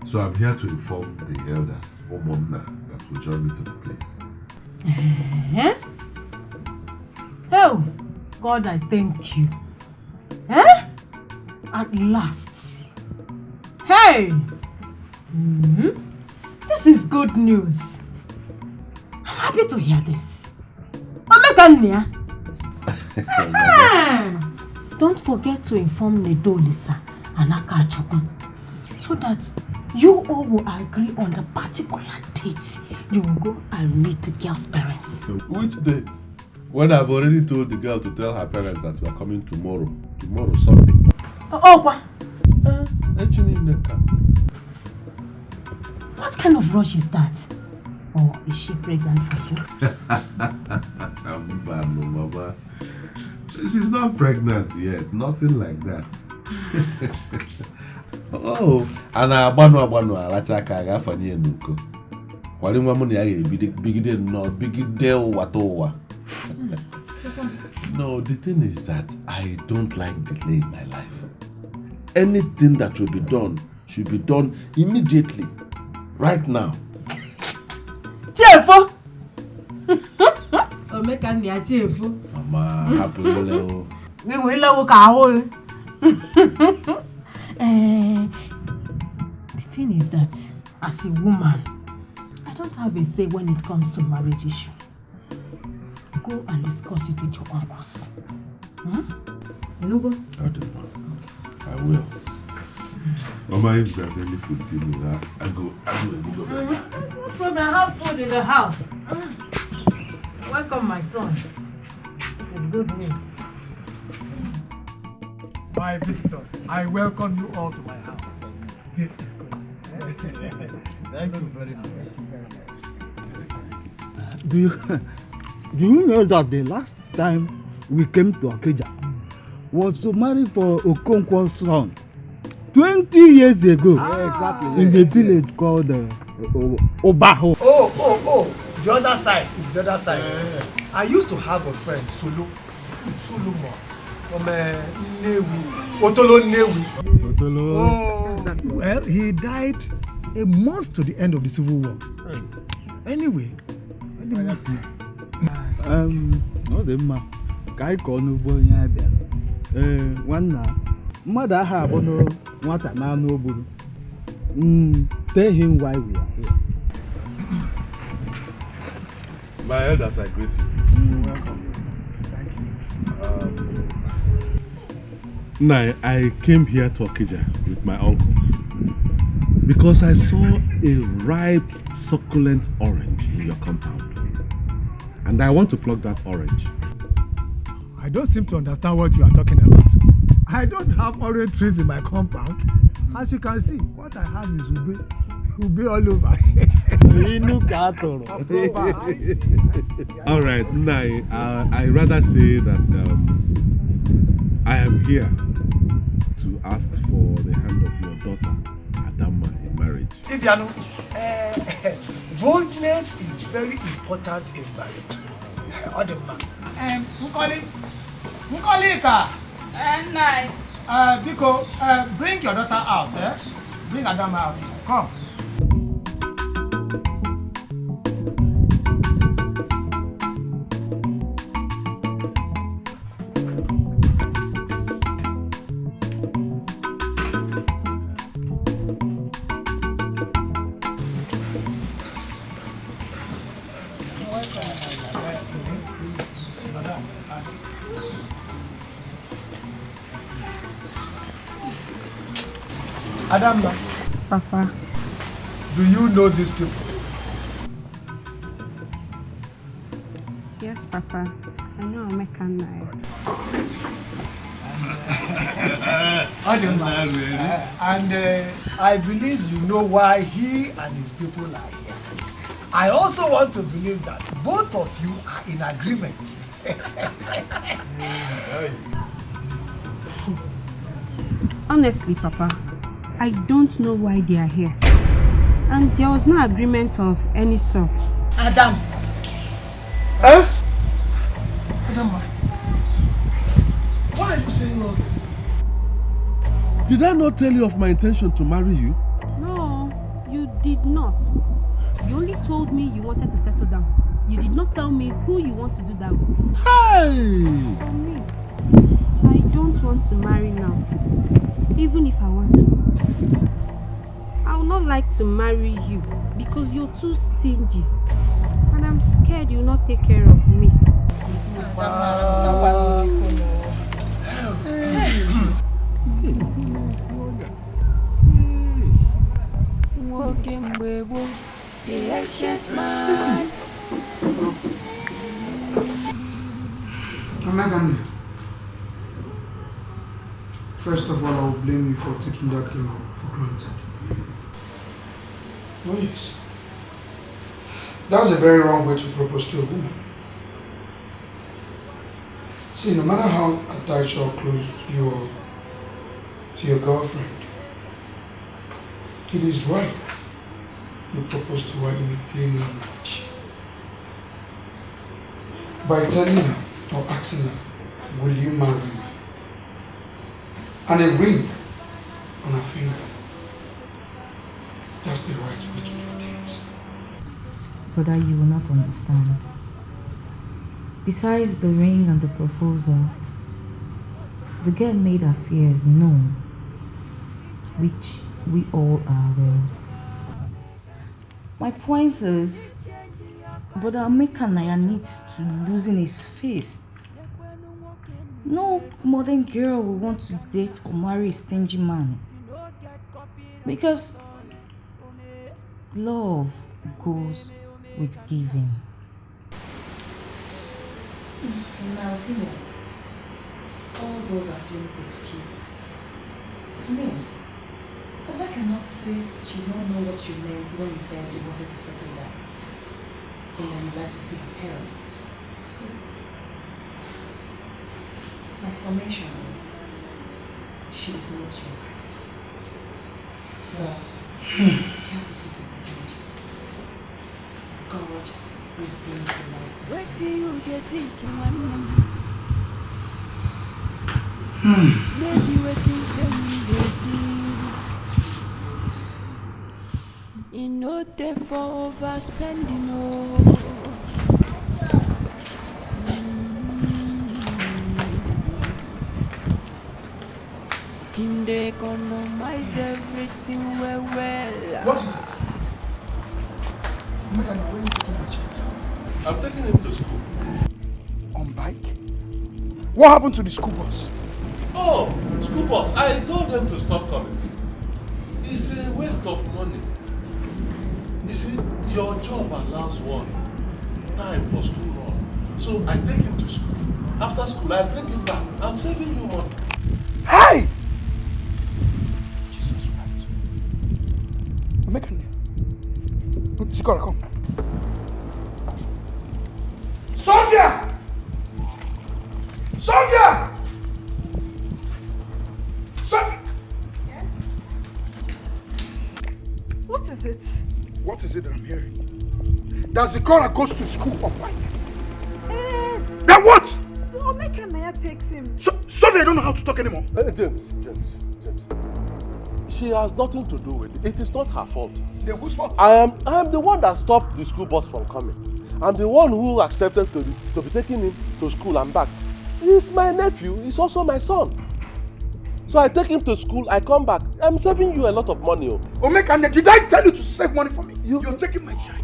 so I'm here to inform the elders, Omomna, that will join me to the place. Oh, God, I thank you. Eh? At last. Hey! This is good news. I'm happy to hear this. Omekania. Don't forget to inform Nedo, Lisa, and Akachukwu, so that you all will agree on the particular date you will go and meet the girl's parents. Which date? When I've already told the girl to tell her parents that we are coming tomorrow. Tomorrow, Sunday. What kind of rush is that? Or is she pregnant for you? Mama. She's not pregnant yet. Nothing like that. Oh, and Abanu Alachaka Gafani and Nuko. While in Mamma, bigide Watowa. No, the thing is that I don't like delay in my life. Anything that will be done should be done immediately, right now. Chefo! Mama, happy level. We will level cow. The thing is that, as a woman, I don't have a say when it comes to marriage issue. Go and discuss it with your uncles. I will. Mama, if there's any food, give me that. I go. No problem, I have food in the house. Welcome, my son. This is good news. My visitors, I welcome you all to my house. This is good. Thank you very much. Do you know that the last time we came to Akeja was to marry for Okonkwo's son 20 years ago? Exactly. In the village called Obaho. Oh, the other side. It's the other side. I used to have a friend, Sulumo, from Newi. Otolo Newi. Well, he died a month to the end of the Civil War. Anyway, ọ dị mma ka anyị kọọ n'ugbo onye abịa. Nwanna mmadụ aha abụ nwata n'anụ ogburu. Tell him why we are here. My elders, I greet you. Welcome. Thank you. Now, I came here to Okija with my uncles because I saw a ripe, succulent orange in your compound. And I want to pluck that orange. I don't seem to understand what you are talking about. I don't have orange trees in my compound. As you can see, what I have is ube all over. Alright, Nai, I rather say that I am here to ask for the hand of your daughter, Adama, in marriage. Ibiano, boldness is very important in marriage. Adama. Nkolika. Nai. Biko, bring your daughter out, eh? Bring Adama out here. Come. Adama. Papa. Do you know these people? Yes, Papa. I know Mekanaya. And I believe you know why he and his people are here. I also want to believe that both of you are in agreement. Honestly, Papa, I don't know why they are here. And there was no agreement of any sort. Adam. Eh? Adama, why are you saying all this? Did I not tell you of my intention to marry you? No, you did not. You only told me you wanted to settle down. You did not tell me who you want to do that with. Hey! For me, I don't want to marry now. Even if I want to. I would not like to marry you because you're too stingy. And I'm scared you'll not take care of me. Walking baby, the ancient man. Omegami, first of all, I will blame you for taking that girl for granted. Oh yes. That's a very wrong way to propose to a woman. See, no matter how attached or close you are to your girlfriend, it is right you propose to her in a plain language. By telling her or asking her, will you marry me? And a ring on her finger. That's the right way to do things. Brother, you will not understand. Besides the ring and the proposal, the girl made her fears known, which we all are aware. My point is, Brother Mekanaya needs to loosen his fist. No modern girl will want to date or marry a stingy man. Because love goes with giving. In my opinion, all those are flimsy excuses. I mean, Papa cannot say she did not know what you meant when you said you wanted to settle down and you'd like to see her parents. My summation is she is not your wife. So, you have to put it behind you. God will bring to life. What do you get thinking, man? Maybe waiting, saying they think. You know they for overspending, oh. Him they economize everything well. What is it? Megan, where are you taking my child? I'm taking him to school. On bike? What happened to the school bus? Oh, School bus, I told them to stop coming. It's a waste of money. You see, your job allows one time for school run. So I take him to school. After school, I bring him back. I'm saving you money. Hey! Jesus Christ. I'm making it. Just gotta come. Sophia! Sophia! Yes? What is it? What is it that I'm hearing? Does the girl that goes to school on bike? Then what? Well, Omeka Naya takes him. Sophia, I don't know how to talk anymore. James. She has nothing to do with it. It is not her fault. Then whose fault? I am the one that stopped the school bus from coming. I'm the one who accepted to be taking him to school and back. He's my nephew. He's also my son. So I take him to school, I come back. I'm saving you a lot of money. Omeka, did I tell you to save money for me? You're taking my child.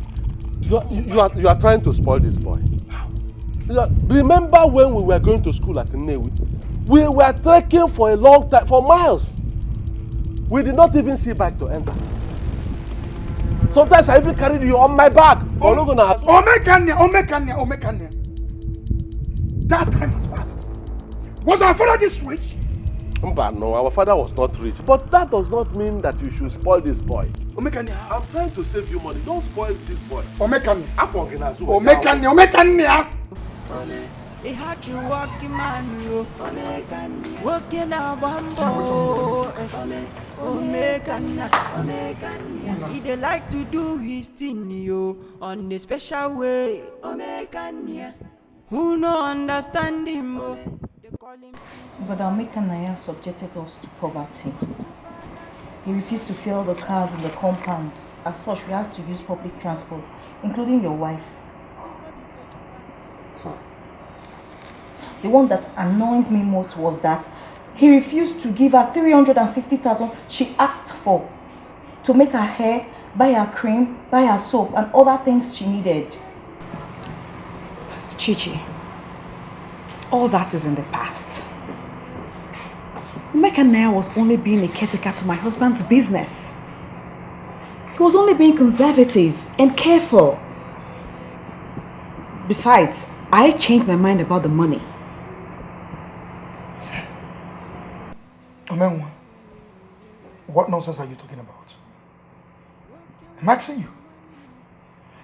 You are trying to spoil this boy. How? Remember when we were going to school at Nollywood? We were trekking for a long time, for miles. We did not even see bike to enter. Sometimes I even carried you on my back. Omeka. That time has passed. Was our father this rich? No, our father was not rich. But that does not mean that you should spoil this boy. Omeka, I'm trying to save you money. Don't spoil this boy. Omeka. He had you walking man, you walking a bambo. He dey like to do his thing, you on a special way. Who no understand him? But Omeka Naya subjected us to poverty. He refused to fill the cars in the compound. As such, we had to use public transport, including your wife. The one that annoyed me most was that he refused to give her 350,000 she asked for to make her hair, buy her cream, buy her soap, and other things she needed. Chichi, all that is in the past. Omeka Naya was only being a caretaker to my husband's business. He was only being conservative and careful. Besides, I changed my mind about the money. Omenwa, what nonsense are you talking about? I'm asking you.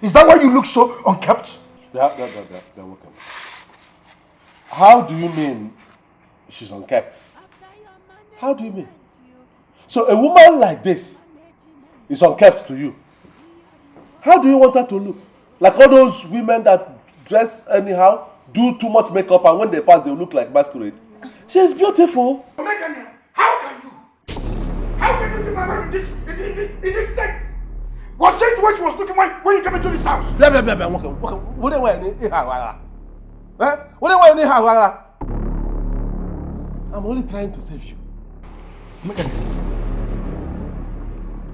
Is that why you look so unkept? Yeah, welcome. How do you mean she's unkept? How do you mean? So a woman like this is unkept to you. How do you want her to look? Like all those women that dress anyhow, do too much makeup, and when they pass they look like masquerade. She's beautiful. How can you keep my wife in this state? Was that the way she was looking when you came into this house? I'm only trying to save you.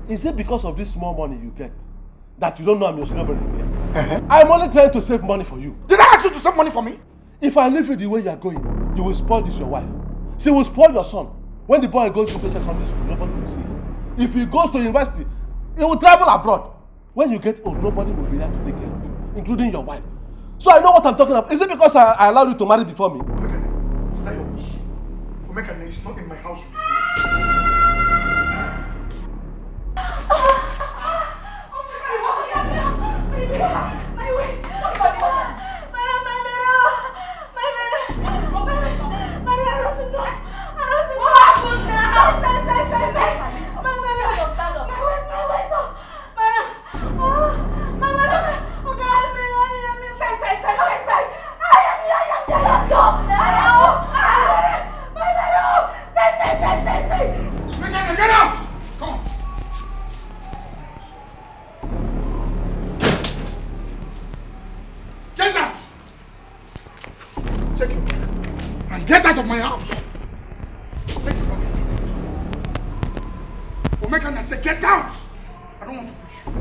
Is it because of this small money you get that you don't know I'm your senior brother here? I'm only trying to save money for you. Did I ask you to save money for me? If I leave you the way you are going, you will spoil this your wife. She will spoil your son. When the boy goes into secondary school, nobody will see him. If he goes to university, he will travel abroad. When you get old, nobody will be there to take care of you, including your wife. So I know what I'm talking about. Is it because I allowed you to marry before me? Is that your wish? Omeka Naya is not in my house. My waist! Get out! Come on! Get out! Take your bag and get out of my house! Take your bag and get out. Omeka Naya said, get out! I don't want to push you.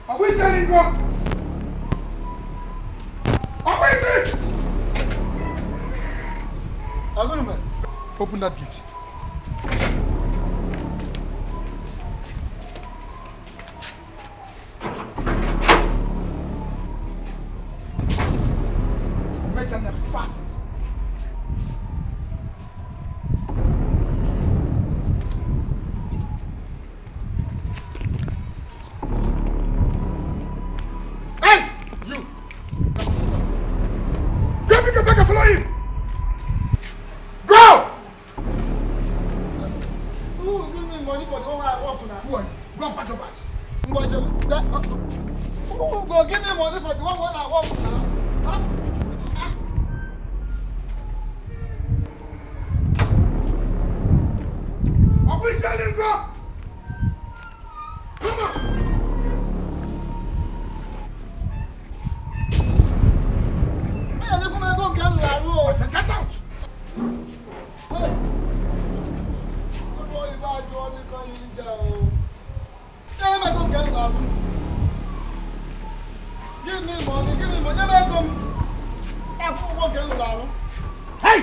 Are we selling one? Are we selling? Open that gate. Make them fast. Hey! You! Get me back and follow him! Go! Who will give me money for the one I work now? Who are you? Go and pack your bags. Who will give me money for the one I work now? Huh? Are we selling go? Come on! Get out! Hey! Give me money, give me money. Hey!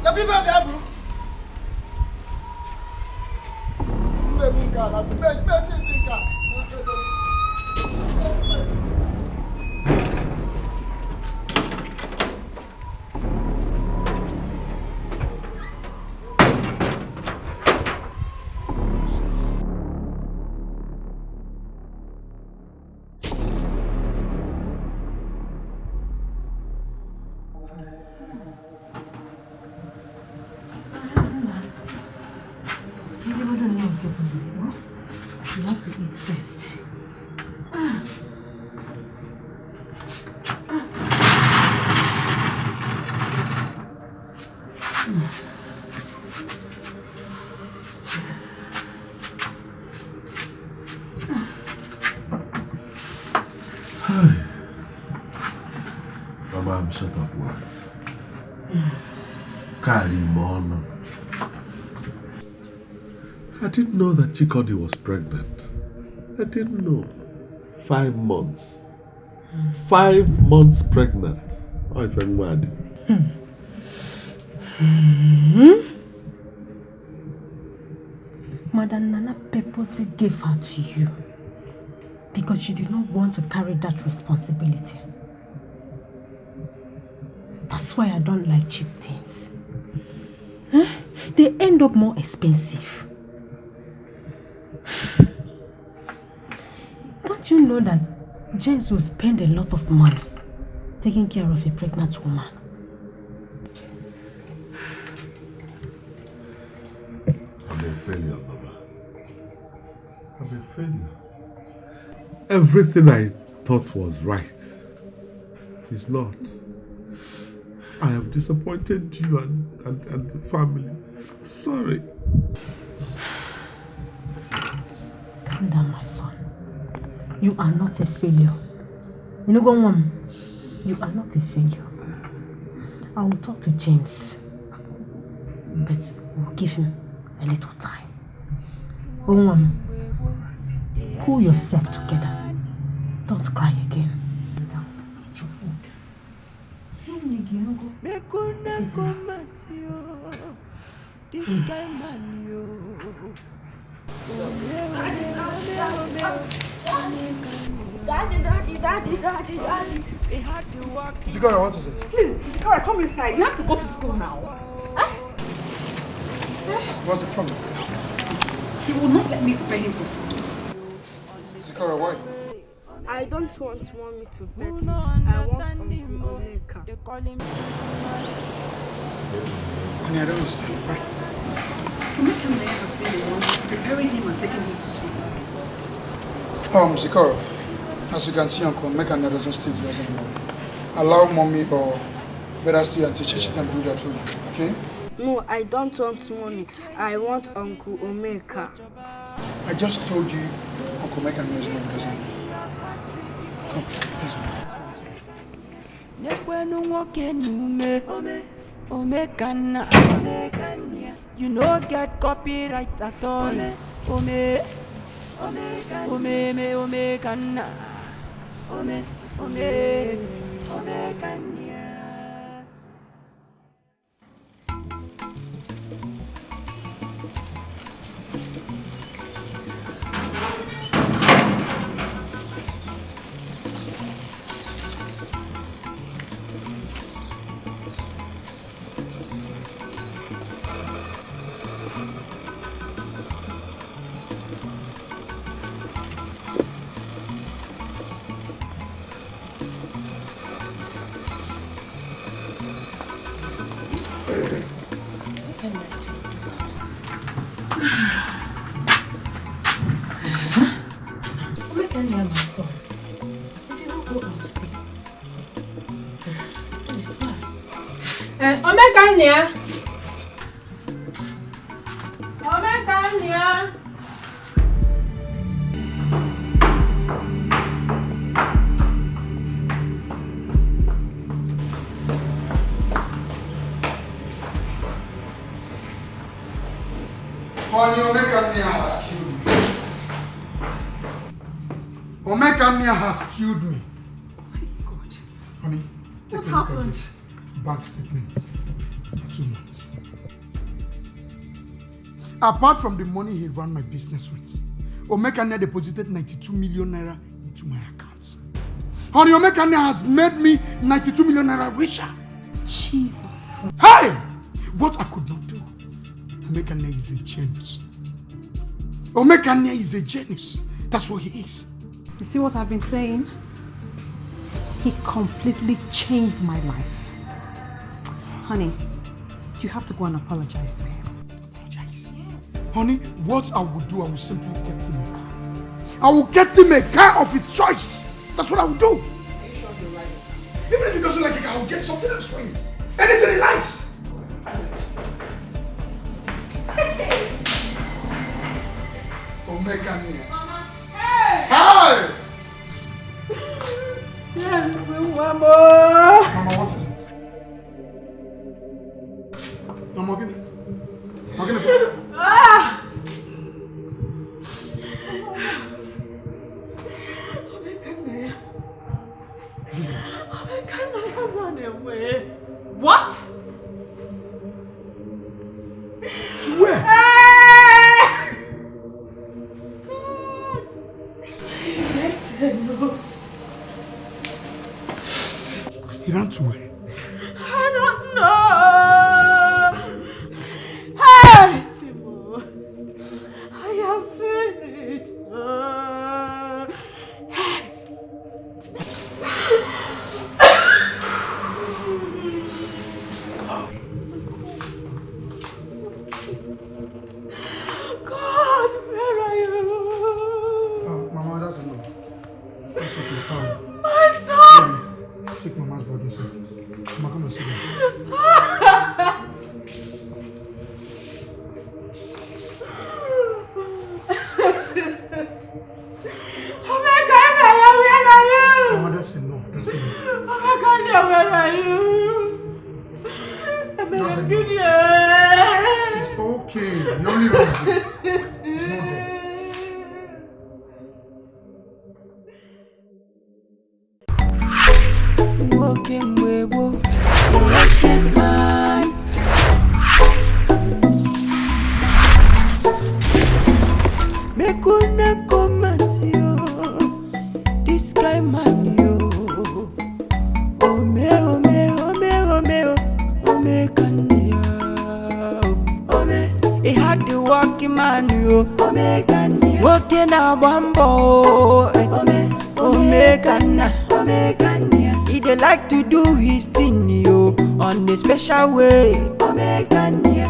The people there, bro. That's the best thing. You have to eat first. Mama, I'm short of words. Karimon. I didn't know that Chikodi was pregnant. I didn't know. 5 months. 5 months pregnant. Oh, if I'm mad. Madam Nana purposely gave her to you because she did not want to carry that responsibility. That's why I don't like cheap things. They end up more expensive. Don't you know that James will spend a lot of money taking care of a pregnant woman? I'm a failure, Mama. I'm a failure. Everything I thought was right is not. I have disappointed you and the family. Sorry. Calm down, my son. You are not a failure. You know, go on. You are not a failure. I will talk to James, but we'll give him a little time. Go on. Pull yourself together. Don't cry again. Eat your food. This guy man, yo. Daddy. Zikora, what is it? Please, Zikora, come inside. You have to go to school now. What's the problem? He will not let me prepare him for school. Zikora, why? I don't want mommy to bet me. I want Uncle Omeka. Honey, I don't understand. Why? Omeka has been the one preparing him and taking him to school. Zikora, as you can see, Uncle Omeka doesn't stay with us anymore. Allow mommy or better still and teacher can do that for you, okay? No, I don't want mommy. I want Uncle Omeka. I just told you Uncle Omeka is not with us anymore. Come, please. You no get copyright at all. so. We did not go on today. This one. Omekania! Omekania! Honey, Omekania has killed me. Omekania has killed me. God. Honey, take a look at this bank statement for 2 months. Apart from the money he ran my business with, Omekania deposited 92 million naira into my account. Honey, Omekania has made me 92 million naira richer. Jesus. Hey! What I could not do. Omekania is a genius. Omekania is a genius. That's what he is. You see what I've been saying? He completely changed my life. Honey, you have to go and apologize to him. Apologize? Yes. Honey, what I will do, I will simply get him a car. I will get him a car of his choice. That's what I will do. Are you sure you like it? Even if he doesn't like it, I will get something else for him. Anything he likes. Omekania. Hey! Hey! Yes, Mama. Mama, what is it? Mama, give me. Ah! Omekania run away. What? Where? Left a note. He ran to where? I don't know. Hey, Chimo. I am finished. God, where are you? Oh, Mama, that's enough. That's okay. My son! Baby, take Mama's body inside. Mama, come and sit down. Omekania, where are you? Mama, that's enough. That's enough. Omekania, where are you? That's enough. Omekania. It's okay. You're only wrong. It's not there. Walking with a shit man. Me kuna komasio. This guy man yo. Ome kanya. Ome, he had the walking man yo. Ome kanya. Walking a bambo. Ome kanya. He dey like to do his thing yo on a special way. Omekania.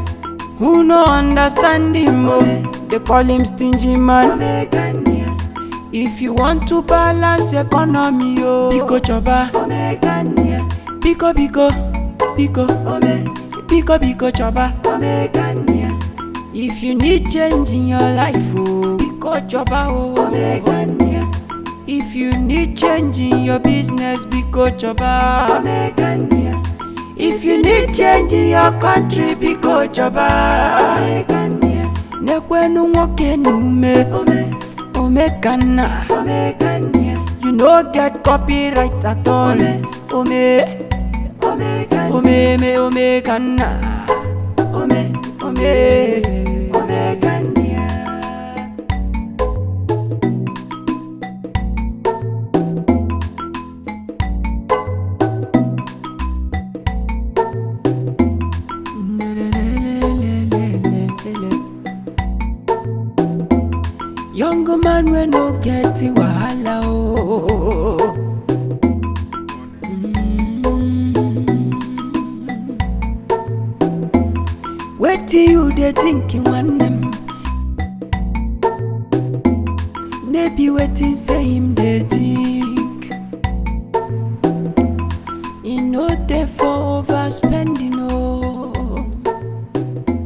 Who no understand him oh? They call him stingy man. Omekania. If you want to balance economy yo, Biko choba. Omekania. Biko choba. Omekania. If you need change in your life oh, Biko choba oh. Omekania. If you need change in your business, Biko choba. Omekania. If you need change in your country, Biko choba. Omekania. Nekwenu woke nume. Omekana. Omekania. You no get copyright at all. Omekana. Omekania. Young man we no get wahala oh. Wait till you dey thinking one them. they be waiting, say him they think. He know they for over